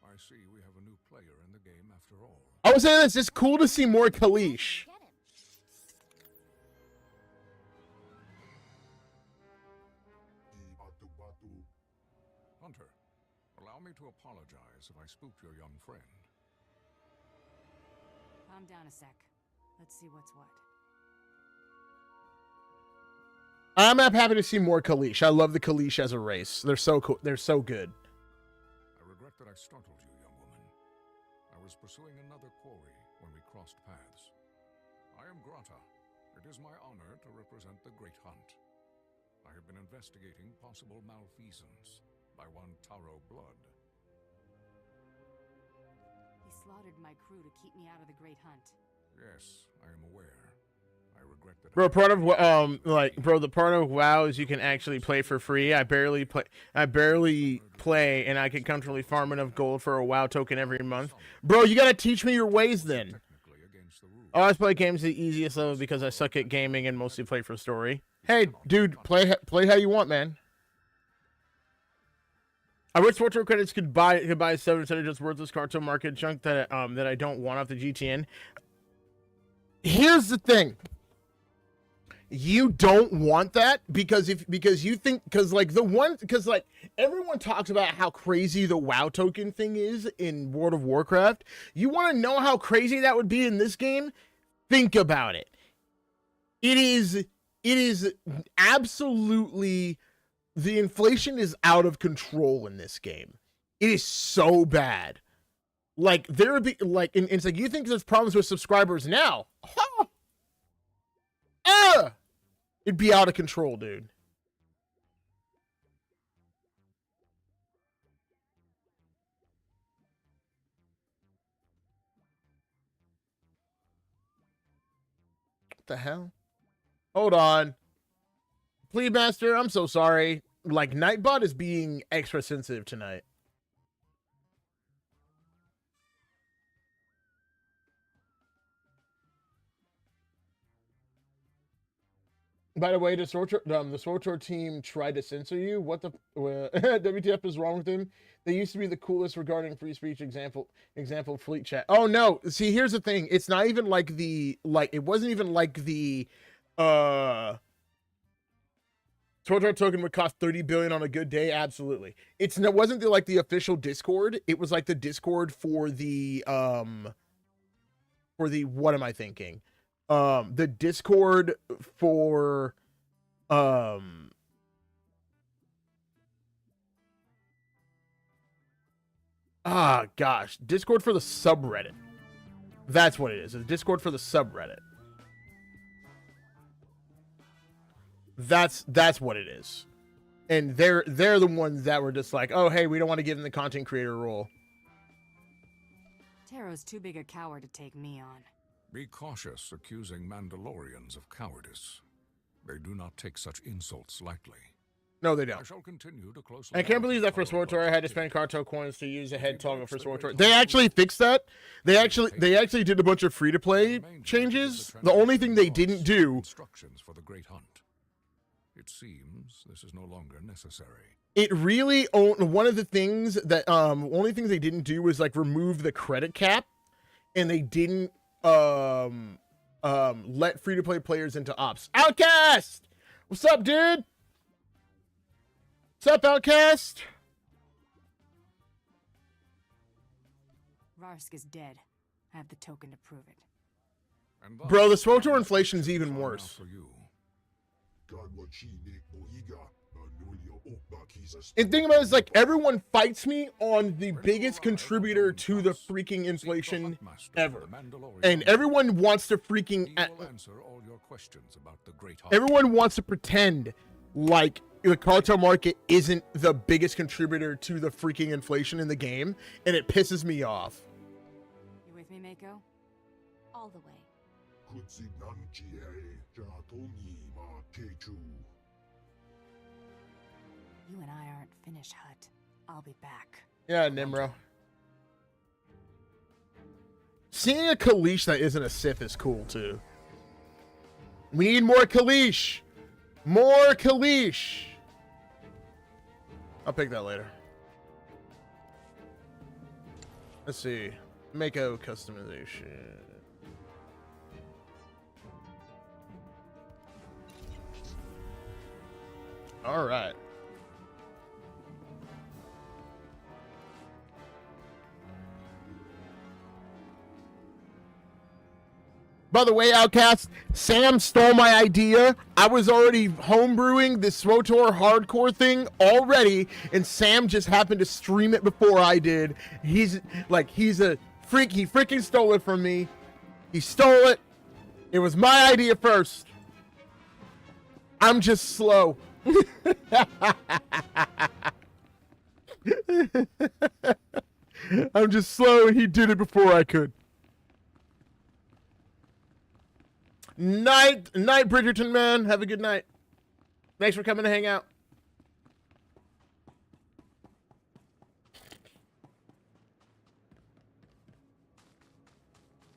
I see we have a new player in the game after all. I would say this, it's cool to see more Kalish. Hunter, allow me to apologize if I spooked your young friend. Calm down a sec. Let's see what's what. I'm happy to see more Kalish. I love the Kalish as a race. They're so cool. They're so good. I regret that I startled you, young woman. I was pursuing another quarry when we crossed paths. I am Grata. It is my honor to represent the Great Hunt. I have been investigating possible malfeasance by one Taro Blood. He slaughtered my crew to keep me out of the Great Hunt. Yes, I am aware. I regret that. Bro, part of the part of WoW is you can actually play for free. I barely play, and I can comfortably farm enough gold for a WoW token every month. Bro, you gotta teach me your ways then. I always play games at the easiest level because I suck at gaming and mostly play for story. Hey, dude, play how you want, man. I wish SWTOR credits could buy 7 instead of just worthless cartoon market junk that I don't want off the GTN. Here's the thing. You don't want that because everyone talks about how crazy the WoW token thing is in World of Warcraft. You want to know how crazy that would be in this game? Think about it. It is absolutely, the inflation is out of control in this game. It is so bad. Like, there would be, like, and it's like, you think there's problems with subscribers now? Huh. It'd be out of control, dude. What the hell? Hold on. Please, Master, I'm so sorry. Like, Nightbot is being extra sensitive tonight. By the way, the SWTOR team tried to censor you. What the WTF is wrong with them? They used to be the coolest regarding free speech. Example fleet chat. Oh no, see, here's the thing. It's not even like the, like, it wasn't even like the SWTOR token would cost 30 billion on a good day. Absolutely. It wasn't the, like, the official Discord. It was like the Discord for the what am I thinking? The Discord for gosh, Discord for the subreddit. That's what it is. It's Discord for the subreddit. That's what it is. And they're the ones that were just like, oh hey, we don't want to give them the content creator role. Taro's too big a coward to take me on. Be cautious accusing Mandalorians of cowardice. They do not take such insults lightly. No, they don't. I shall continue to closely. I can't believe that for SWTOR I had to spend Carto coins to use a head toggle for SWTOR. They actually fixed that. They actually did a bunch of free-to-play changes. The only thing they didn't do. Instructions for the Great Hunt. It seems this is no longer necessary. It really, one of the things that only things they didn't do was like remove the credit cap, and they didn't let free-to-play players into ops. Outcast! What's up, dude? What's up, Outcast? Rarsk is dead. I have the token to prove it. Bro, the SWTOR inflation's even worse. And think about it, is like everyone fights me on the biggest contributor to the freaking inflation ever, and everyone wants to freaking everyone wants to pretend like the cartel market isn't the biggest contributor to the freaking inflation in the game, and it pisses me off. You with me, Mako? All the way. You and I aren't finished, Hut. I'll be back. Yeah, Nimro. Seeing a Kalish that isn't a Sith is cool, too. We need more Kalish! More Kalish! I'll pick that later. Let's see. Mako customization. All right. By the way, Outcast, Sam stole my idea. I was already homebrewing this SWTOR hardcore thing already, and Sam just happened to stream it before I did. He's a freak. He freaking stole it from me. He stole it. It was my idea first. I'm just slow. I'm just slow, and he did it before I could. Night, Bridgerton, man. Have a good night. Thanks for coming to hang out.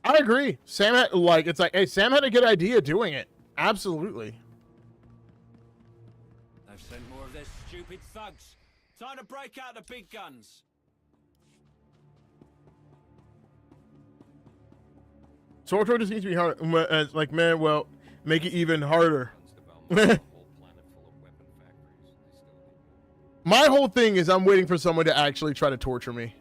I agree. Sam had, it's like, hey, Sam had a good idea doing it. Absolutely. I've sent more of their stupid thugs. Time to break out the big guns. SWTOR just needs to be hard. Like, man, well, make it even harder. My whole thing is I'm waiting for someone to actually try to torture me.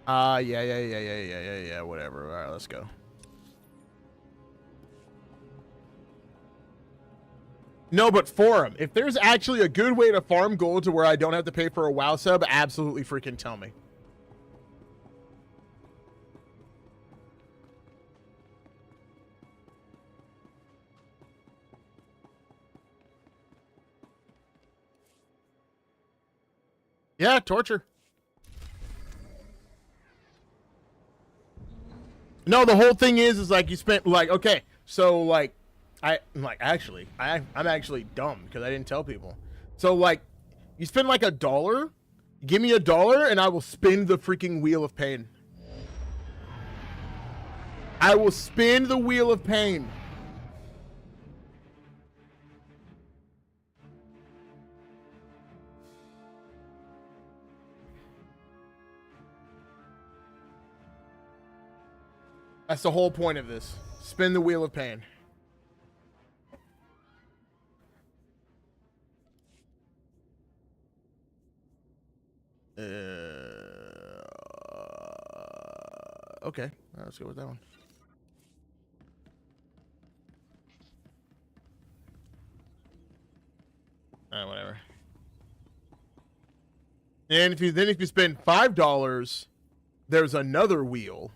Yeah, whatever. All right, let's go. No, but forum. If there's actually a good way to farm gold to where I don't have to pay for a WoW sub, absolutely freaking tell me. Yeah, torture. No, the whole thing is like you spent like, okay, so like I'm actually dumb because I didn't tell people. So like you spend like $1, give me $1 and I will spin the freaking wheel of pain. I will spin the wheel of pain. That's the whole point of this. Spin the wheel of pain. Okay. Let's go with that one. Alright, whatever. And if you spend $5, there's another wheel.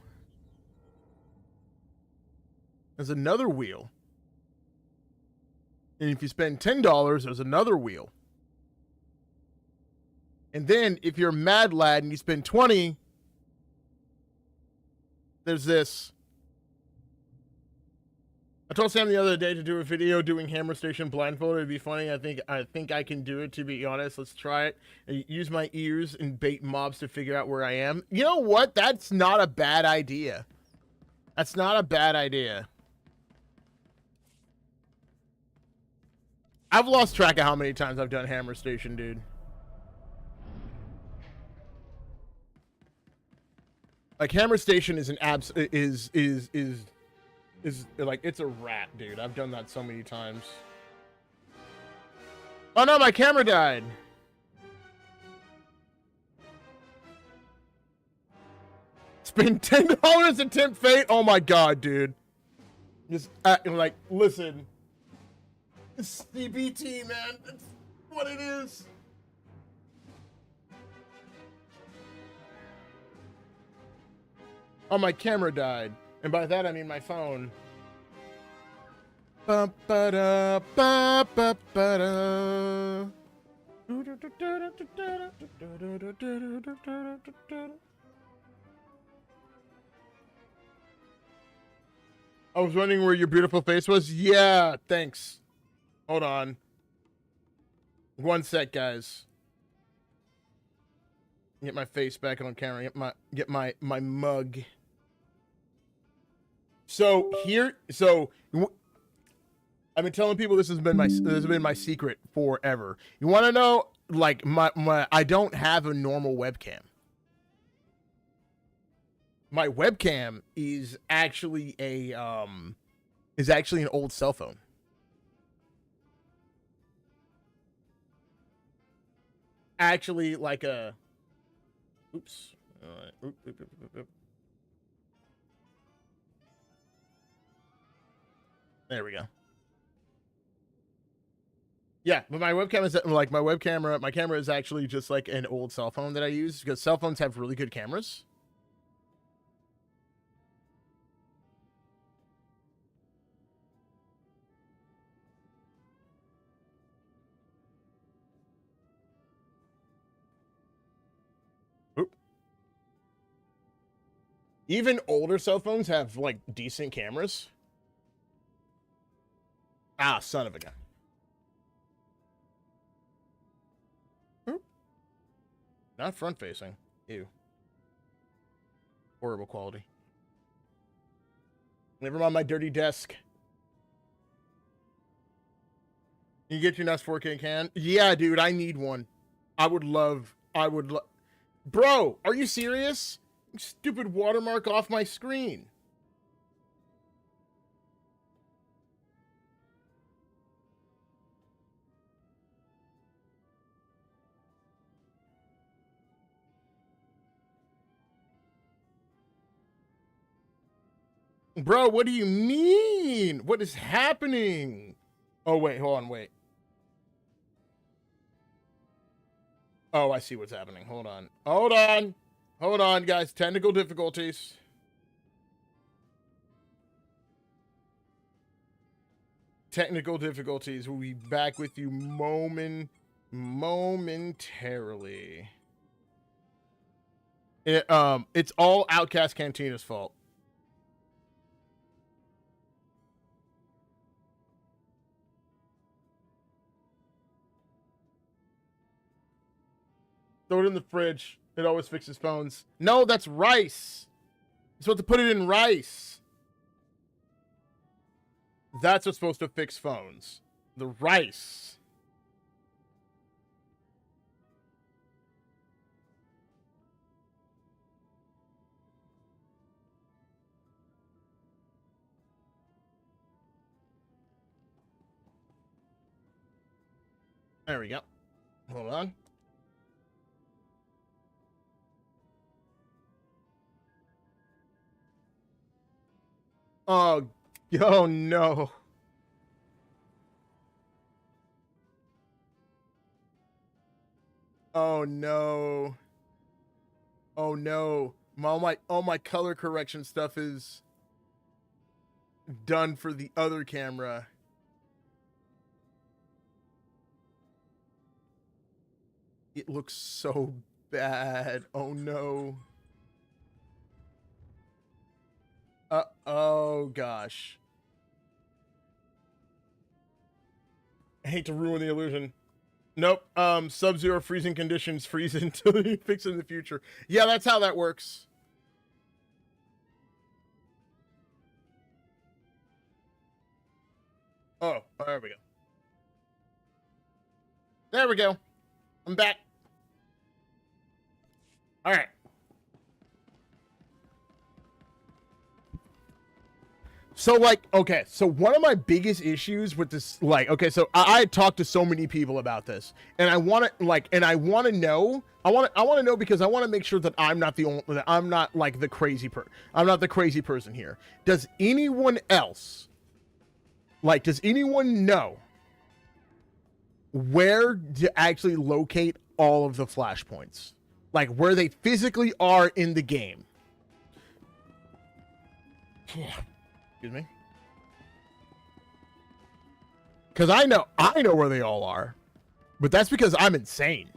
There's another wheel. And if you spend $10, there's another wheel. And then if you're Mad Lad and you spend 20, there's this. I told Sam the other day to do a video doing Hammer Station blindfolded. It'd be funny. I think I can do it, to be honest. Let's try it. And use my ears and bait mobs to figure out where I am. You know what? That's not a bad idea. That's not a bad idea. I've lost track of how many times I've done Hammer Station, dude. Like Hammer Station is an is like it's a rat, dude. I've done that so many times. Oh no, my camera died. Spend $10 to tempt fate. Oh my god, dude. Just like listen. It's CBT, man. That's what it is. Oh, my camera died. And by that, I mean my phone. Ba-ba-da, ba-ba-ba-da. I was wondering where your beautiful face was. Yeah, thanks. Hold on. One sec, guys. Get my face back on camera. Get my mug. So I've been telling people this has been my secret forever. You want to know? Like I don't have a normal webcam. My webcam is actually an old cell phone. Actually, like a. Oops. All right. Oop. There we go. Yeah, but my webcam is like my camera is actually just like an old cell phone that I use because cell phones have really good cameras. Oop. Even older cell phones have like decent cameras. Ah, son of a gun. Oop. Not front facing. Ew. Horrible quality. Never mind my dirty desk. You get your NES 4K can? Yeah, dude, I need one. I would love. Bro, are you serious? Stupid watermark off my screen. Bro, what do you mean? What is happening? Oh, wait, hold on, wait. Oh, I see what's happening. Hold on. Hold on. Hold on, guys. Technical difficulties. Technical difficulties. We'll be back with you momentarily. It's all Outcast Cantina's fault. Throw it in the fridge. It always fixes phones. No, that's rice. You're supposed to put it in rice. That's what's supposed to fix phones. The rice. There we go. Hold on. Oh no. Oh no. Oh no. All my color correction stuff is done for the other camera. It looks so bad. Oh no. Oh gosh. I hate to ruin the illusion. Nope. Sub-zero freezing conditions freeze until you fix it in the future. Yeah, that's how that works. Oh, there we go. There we go. I'm back. All right. So, like, okay, so one of my biggest issues with this, like, okay, so I talked to so many people about this, and I want to, like, and I want to know, I want to know because I want to make sure that I'm not the only, that I'm not, like, the crazy I'm not the crazy person here. Does anyone else, like, does anyone know where to actually locate all of the flashpoints? Like, where they physically are in the game? Excuse me. Because I know where they all are. But that's because I'm insane.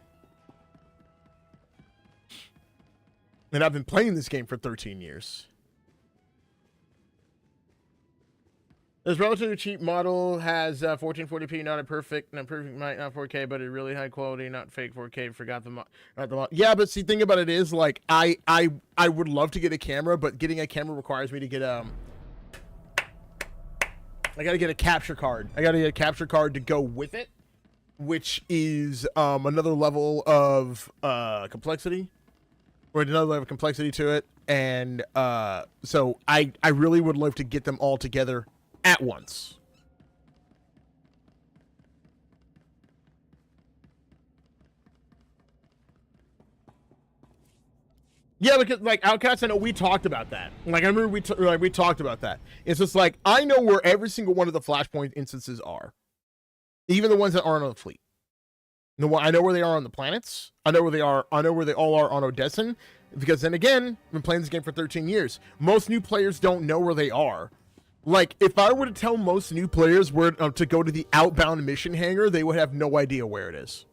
And I've been playing this game for 13 years. This relatively cheap model has 1440p, not perfect, not 4K, but a really high quality, not fake 4K. Forgot the model. Yeah, but see, thing about it is, like, I would love to get a camera, but getting a camera requires me to get I gotta get a capture card. I gotta get a capture card to go with it, which is another level of complexity, or another level of complexity to it. And so I really would love to get them all together at once. Yeah, because, like, Outcast, I know we talked about that. Like, I remember we talked about that. It's just like, I know where every single one of the Flashpoint instances are. Even the ones that aren't on the fleet. I know where they are on the planets. I know where they are. I know where they all are on Odessan. Because then again, I've been playing this game for 13 years. Most new players don't know where they are. Like, if I were to tell most new players where to go to the outbound mission hangar, they would have no idea where it is.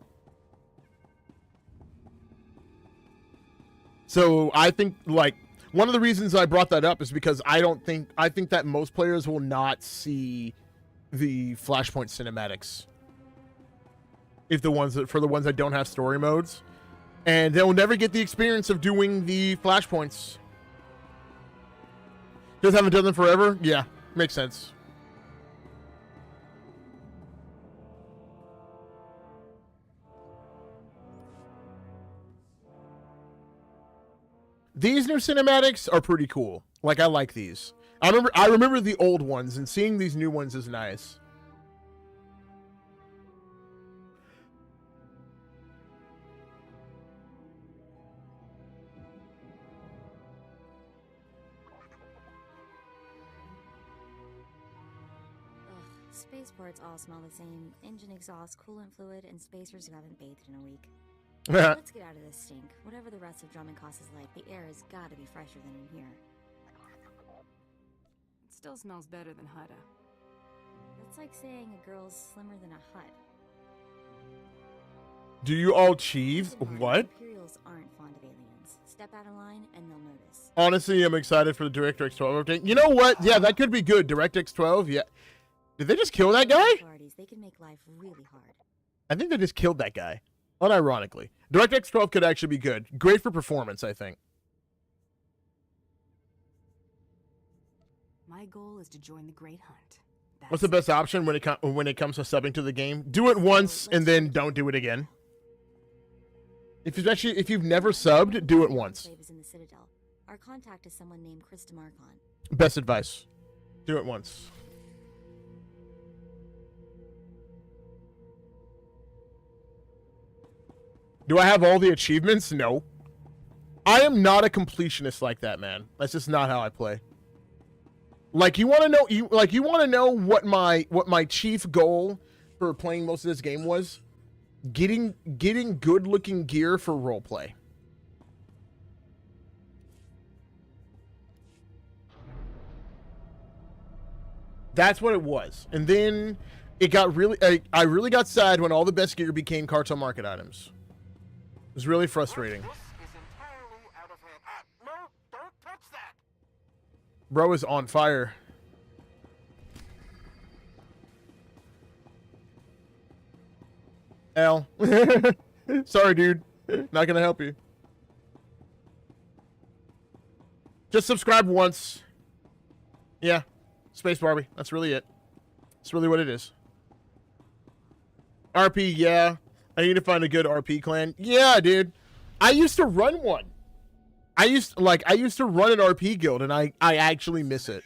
So I think, like, one of the reasons I brought that up is because I think that most players will not see the Flashpoint cinematics. For the ones that don't have story modes, and they'll never get the experience of doing the Flashpoints. Just haven't done them forever? Yeah, makes sense. These new cinematics are pretty cool. Like, I like these. I remember the old ones, and seeing these new ones is nice. Spaceports all smell the same. Engine exhaust, coolant fluid, and spacers who haven't bathed in a week. Let's get out of this stink. Whatever the rest of Drummondcross is like, the air has got to be fresher than in here. It still smells better than Hutta. That's like saying a girl's slimmer than a hut. Do you all cheese? What? Imperials aren't fond of aliens. Step out of line and they'll notice. Honestly, I'm excited for the DirectX 12 update. You know what? Yeah, that could be good. DirectX 12, yeah. Did they just kill that guy? They can make life really hard. I think they just killed that guy. Unironically. DirectX 12 could actually be good. Great for performance, I think. My goal is to join the Great Hunt. What's the best option when it comes to subbing to the game? Do it once and then don't do it again. If you've never subbed, do it once. In the Citadel. Our contact is someone named Chris DeMarcon. Best advice. Do it once. Do I have all the achievements? No. I am not a completionist like that, man. That's just not how I play. Like, you want to know what my chief goal for playing most of this game was? Getting good looking gear for roleplay. That's what it was. And then it got really I really got sad when all the best gear became cartel market items. It was really frustrating. Bro is on fire. L. Sorry, dude. Not gonna help you. Just subscribe once. Yeah. Space Barbie. That's really it. That's really what it is. RP, yeah. I need to find a good RP clan. Yeah, dude. I used to run one. I used to run an RP guild, and I actually miss it.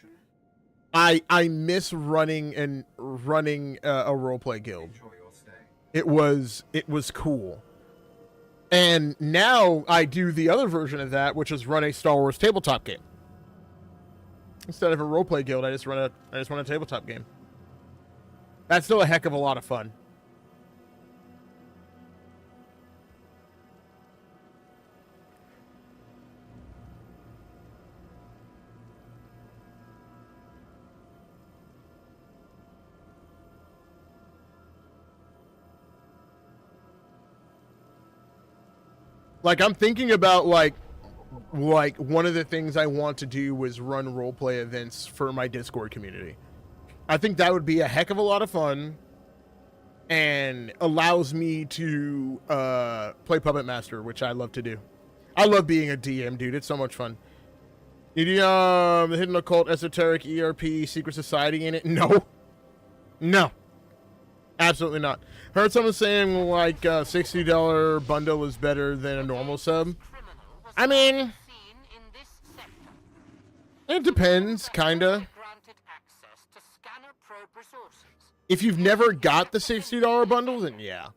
I miss running a roleplay guild. It was cool. And now I do the other version of that, which is run a Star Wars tabletop game. Instead of a roleplay guild, I just run a tabletop game. That's still a heck of a lot of fun. Like, I'm thinking about, like one of the things I want to do was run roleplay events for my Discord community. I think that would be a heck of a lot of fun and allows me to play Puppet Master, which I love to do. I love being a DM, dude. It's so much fun. The Hidden Occult, Esoteric, ERP, Secret Society in it? No. No. Absolutely not. Heard someone saying, like, $60 bundle is better than a normal sub. I mean, it depends, kinda. If you've never got the $60 bundle, then yeah.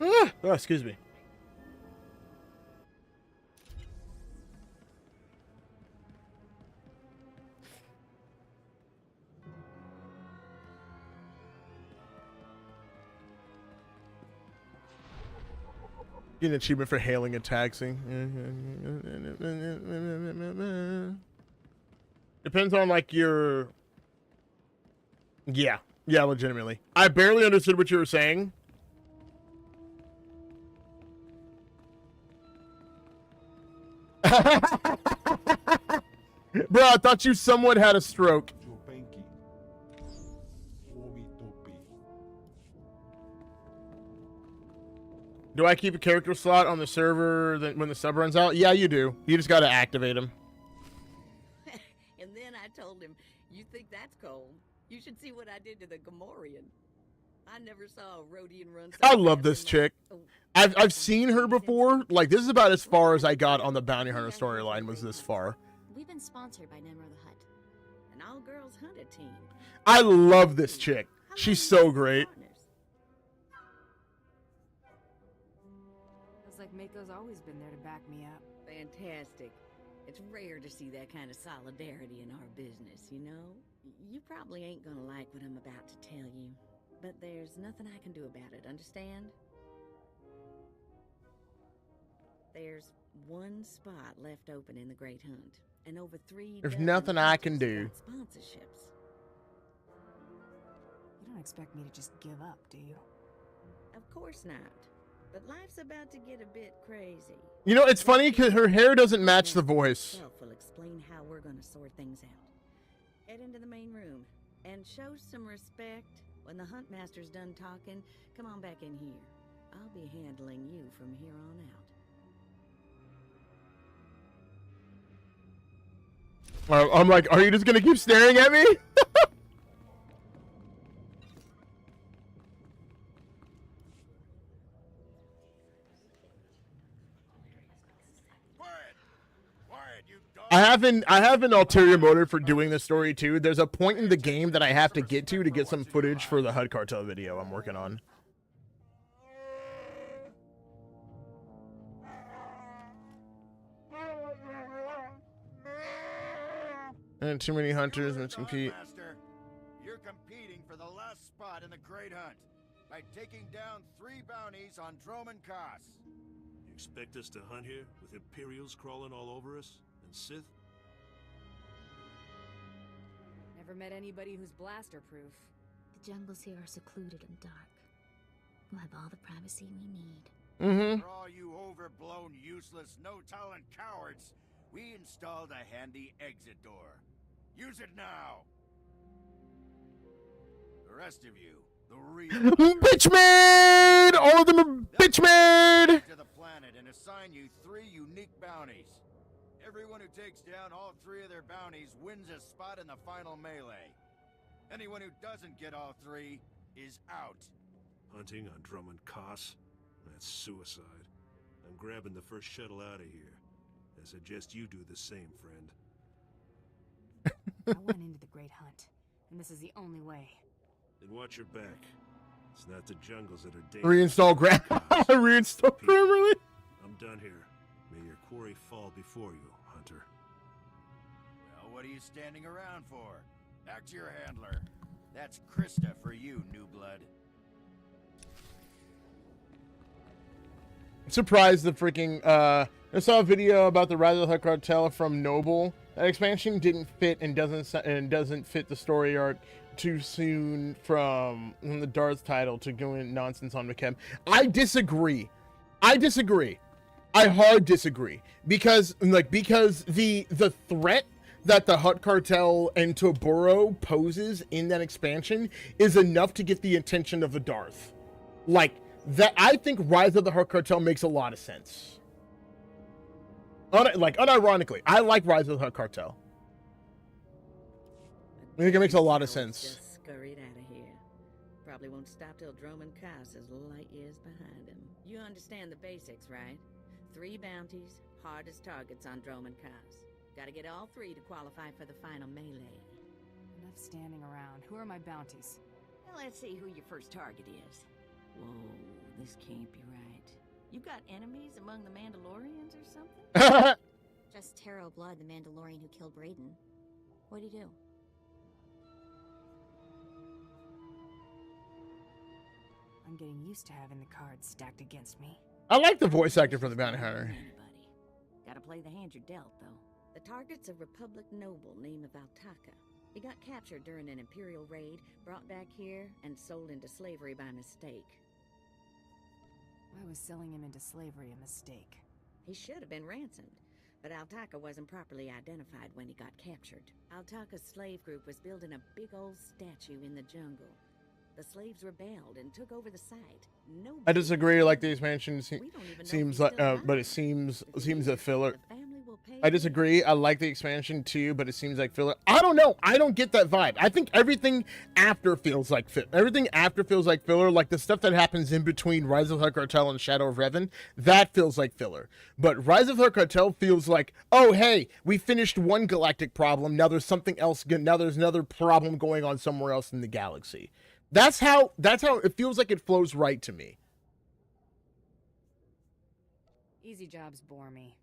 Oh, excuse me. Get an achievement for hailing a taxi. Depends on, like, your... Yeah, legitimately. I barely understood what you were saying. Bro, I thought you somewhat had a stroke. Do I keep a character slot on the server when the sub runs out? Yeah, you do. You just got to activate them. And then I told him, you think that's cold? You should see what I did to the Gamorrean. I never saw a Rhodian run. I love this chick. I've seen her before. Like, this is about as far as I got on the Bounty Hunter storyline, was this far. We've been sponsored by Nemro the Hutt. An all-girls hunter team. I love this chick. She's so great. Looks like Mako's always been there to back me up. Fantastic. It's rare to see that kind of solidarity in our business, you know? You probably ain't gonna like what I'm about to tell you, but there's nothing I can do about it, understand? There's one spot left open in the Great Hunt, and over 3 There's dozen nothing I can hunters do. got sponsorships. You don't expect me to just give up, do you? Of course not. But life's about to get a bit crazy. You know, it's funny because her hair doesn't match the voice. Will explain how we're going to sort things out. Head into the main room and show some respect. When the Huntmaster's done talking, come on back in here. I'll be handling you from here on out. I'm like, are you just gonna keep staring at me? I have an ulterior motive for doing this story too. There's a point in the game that I have to get some footage for the HUD Cartel video I'm working on. And too many hunters, let's compete. Master, you're competing for the last spot in the Great Hunt by taking down 3 bounties on Droman Kos. You expect us to hunt here with Imperials crawling all over us? And Sith? Never met anybody who's blaster-proof. The jungles here are secluded and dark. We'll have all the privacy we need. Mm-hmm. For all you overblown, useless, no-talent cowards, we installed a handy exit door. Use it now! The rest of you, the real... Bitch made! All of them are bitch made! ...to the planet and assign you 3 unique bounties. Everyone who takes down all 3 of their bounties wins a spot in the final melee. Anyone who doesn't get all 3 is out. Hunting on Droman Kos? That's suicide. I'm grabbing the first shuttle out of here. I suggest you do the same, friend. I went into the Great Hunt, and this is the only way. Then watch your back. It's not the jungles that are dangerous. Reinstall Reinstall Grammarly. I'm done here. May your quarry fall before you, Hunter. Well, what are you standing around for? Back to your handler. That's Krista for you, new blood. I'm surprised the freaking I saw a video about the Rise of the HUD Cartel from Noble. That expansion didn't fit and doesn't fit the story arc too soon from the Darth title to go in nonsense on McKem. I disagree. I hard disagree because the threat that the HUD Cartel and Toburo poses in that expansion is enough to get the attention of the Darth. Like that, I think Rise of the HUD Cartel makes a lot of sense. Unironically, I like Rise of the HUD Cartel. I think it makes a lot of sense. Just scurried out of here. Probably won't stop till Droman Kos is light years behind him. You understand the basics, right? 3 bounties, hardest targets on Droman Kos. Gotta get all 3 to qualify for the final melee. Enough standing around. Who are my bounties? Well, let's see who your first target is. Whoa, this can't be right. You got enemies among the Mandalorians or something? Just Taro Blood, the Mandalorian who killed Brayden. What'd he do? I'm getting used to having the cards stacked against me. I like the voice actor for the Bounty Hunter. Gotta play the hand you're dealt, though. The target's a Republic noble named Valtaka. He got captured during an Imperial raid, brought back here, and sold into slavery by mistake. Why was selling him into slavery a mistake? He should have been ransomed, but Altaka wasn't properly identified when he got captured. Altaka's slave group was building a big old statue in the jungle. The slaves rebelled and took over the site. I disagree. Like the expansion seems like, but it seems a filler. I disagree. I like the expansion too, but it seems like filler. I don't know. I don't get that vibe. I think everything after feels like filler. Everything after feels like filler. Like the stuff that happens in between Rise of the HUD Cartel and Shadow of Revan, that feels like filler. But Rise of the HUD Cartel feels like, oh hey, we finished one galactic problem. Now there's something else. Now there's another problem going on somewhere else in the galaxy. That's how it feels like. It flows right to me. Easy jobs bore me.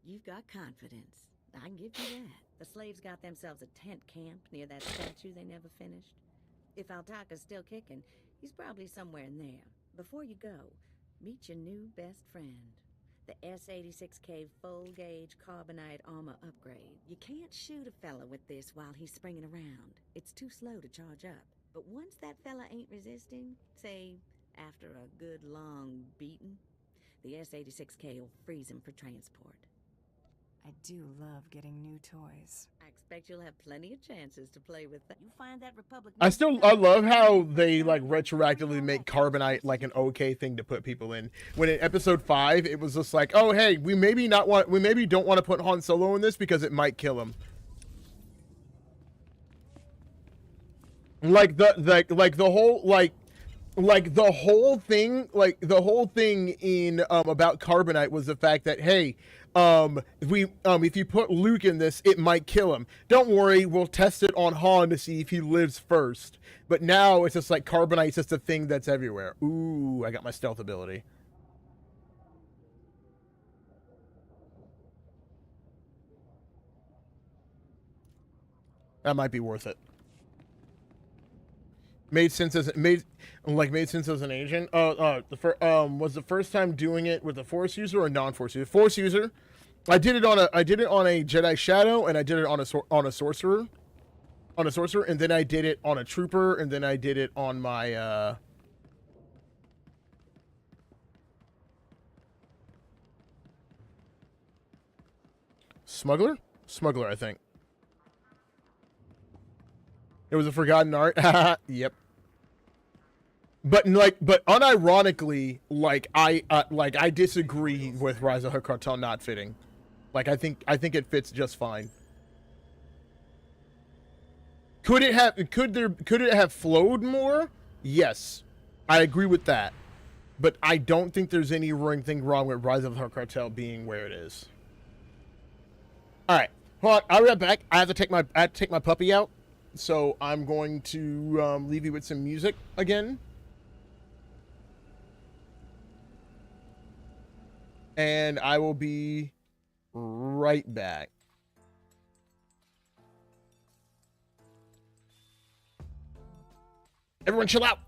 You've got confidence. I can give you that. The slaves got themselves a tent camp near that statue they never finished. If Altaka's still kicking, he's probably somewhere in there. Before you go, meet your new best friend. The S-86K full-gauge carbonite armor upgrade. You can't shoot a fella with this while he's springing around. It's too slow to charge up. But once that fella ain't resisting, say, after a good long beating, the S-86K will freeze him for transport. I do love getting new toys. I expect you'll have plenty of chances to play with that. You find that Republic... I love how they like retroactively make carbonite like an okay thing to put people in. When in episode 5, it was just like, oh hey, we maybe don't want to put Han Solo in this because it might kill him. Like the whole thing in about carbonite was the fact that, hey, if you put Luke in this, it might kill him. Don't worry, we'll test it on Han to see if he lives first. But now it's just like carbonite's just a thing that's everywhere. Ooh, I got my stealth ability. That might be worth it. Made sense as an agent. Was the first time doing it with a Force user or a non-Force user? Force user. I did it on a Jedi Shadow, and I did it on a sorcerer, and then I did it on a trooper, and then I did it on my smuggler, I think. It was a forgotten art. Yep. But unironically, I disagree with Rise of the Cartel not fitting. Like I think it fits just fine. Could it have flowed more? Yes, I agree with that. But I don't think there's anything wrong with Rise of the Cartel being where it is. All right, hold on. I'll be right back. I have to take my puppy out, so I'm going to leave you with some music again. And I will be right back. Everyone chill out.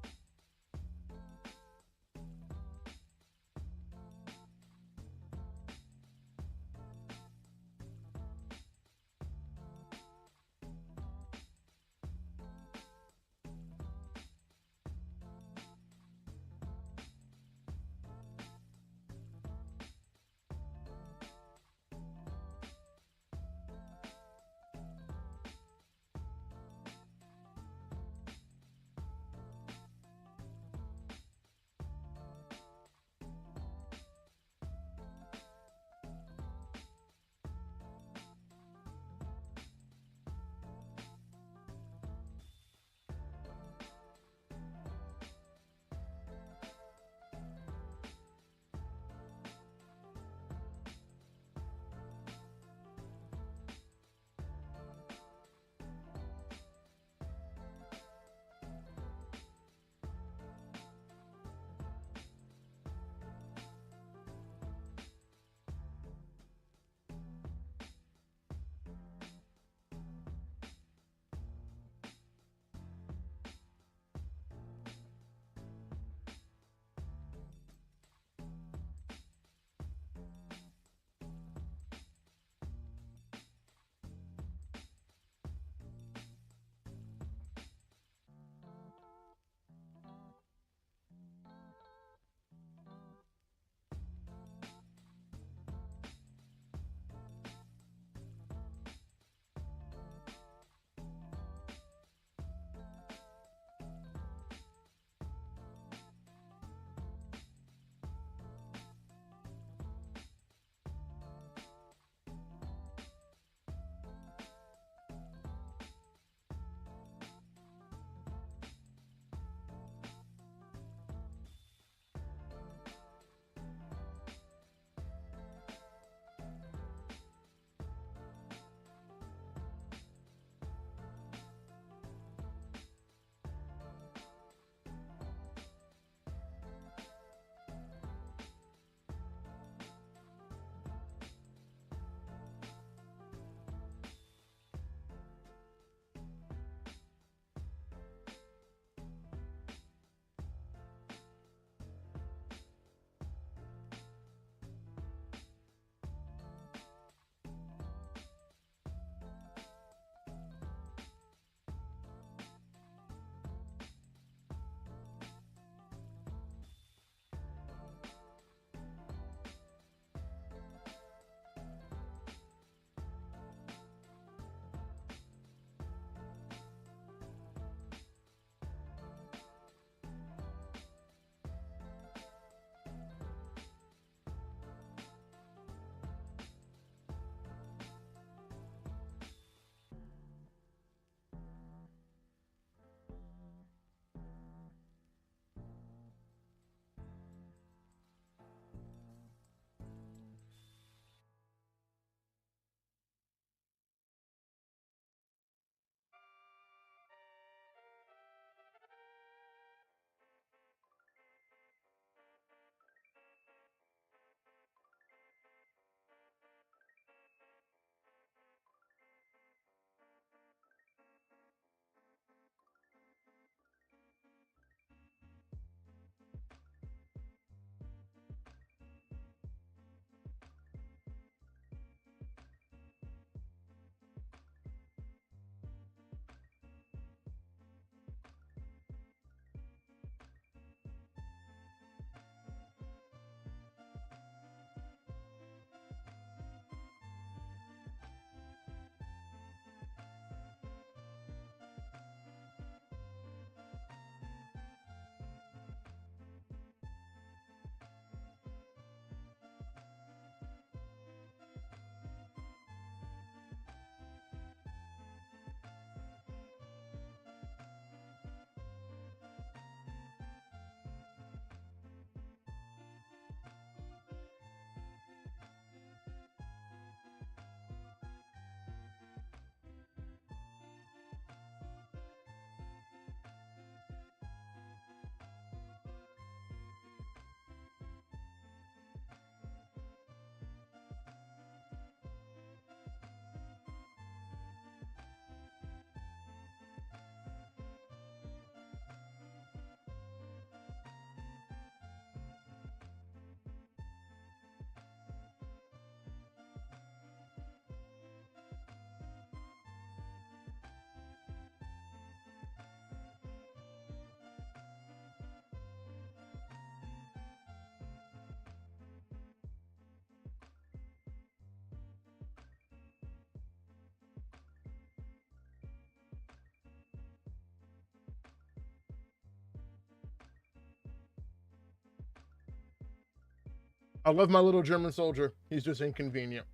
I love my little German soldier. He's just inconvenient.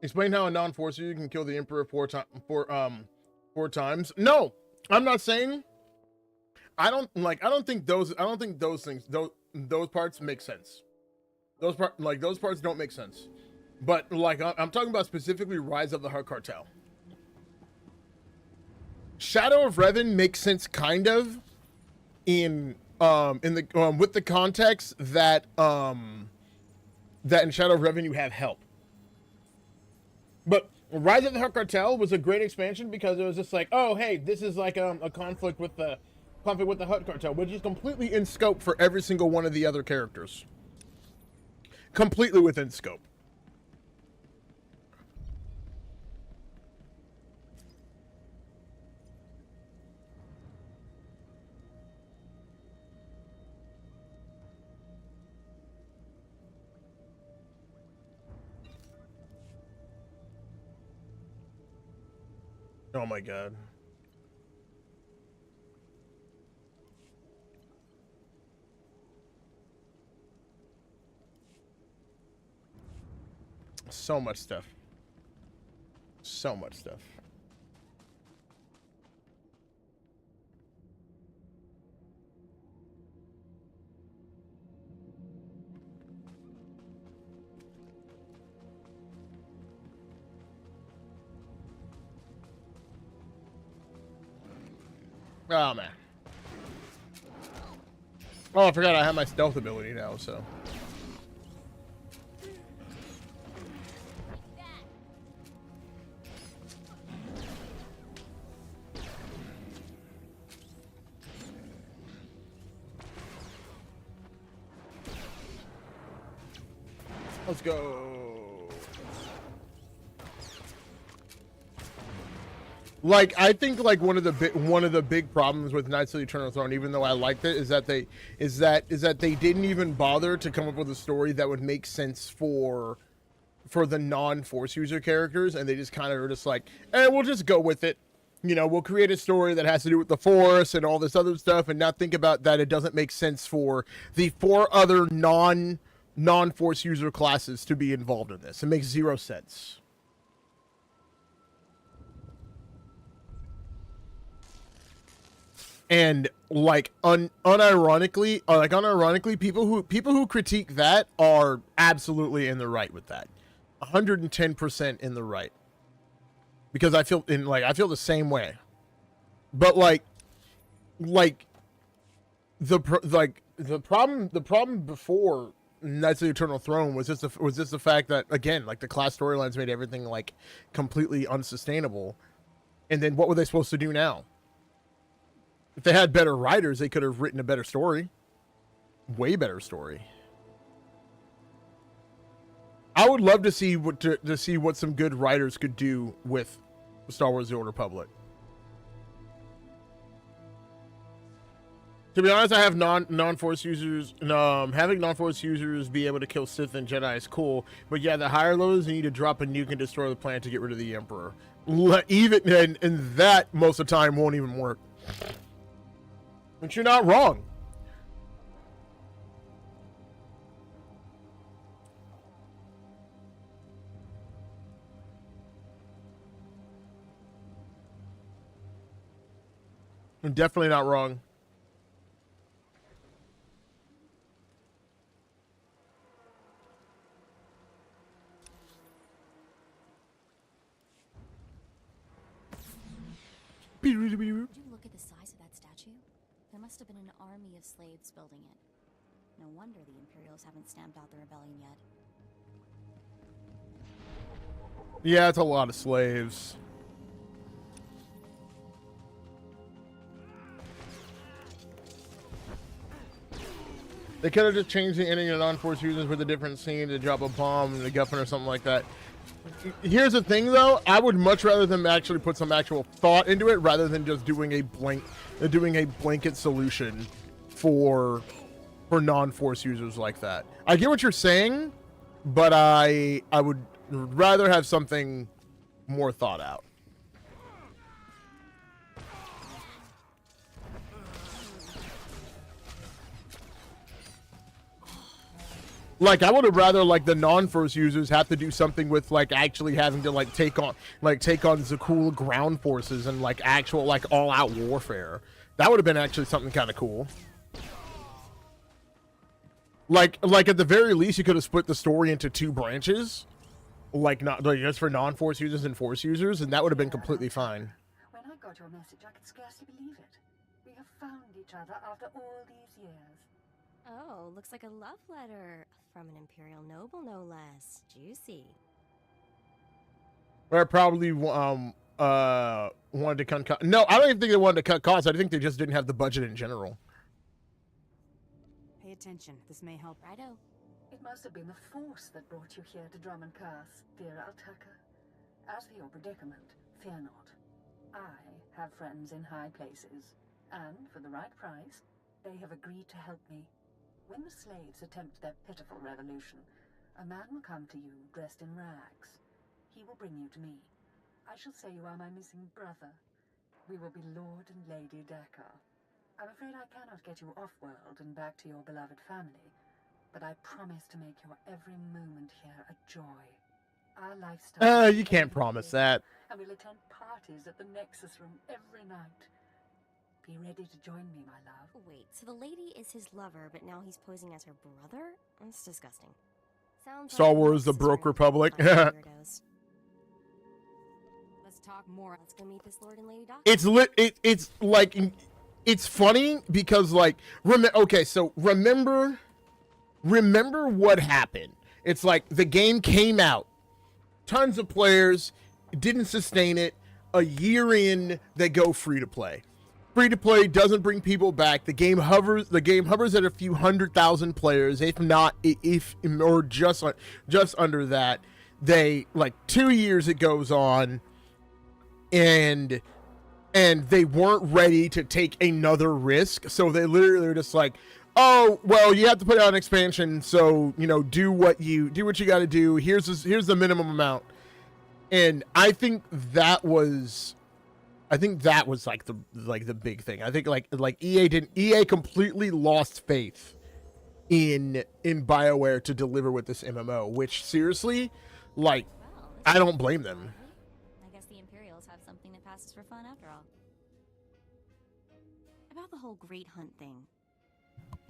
Explain how a non-forcer you can kill the Emperor four times. No, I'm not saying. I don't think those things, those parts make sense. Those parts don't make sense. But like, I'm talking about specifically Rise of the Heart Cartel. Shadow of Revan makes sense kind of in the with the context that that in Shadow of Revan you have help. But Rise of the Heart Cartel was a great expansion because it was just like, oh hey, this is like a conflict with the Hutt Cartel, which is completely in scope for every single one of the other characters. Completely within scope. Oh my god. So much stuff. So much stuff. Oh man. Oh, I forgot I have my stealth ability now, so. Let's go. Like, I think like one of the big problems with Knights of the Eternal Throne, even though I liked it, is that they didn't even bother to come up with a story that would make sense for the non-Force user characters, and they just kind of are just like, we'll just go with it. You know, we'll create a story that has to do with the Force and all this other stuff, and not think about that it doesn't make sense for the 4 other non-Force user classes to be involved in this. It makes 0 sense. And like unironically, people who critique that are absolutely in the right with that. 110% in the right. Because I feel the same way. But the problem before Knights of the Eternal Throne was just the fact that, again, like the class storylines made everything like completely unsustainable. And then what were they supposed to do now? If they had better writers, they could have written a better story. Way better story. I would love to see what some good writers could do with Star Wars: The Old Republic. To be honest, I have non-Force users. Having non-Force users be able to kill Sith and Jedi is cool, but yeah, the higher levels you need to drop a nuke and destroy the planet to get rid of the Emperor. Even and that most of the time won't even work. But you're not wrong. I'm definitely not wrong. Did you look at the size of that statue? There must have been an army of slaves building it. No wonder the Imperials haven't stamped out the rebellion yet. Yeah, it's a lot of slaves. They could have just changed the ending of non-Force users with a different scene to drop a bomb and a guffin or something like that. Here's the thing, though. I would much rather them actually put some actual thought into it rather than just doing a blanket solution for non-Force users like that. I get what you're saying, but I would rather have something more thought out. Like, I would have rather, like, the non-force users have to do something with, like, actually having to, like, take on the cool ground forces and, like, actual, like, all-out warfare. That would have been actually something kind of cool. Like, at the very least, you could have split the story into 2 branches. Like, not, like, just for non-force users and force users, and that would have been completely fine. When I got your message, I could scarcely believe it. We have found each other after all these years. Oh, looks like a love letter from an Imperial noble, no less. Juicy. Or probably wanted to cut. No, I don't even think they wanted to cut costs. I think they just didn't have the budget in general. Pay attention. This may help. Righto. It must have been the Force that brought you here to Drummond Curse, dear Altaka. As for your predicament, fear not. I have friends in high places, and for the right price, they have agreed to help me. When the slaves attempt their pitiful revolution, a man will come to you dressed in rags. He will bring you to me. I shall say you are my missing brother. We will be Lord and Lady Dakar. I'm afraid I cannot get you off-world and back to your beloved family, but I promise to make your every moment here a joy. Our lifestyle... You can't promise that. And we'll attend parties at the Nexus Room every night. Be ready to join me, my love. Wait, so the lady is his lover, but now he's posing as her brother? That's disgusting. Sounds Star like Wars: The Broke Republic. Let's talk more. Let's go meet this Lord and Lady Doc. It's like, it's funny because, like, remember what happened. It's like the game came out, tons of players, didn't sustain it. A year in, they go free to play. Free to play doesn't bring people back. The game hovers at a few 100,000 players, or just under that. They, like, 2 years it goes on, and they weren't ready to take another risk, so they literally are just like, oh, well, you have to put out an expansion, so, you know, do what you got to do. Here's the minimum amount. And I think that was like the big thing. I think like EA completely lost faith in BioWare to deliver with this MMO, which seriously, like, I don't blame them. I guess the Imperials have something that passes for fun after all. About the whole Great Hunt thing.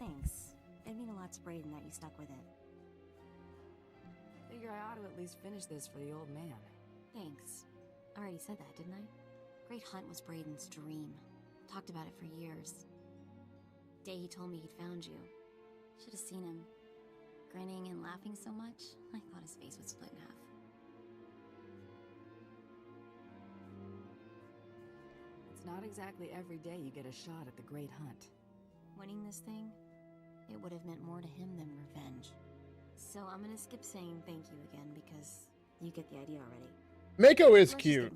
Thanks. It'd mean a lot to Brayden that you stuck with it. Figure I ought to at least finish this for the old man. Thanks. I already said that, didn't I? Great Hunt was Brayden's dream. Talked about it for years. Day he told me he'd found you. Should have seen him. Grinning and laughing so much, I thought his face would split in half. It's not exactly every day you get a shot at the Great Hunt. Winning this thing, it would have meant more to him than revenge. So I'm gonna skip saying thank you again because you get the idea already. Mako is cute.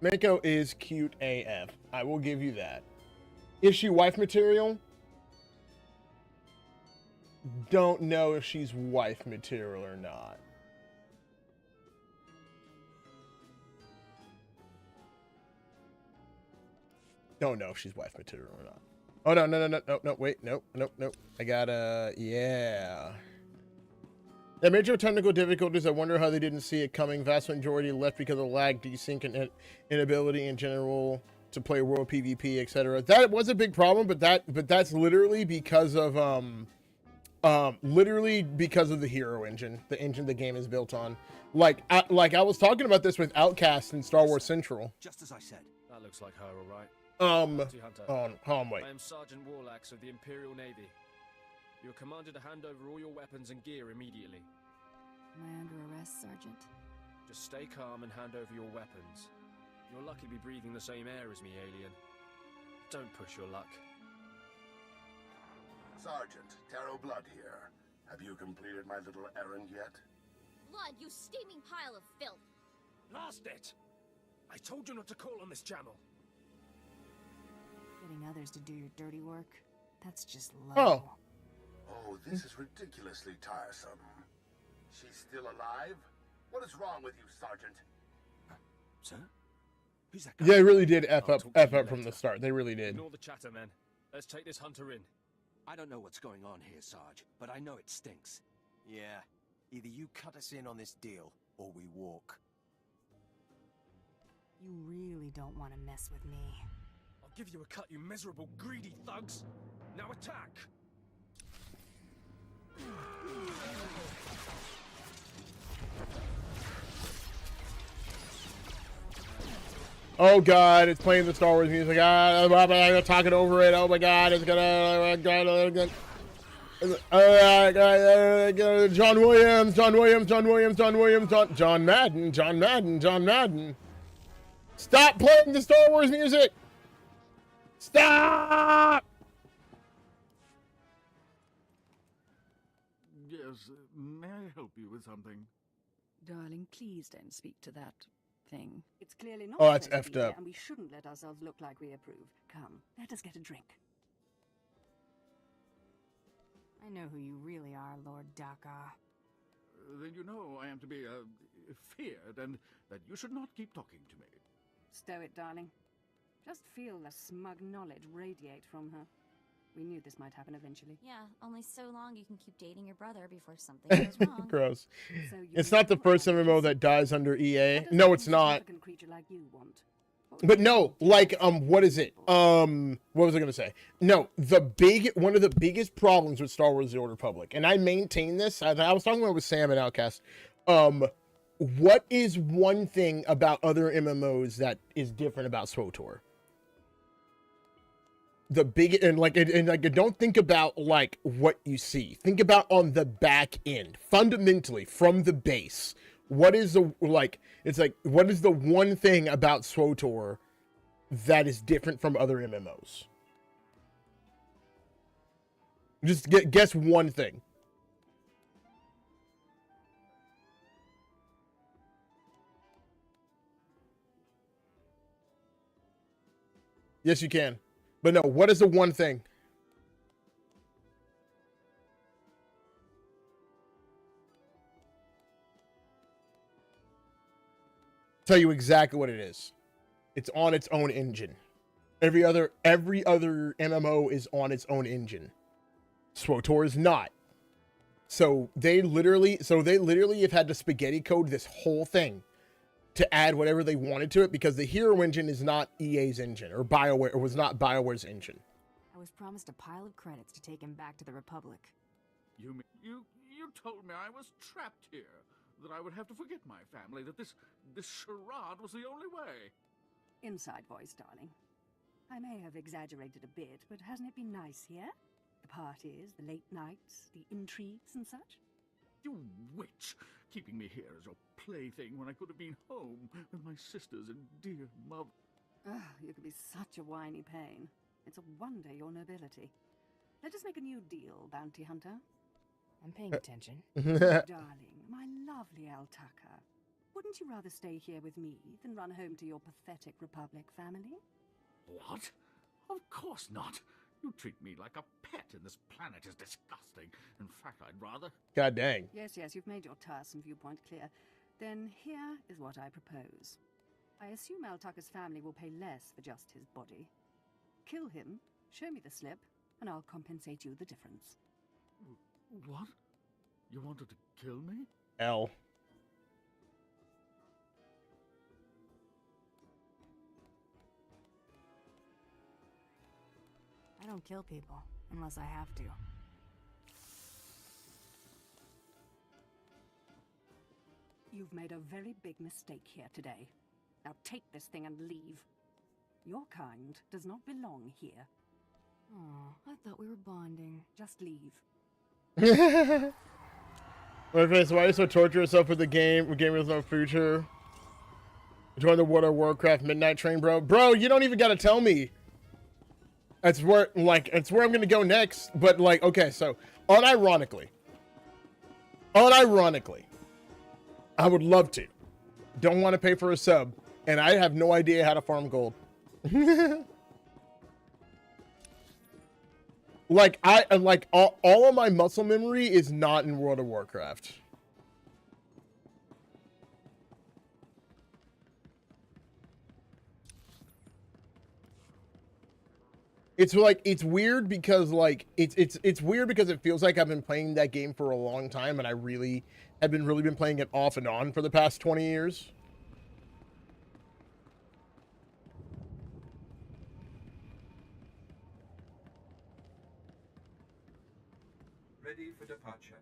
Mako is cute AF. I will give you that. Is she wife material? Don't know if she's wife material or not. Don't know if she's wife material or not. Oh, no, wait, nope. I gotta, yeah. The major technical difficulties, I wonder how they didn't see it coming. Vast majority left because of lag, desync, and inability in general to play world PvP, etc. That was a big problem, but that's literally because of the hero engine, the engine the game is built on. Like I was talking about this with Outcast and Star Wars Central. Just as I said. That looks like her, all right. Wait. I am Sergeant Warlax of the Imperial Navy. You are commanded to hand over all your weapons and gear immediately. Am I under arrest, Sergeant? Just stay calm and hand over your weapons. You're lucky to be breathing the same air as me, alien. Don't push your luck. Sergeant, Taro Blood here. Have you completed my little errand yet? Blood, you steaming pile of filth! Blast it! I told you not to call on this channel. Getting others to do your dirty work? That's just low. Oh, this is ridiculously tiresome. She's still alive? What is wrong with you, Sergeant? Sir? Who's that Yeah, they really did F up from the start. They really did. Ignore the chatter, men. Let's take this hunter in. I don't know what's going on here, Sarge, but I know it stinks. Yeah, either you cut us in on this deal, or we walk. You really don't want to mess with me. I'll give you a cut, you miserable, greedy thugs! Now attack! Oh god, it's playing the Star Wars music. I'm gonna talk it over it. Oh my god, it's gonna John Madden. Stop playing the Star Wars music. Stop. Yes, may I help you with something? Darling, please don't speak to that thing. It's clearly not. Oh, that's supposed to be effed here, up. and we shouldn't let ourselves look like we approve. Come, let us get a drink. I know who you really are, Lord Daka. Then you know I am to be feared, and that you should not keep talking to me. Stow it, darling. Just feel the smug knowledge radiate from her. We knew this might happen eventually. Yeah, only so long you can keep dating your brother before something goes wrong. Gross. So you It's not the first MMO that dies under EA. No, it's not. creature like you want. But no, like what is it? What was I gonna say? No, one of the biggest problems with Star Wars: The Old Republic, and I maintain this. I was talking about with Sam and Outcast. What is one thing about other MMOs that is different about SWTOR? The big and don't think about like what you see. Think about on the back end, fundamentally from the base. What is the what is the one thing about SWTOR that is different from other MMOs? Just guess one thing. Yes, you can. But no, what is the one thing? Tell you exactly what it is. It's on its own engine. Every other MMO is on its own engine. SWTOR is not. So they literally have had to spaghetti code this whole thing to add whatever they wanted to it, because the hero engine is not EA's engine, or BioWare, or was not BioWare's engine. I was promised a pile of credits to take him back to the Republic. You told me I was trapped here, that I would have to forget my family, that this charade was the only way. Inside voice, darling. I may have exaggerated a bit, but hasn't it been nice here? The parties, the late nights, the intrigues and such? You witch! Keeping me here as your plaything when I could have been home with my sisters and dear mother. Ah, you could be such a whiny pain. It's a wonder your nobility. Let us make a new deal, bounty hunter. I'm paying attention. Darling, my lovely Altaka. Wouldn't you rather stay here with me than run home to your pathetic Republic family? What? Of course not. You treat me like a pet, and this planet is disgusting. In fact, I'd rather... God dang. Yes, you've made your tiresome viewpoint clear. Then here is what I propose. I assume Altaka's family will pay less for just his body. Kill him, show me the slip, and I'll compensate you the difference. What? You wanted to kill me? L. I don't kill people unless I have to. You've made a very big mistake here today. Now take this thing and leave. Your kind does not belong here. Oh, I thought we were bonding. Just leave. Okay, so why are you so torture yourself with the game? A game with no future. Join the World of Warcraft midnight train, bro. Bro, you don't even gotta tell me. It's where I'm gonna go next. But like, okay, so unironically, I would love to. Don't want to pay for a sub, and I have no idea how to farm gold. Like all of my muscle memory is not in World of Warcraft. It's like, it's weird because like it's weird because it feels like I've been playing that game for a long time, and I really have been playing it off and on for the past 20 years. Ready for departure.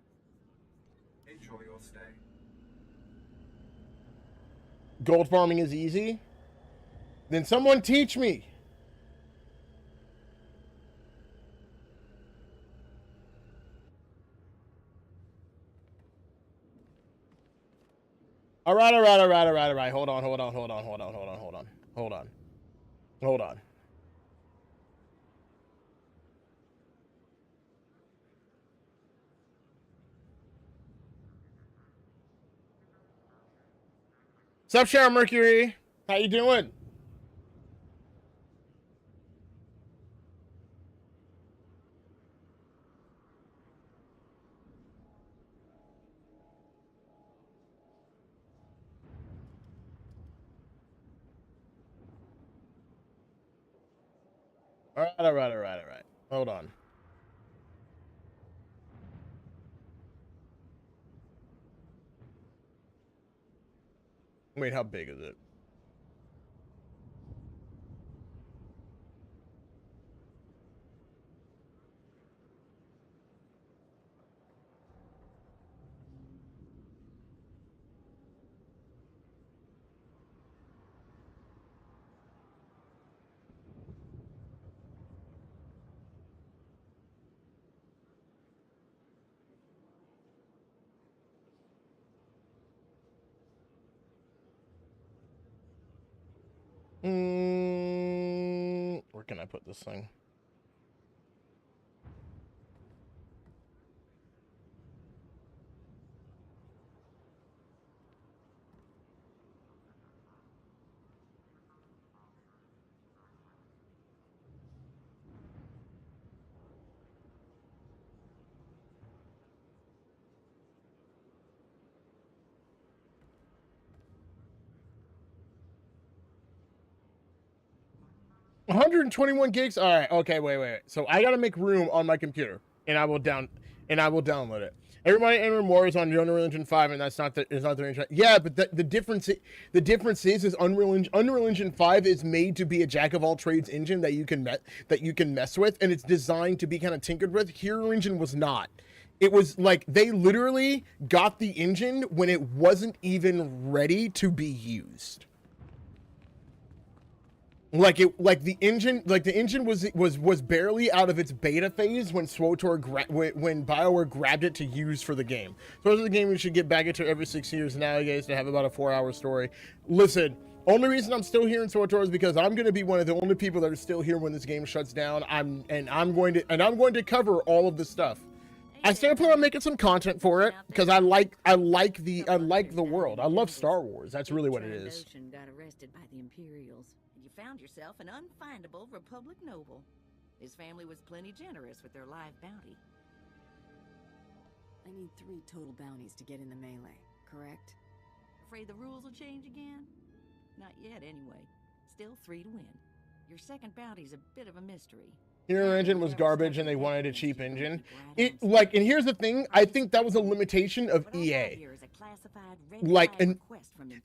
Enjoy your stay. Gold farming is easy? Then someone teach me. All right. Hold on. What's up, Sharon Mercury? How you doing? All right. Hold on. Wait, how big is it? Where can I put this thing? $121 gigs. All right. Okay. Wait. So I gotta make room on my computer, and I will download it. Everybody, Enter More is on Unreal Engine 5, and that's not the engine. Yeah, but the difference is Unreal Engine 5 is made to be a jack of all trades engine that you can mess with, and it's designed to be kind of tinkered with. Hero Engine was not. It was like they literally got the engine when it wasn't even ready to be used. The engine was barely out of its beta phase when SWTOR when BioWare grabbed it to use for the game. So this is a game we should get back into every 6 years nowadays to have about a 4-hour story. Listen, only reason I'm still here in SWTOR is because I'm going to be one of the only people that are still here when this game shuts down. I'm going to cover all of this stuff. I still plan on making some content for it because I like the world. I love Star Wars. That's really what it is. Got arrested by the Imperials. You found yourself an unfindable Republic noble. His family was plenty generous with their live bounty. I need 3 total bounties to get in the melee, correct? Afraid the rules will change again? Not yet, anyway. Still 3 to win. Your second bounty's a bit of a mystery. Hero Engine was garbage and they wanted a cheap engine. And here's the thing, I think that was a limitation of EA.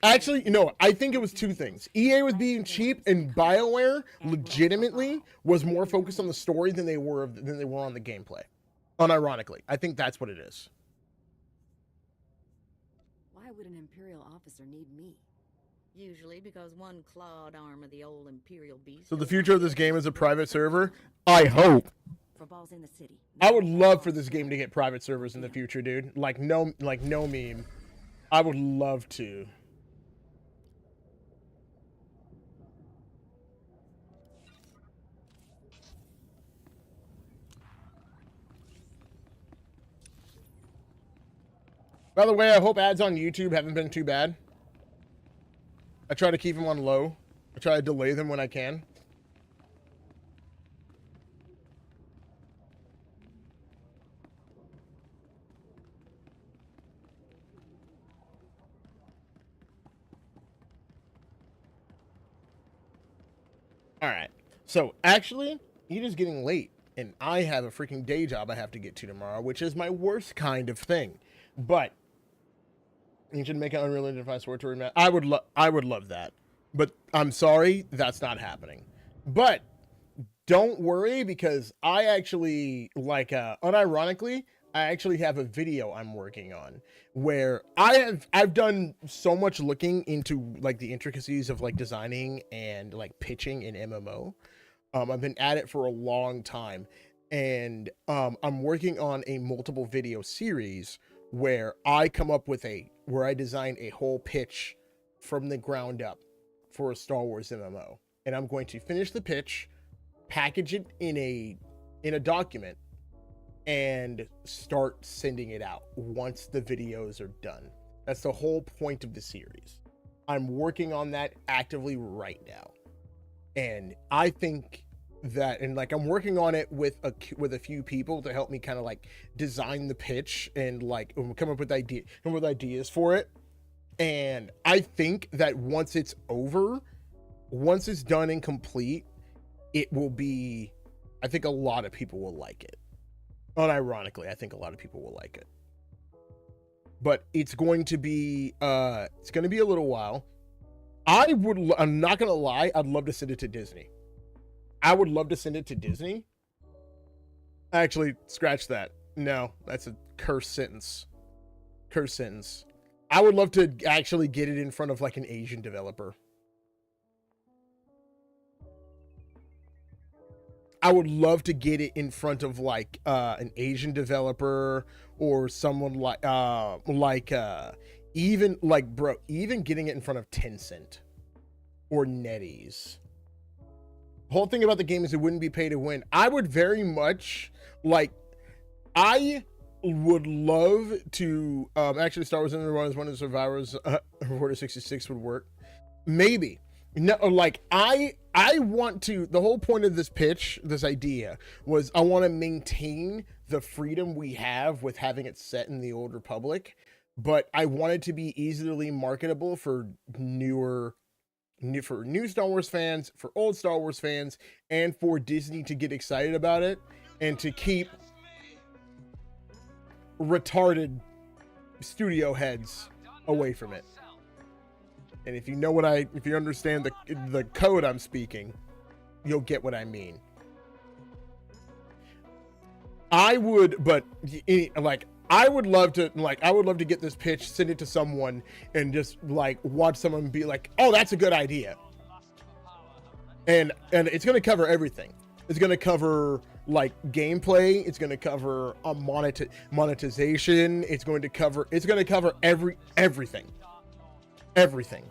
Actually, no, I think it was 2 things. EA was being cheap, and BioWare legitimately was more focused on the story than they were on the gameplay. Unironically, I think that's what it is. Why would an Imperial officer need me? Usually because one clawed arm of the old Imperial beast. So the future of this game is a private server? I hope. For balls in the city. I would love for this game to get private servers in the future, dude. Like no meme. I would love to. By the way, I hope ads on YouTube haven't been too bad. I try to keep them on low. I try to delay them when I can. All right. So, actually, it is getting late, and I have a freaking day job I have to get to tomorrow, which is my worst kind of thing. But you should make an Unreal Engine 5 SWTOR map. I would love that, but I'm sorry, that's not happening. But don't worry, because I actually, like, unironically, I actually have a video I'm working on where I've done so much looking into, like, the intricacies of, like, designing and, like, pitching in MMO. I've been at it for a long time, and I'm working on a multiple video series where I come up with where I design a whole pitch from the ground up for a Star Wars MMO. And I'm going to finish the pitch, package it in a document, and start sending it out once the videos are done. That's the whole point of the series. I'm working on that actively right now. And I think that, and like, I'm working on it with a few people to help me kind of like design the pitch and like come up with ideas for it. And I think that once it's over, once it's done and complete, it will be, I think a lot of people will like it. Unironically, I think a lot of people will like it. But it's going to be a little while. I'm not gonna lie, I'd love to send it to Disney. I would love to send it to Disney. Actually, scratch that. No, that's a cursed sentence. Cursed sentence. I would love to actually get it in front of like an Asian developer. I would love to get it in front of like an Asian developer or someone even getting it in front of Tencent or NetEase. The whole thing about the game is it wouldn't be pay to win. I would very much like, I would love to actually Star Wars Underworld is one of the survivors. Order 66 would work. Maybe. No, like I want to, the whole point of this pitch, this idea was I want to maintain the freedom we have with having it set in the Old Republic, but I want it to be easily marketable for new Star Wars fans, for old Star Wars fans, and for Disney to get excited about it and to keep retarded studio heads away from it. And if you know if you understand the code I'm speaking, you'll get what I mean. I would love to get this pitch, send it to someone, and just like watch someone be like, "Oh, that's a good idea." And it's going to cover everything. It's going to cover like gameplay. It's going to cover monetization. It's going to cover everything.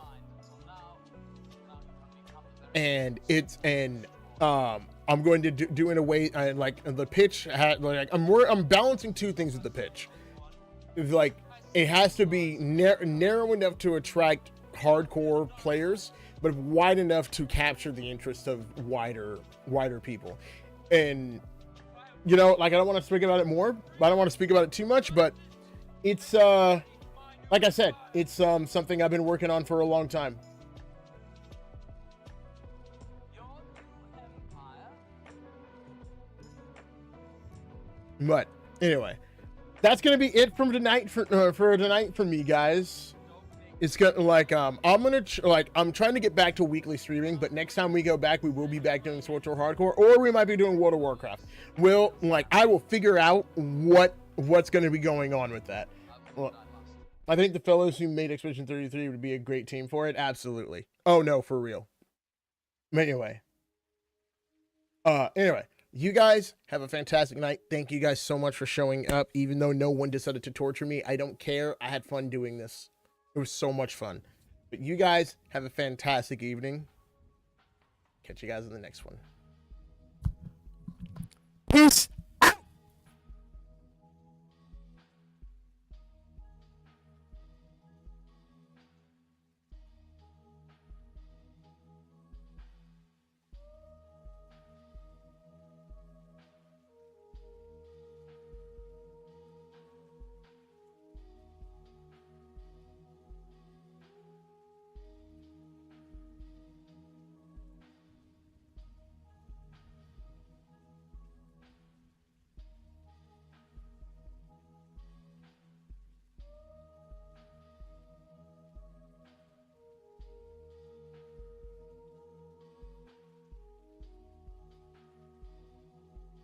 And I'm going to do in a way like the pitch I'm balancing two things with the pitch. Like, it has to be narrow enough to attract hardcore players, but wide enough to capture the interest of wider people. And you know, like, I don't want to speak about it more, I don't want to speak about it too much, but it's like I said, it's something I've been working on for a long time. But anyway, that's gonna be it from tonight for tonight for me, guys. It's gonna I'm trying to get back to weekly streaming, but next time we go back, we will be back doing SWTOR Hardcore, or we might be doing World of Warcraft. I will figure out what's gonna be going on with that. Well, I think the fellows who made Expedition 33 would be a great team for it. Absolutely. Oh no, for real. Anyway, you guys have a fantastic night. Thank you guys so much for showing up, even though no one decided to torture me. I don't care. I had fun doing this. It was so much fun. But you guys have a fantastic evening. Catch you guys in the next one.